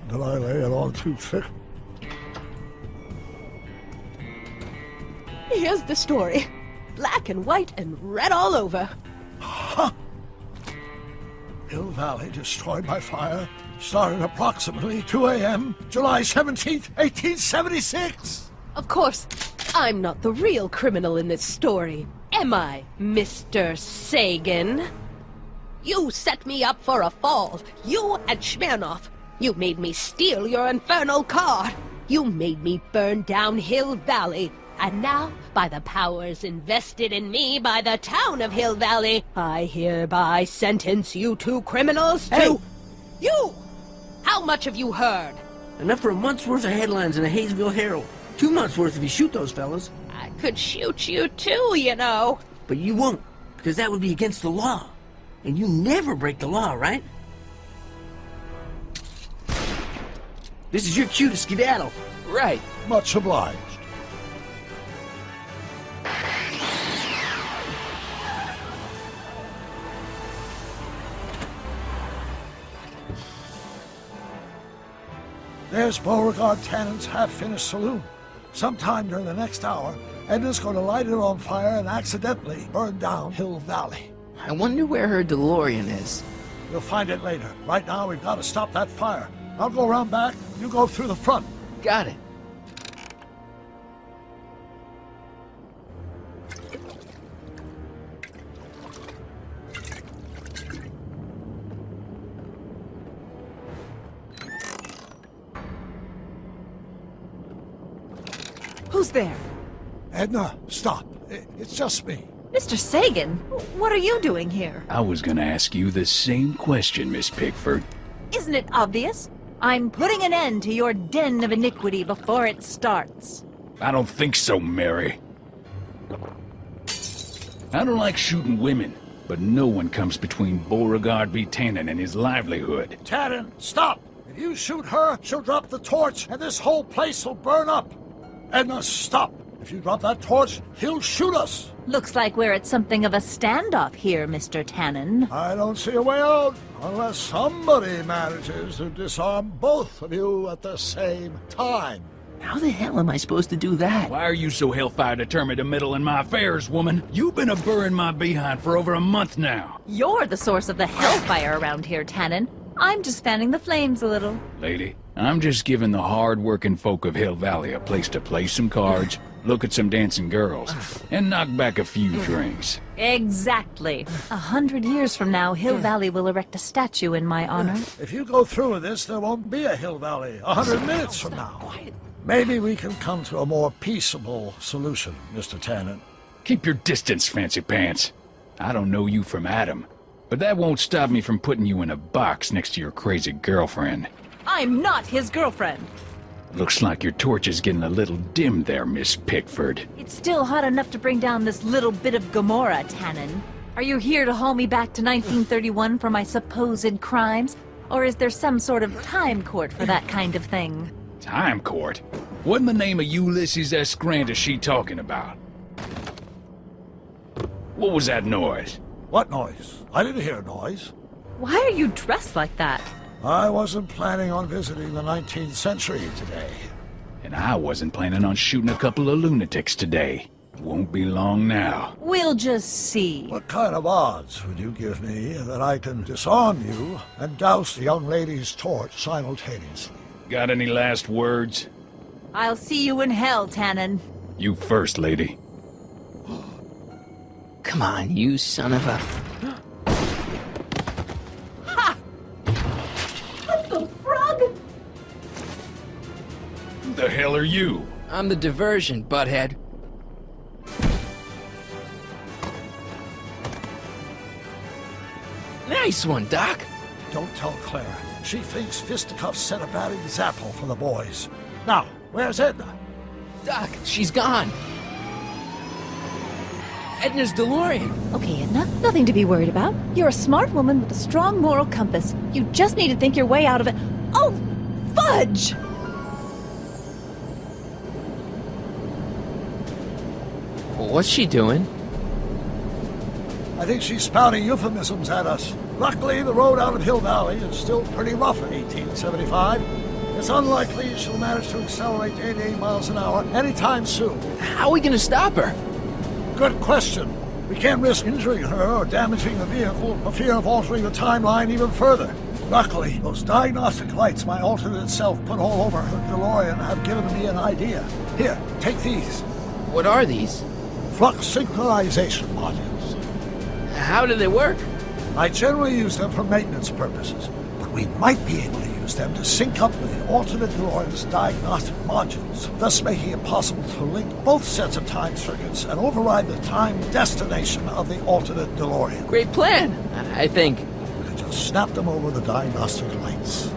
Did I lay it on too thick? Here's the story. Black and white and red all over. Hill Valley destroyed by fire started approximately 2 a.m., July 17th, 1876. Of course, I'm not the real criminal in this story, am I, Mr. Sagan? You set me up for a fall. You and Smirnoff. You made me steal your infernal car. You made me burn down Hill Valley. And now, by the powers invested in me by the town of Hill Valley, I hereby sentence you two criminals to... You! How much have you heard? Enough for a month's worth of headlines in the Hayesville Herald. 2 months worth if you shoot those fellas. I could shoot you too, you know. But you won't, because that would be against the law. And you never break the law, right? This is your cue to skedaddle. Right. Much obliged. There's Beauregard Tannen's half-finished saloon. Sometime during the next hour, Edna's going to light it on fire and accidentally burn down Hill Valley. I wonder where her DeLorean is. We'll find it later. Right now, we've got to stop that fire. I'll go around back. You go through the front. Got it. Who's there? Edna, stop. It's just me. Mr. Sagan, what are you doing here? I was gonna ask you the same question, Miss Pickford. Isn't it obvious? I'm putting an end to your den of iniquity before it starts. I don't think so, Mary. I don't like shooting women, but no one comes between Beauregard B. Tannen and his livelihood. Tannen, stop! If you shoot her, she'll drop the torch, and this whole place will burn up. Edna, stop! If you drop that torch, he'll shoot us! Looks like we're at something of a standoff here, Mr. Tannen. I don't see a way out, unless somebody manages to disarm both of you at the same time. How the hell am I supposed to do that? Why are you so hellfire determined to meddle in my affairs, woman? You've been a-burring my behind for over a month now. You're the source of the hellfire around here, Tannen. I'm just fanning the flames a little. Lady, I'm just giving the hard-working folk of Hill Valley a place to play some cards, look at some dancing girls, and knock back a few drinks. Exactly. 100 years from now, Hill Valley will erect a statue in my honor. If you go through with this, there won't be a Hill Valley 100 minutes from now. Maybe we can come to a more peaceable solution, Mr. Tannen. Keep your distance, fancy pants. I don't know you from Adam, but that won't stop me from putting you in a box next to your crazy girlfriend. I'm not his girlfriend. Looks like your torch is getting a little dim there, Miss Pickford. It's still hot enough to bring down this little bit of Gomorrah, Tannen. Are you here to haul me back to 1931 for my supposed crimes? Or is there some sort of time court for that kind of thing? Time court? What in the name of Ulysses S. Grant is she talking about? What was that noise? What noise? I didn't hear a noise. Why are you dressed like that? I wasn't planning on visiting the 19th century today. And I wasn't planning on shooting a couple of lunatics today. Won't be long now. We'll just see. What kind of odds would you give me that I can disarm you and douse the young lady's torch simultaneously? Got any last words? I'll see you in hell, Tannen. You first, lady. Come on, you son of a... Ha! What the frog? the hell are you? I'm the diversion, butthead. Nice one, Doc. Don't tell Clara. She thinks fisticuffs set a bad example for the boys. Now, where's Edna? Doc, she's gone. Edna's DeLorean. Okay, Edna, nothing to be worried about. You're a smart woman with a strong moral compass. You just need to think your way out of it. Oh, fudge! What's she doing? I think she's spouting euphemisms at us. Luckily, the road out of Hill Valley is still pretty rough in 1875. It's unlikely she'll manage to accelerate to 88 miles an hour anytime soon. How are we gonna stop her? Good question. We can't risk injuring her or damaging the vehicle for fear of altering the timeline even further. Luckily, those diagnostic lights my alternate self put all over her DeLorean have given me an idea. Here, take these. What are these? Flux synchronization modules. How do they work? I generally use them for maintenance purposes, but we might be able to use them to sync up with the alternate DeLorean's diagnostic modules, thus making it possible to link both sets of time circuits and override the time destination of the alternate DeLorean. Great plan, I think. We could just snap them over the diagnostic lights.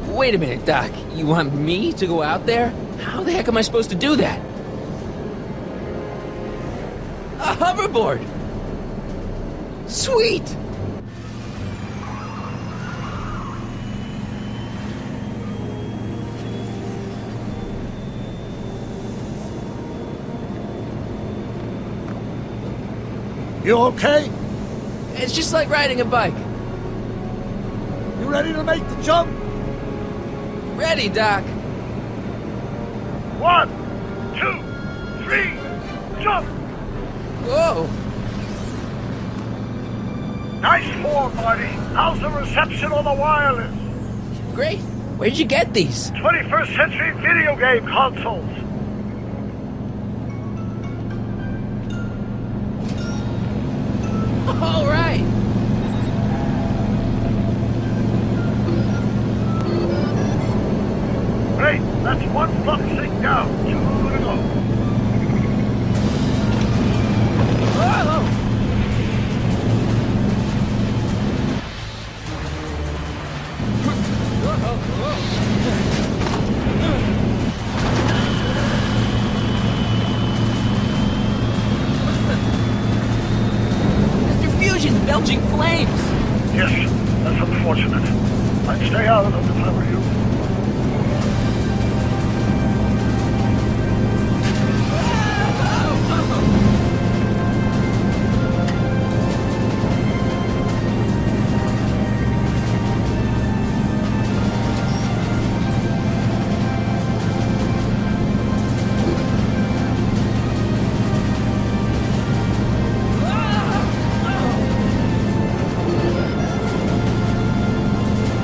Wait a minute, Doc. You want me to go out there? How the heck am I supposed to do that? A hoverboard! Sweet! You okay? It's just like riding a bike. You ready to make the jump? Ready, Doc. 1, 2, 3, jump! Whoa! Nice form, Marty. How's the reception on the wireless? Great. Where'd you get these? 21st century video game consoles. All right. Great. That's one flux sync down. 2 to go. Whoa! Mr. Fusion's belching flames! Yes, that's unfortunate. I'd stay out of them if I were you.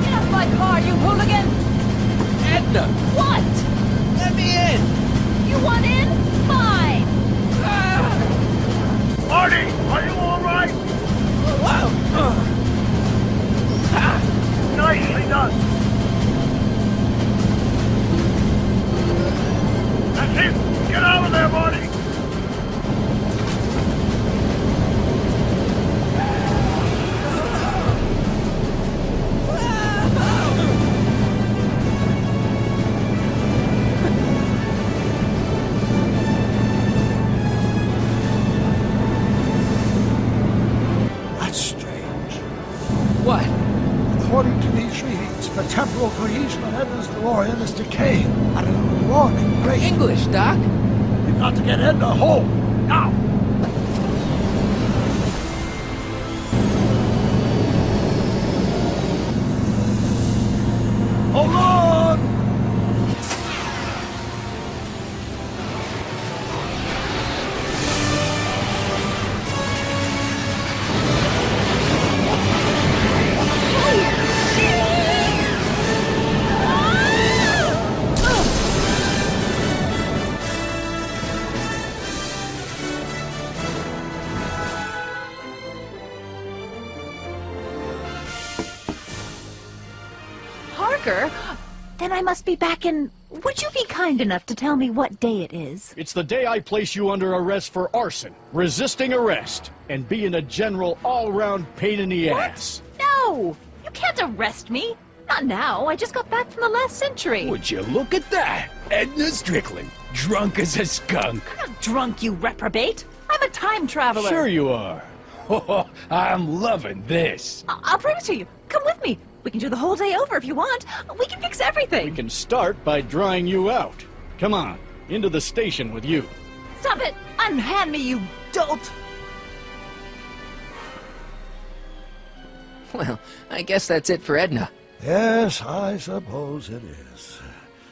Get off my car, you hooligan! Edna! What? Let me in! You want in? Fine! Marty, are you all right? Whoa! Nicely done. That's it. Get out of there, Marty. That's strange. What? According to these readings, the temporal cohesion of Edna's DeLorean is decaying at an alarming rate. English, Doc. We've got to get Edna home, now! Hold on! Parker? Then I must be back in Would you be kind enough to tell me what day it is? It's the day I place you under arrest for arson, resisting arrest, and being a general all-round pain in the ass. No! You can't arrest me! Not now. I just got back from the last century. Would you look at that? Edna Strickland, drunk as a skunk. I'm not drunk, you reprobate. I'm a time traveler. Sure you are. Oh, I'm loving this. I'll prove it to you. Come with me. We can do the whole day over if you want. We can fix everything. We can start by drying you out. Come on, into the station with you. Stop it! Unhand me, you dolt! Well, I guess that's it for Edna. Yes, I suppose it is.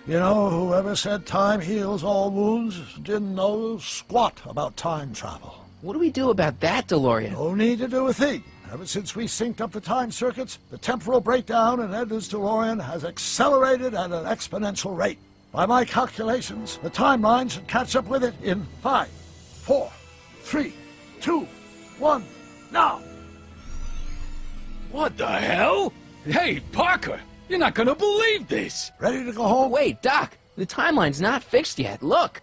You know, whoever said time heals all wounds didn't know squat about time travel. What do we do about that, DeLorean? No need to do a thing. Ever since we synced up the time circuits, the temporal breakdown in Edna's DeLorean has accelerated at an exponential rate. By my calculations, the timeline should catch up with it in 5, 4, 3, 2, 1, now! What the hell? Hey, Parker, you're not gonna believe this. Ready to go home? Wait, Doc, the timeline's not fixed yet. Look.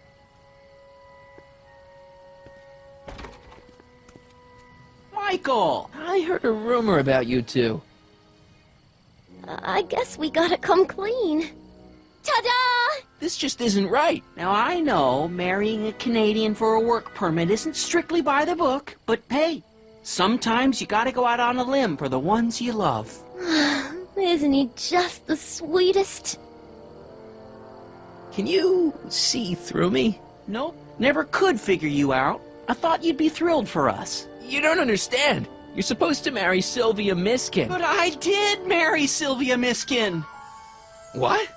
Michael! I heard a rumor about you two. I guess we gotta come clean. Ta-da! This just isn't right. Now I know marrying a Canadian for a work permit isn't strictly by the book, but hey, sometimes you gotta go out on a limb for the ones you love. Isn't he just the sweetest? Can you see through me? Nope, never could figure you out. I thought you'd be thrilled for us. You don't understand. You're supposed to marry Sylvia Miskin. But I did marry Sylvia Miskin. What?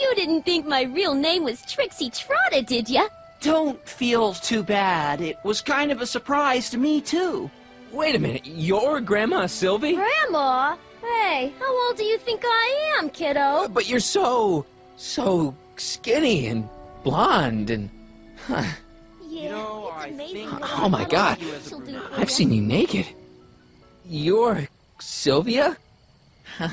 You didn't think my real name was Trixie Trotter, did ya? Don't feel too bad. It was kind of a surprise to me, too. Wait a minute, you're Grandma Sylvie? Grandma? Hey, how old do you think I am, kiddo? But you're so skinny and blonde and... Huh. Yeah, it's amazing. Oh my God, I've seen you naked. You're Sylvia?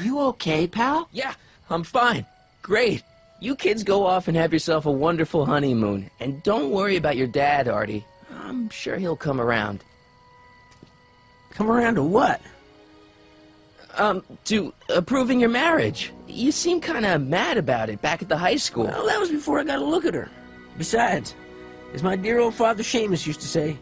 You okay, pal? Yeah, I'm fine. Great. You kids go off and have yourself a wonderful honeymoon. And don't worry about your dad, Artie. I'm sure he'll come around. Come around to what? To approving your marriage. You seem kind of mad about it back at the high school. Well, that was before I got a look at her. Besides, as my dear old father Seamus used to say,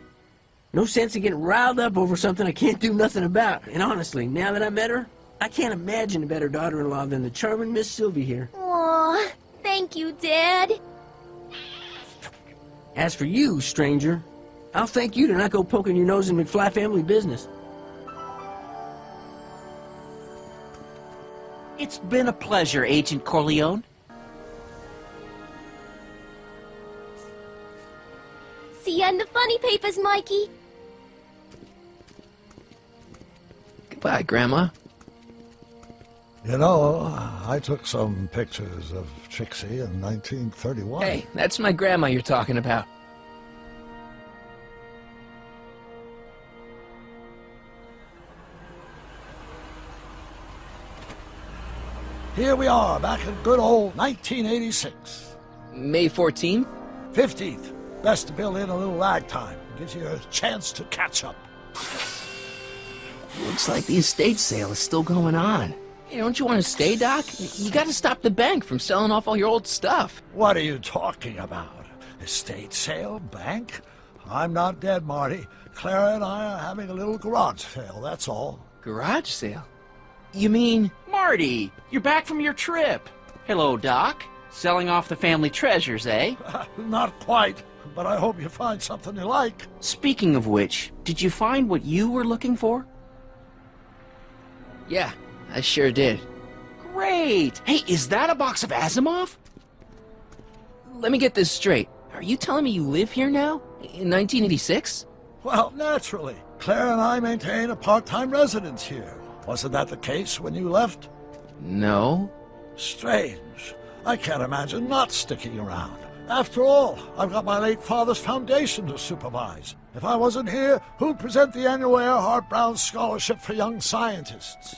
no sense in getting riled up over something I can't do nothing about. And honestly, now that I met her, I can't imagine a better daughter-in-law than the charming Miss Sylvie here. Aw, thank you, Dad. As for you, stranger, I'll thank you to not go poking your nose in McFly family business. It's been a pleasure, Agent Corleone. See ya in the funny papers, Mikey. Goodbye, Grandma. You know, I took some pictures of Trixie in 1931. Hey, that's my grandma you're talking about. Here we are, back in good old 1986. May 14th? 15th. Best to build in a little lag time. Gives you a chance to catch up. Looks like the estate sale is still going on. Hey, don't you want to stay, Doc? You gotta stop the bank from selling off all your old stuff. What are you talking about? Estate sale? Bank? I'm not dead, Marty. Clara and I are having a little garage sale, that's all. Garage sale? You mean... Marty, you're back from your trip. Hello, Doc. Selling off the family treasures, eh? Not quite, but I hope you find something you like. Speaking of which, did you find what you were looking for? Yeah, I sure did. Great! Hey, is that a box of Asimov? Let me get this straight. Are you telling me you live here now? In 1986? Well, naturally. Claire and I maintain a part-time residence here. Wasn't that the case when you left? No. Strange. I can't imagine not sticking around. After all, I've got my late father's foundation to supervise. If I wasn't here, who'd present the annual Earhart Brown Scholarship for Young Scientists?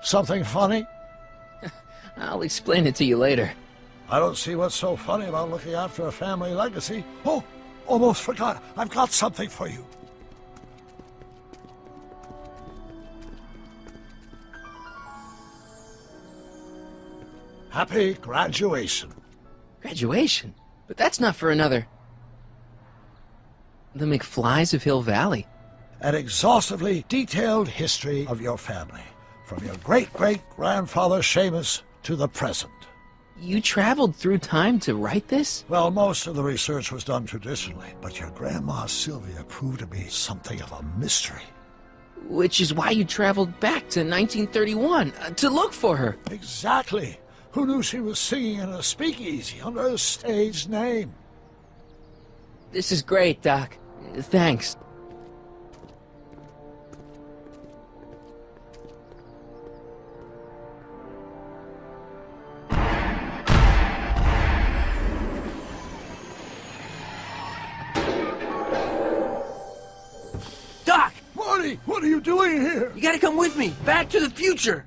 Something funny? I'll explain it to you later. I don't see what's so funny about looking after a family legacy. Oh, almost forgot. I've got something for you. Happy graduation. Graduation? But that's not for another... The McFlys of Hill Valley. An exhaustively detailed history of your family, from your great-great-grandfather Seamus to the present. You traveled through time to write this? Well, most of the research was done traditionally, but your grandma Sylvia proved to be something of a mystery. Which is why you traveled back to 1931, to look for her. Exactly. Who knew she was singing in a speakeasy under a stage name? This is great, Doc. Thanks. Doc! Marty, what are you doing here? You gotta come with me. Back to the future.